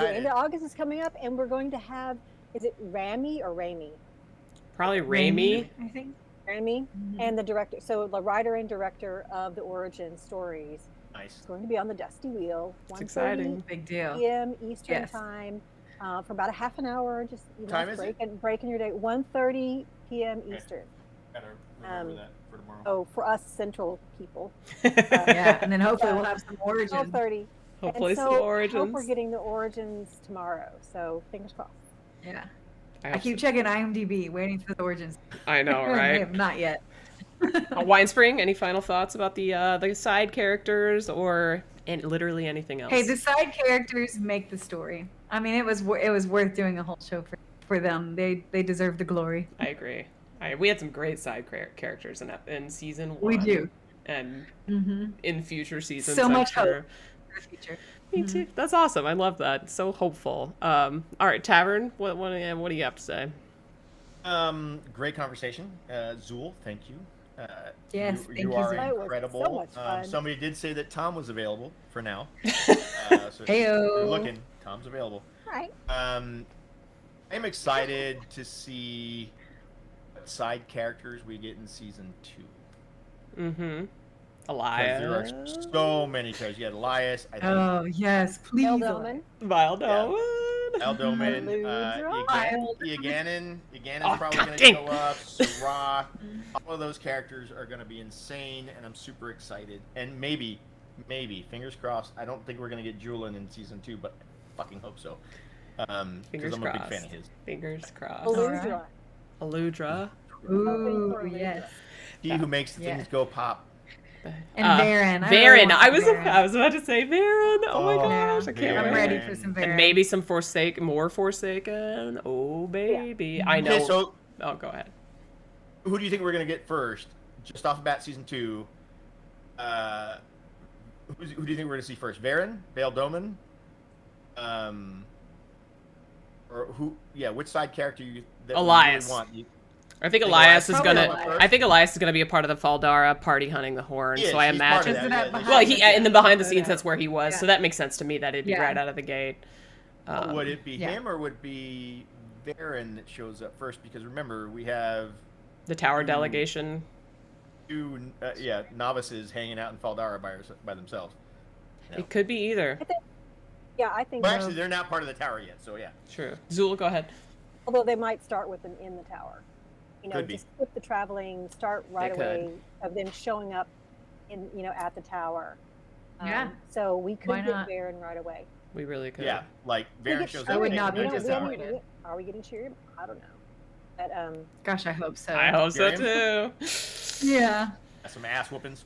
end of August is coming up, and we're going to have, is it Rami or Rami? Probably Rami. I think. Rami, and the director, so the writer and director of the origin stories. Nice. It's going to be on the Dusty Wheel. It's exciting. Big deal. p.m. Eastern time, for about a half an hour, just breaking your day. 1:30 p.m. Eastern. Better remember that for tomorrow. Oh, for us Central people. And then hopefully we'll have some origins. 12:30. Hopefully some I origins. hope we're getting the origins tomorrow. So fingers crossed. Yeah. I keep checking IMDb, waiting for the origins. I know, right? Not yet. Winespring, any final thoughts about the side characters or literally anything else? Hey, the side characters make the story. I mean, it was worth doing a whole show for them. They deserve the glory. I agree. We had some great side characters in season 1. We do. And in future seasons. So much hope for the future. Me too. That's awesome. I love that. So hopeful. All right, Tavern, what do you have to say? Great conversation. Zuul, thank you. Yes, thank you are so incredible. So much fun. Somebody did say that Thom was available for now. So Heyo. you're looking. Tom's available. Right. I'm excited to see what side characters we get in season 2. Elias. There are so many characters. You had Elias. I think, Oh yes, please. Eldolman. Vildoman. Eldolman. Yaganin. Yaganon's probably going to show up. Syrah. All of those characters are going to be insane, and I'm super excited. And maybe, fingers crossed, I don't think we're going to get Julian in season 2, but I fucking hope so. Because I'm a big fan of his. Fingers crossed. Aludra. Aludra. Ooh, yes. He who makes things go pop. And Varen. Varen. I was about to say Varen. Oh my gosh, I can't. I'm ready for some Varen. And maybe some more Forsaken. Oh baby, I know. Okay, so Oh, go ahead. Who do you think we're gonna get first? Just off the bat, season 2. Who do you think we're gonna see first? Varen, Bail Doman, or who? Yeah, which side character that Elias. you really want? I think Elias is Probably gonna. Elias. I think Elias is gonna be a part of the Faldara party hunting the horn. He is, So I he's part of imagine. that, Isn't that Well, he in the behind the Yeah. scenes, that's where he was. Yeah. So that makes sense to me that it'd be Yeah. right out of the gate. Would it be yeah. him or would it be Varen that shows up first? Because remember, we have The tower delegation. 2 novices hanging out in Faldara by themselves. No. It could be either. Yeah, I think Well, so. actually, they're not part of the tower yet, so yeah. True. Zool, go ahead. Although they might start with them in the tower. You know, Could be. just skip the traveling, start right They away of them showing up in, at the tower. Yeah. So we Why could get not? Varen right away. We really could. Yeah, like We Varen get shows I up. would Shiri. not be We don't- we haven't- disappointed. Are we getting Shiri? I don't know. But Gosh, I hope so. I hope so Miriam? too. Yeah, Some ass whoopings.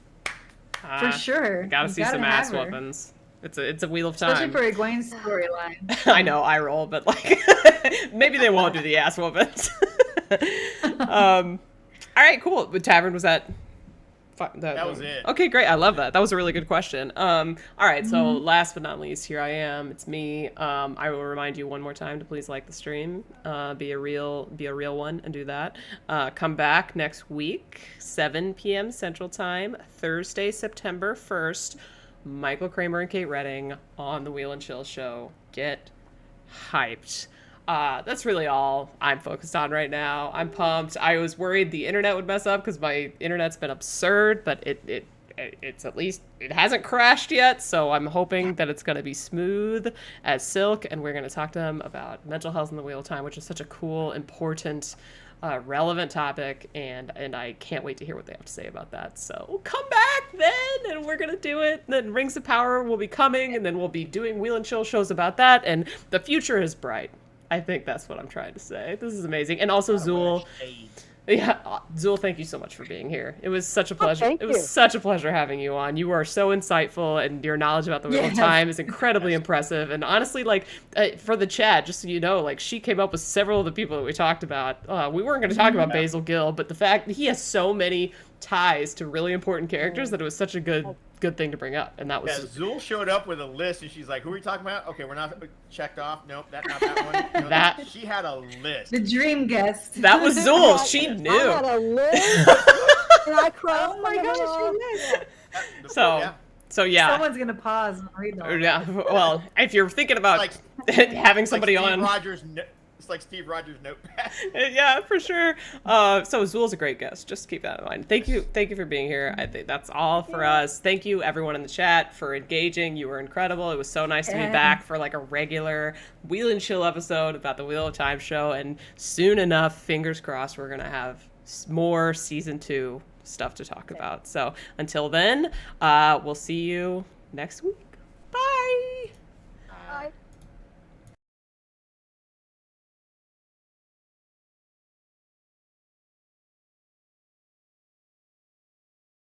for sure. Gotta You see some have ass her. whoopings. It's a wheel of Especially time. for Egwene's storyline. I know, I roll, but like maybe they won't do the ass whoopings. All right, cool. The Tavern was that. That was it. Okay, great. I love that. That was a really good question. All right, so last but not least, here I am. It's me. I will remind you one more time to please like the stream. Be a real one and do that. Come back next week, 7 p.m. Central Time, Thursday, September 1st. Michael Kramer and Kate Redding on the Wheel and Chill show. Get hyped. That's really all I'm focused on right now. I'm pumped. I was worried the internet would mess up because my internet's been absurd, but it's at least, it hasn't crashed yet, so I'm hoping that it's going to be smooth as silk, and we're going to talk to them about mental health in the Wheel of Time, which is such a cool, important, relevant topic, and I can't wait to hear what they have to say about that. So come back then, and we're going to do it. Then Rings of Power will be coming, and then we'll be doing Wheel and Chill shows about that, and the future is bright. I think that's what I'm trying to say. This is amazing. And also Zool. Yeah, Zool, thank you so much for being here. It was such a pleasure. thank It was you. such a pleasure having you on. You are so insightful, and your knowledge about the Wheel of Yes. Time is incredibly impressive. And honestly, like, for the chat, just so you know, like, she came up with several of the people that we talked about. We weren't going to talk about Basel Gill, but the fact that he has so many ties to really important characters that it was such a good thing to bring up. And that was Yeah, Zool showed up with a list, and she's like, "Who are we talking about? Okay, we're not checked off. Nope, not that one." No, That- she had a list. The dream guest. that was Zool. She I knew. had a list, and I crossed Oh my them gosh, all. you did. So yeah. Someone's gonna pause and read them. Yeah, well, if you're thinking about Like- having somebody like Steve on, Rogers, it's like Steve Rogers' notepad. yeah, for sure. So Zool's a great guest. Just keep that in mind. Thank you for being here. I think that's all for us. Thank you everyone in the chat for engaging. You were incredible. It was so nice to be Yeah. back for like a regular Wheel and Chill episode about the Wheel of Time show. And soon enough, fingers crossed, we're gonna have more season 2 stuff to talk about. So until then, we'll see you next week. Bye.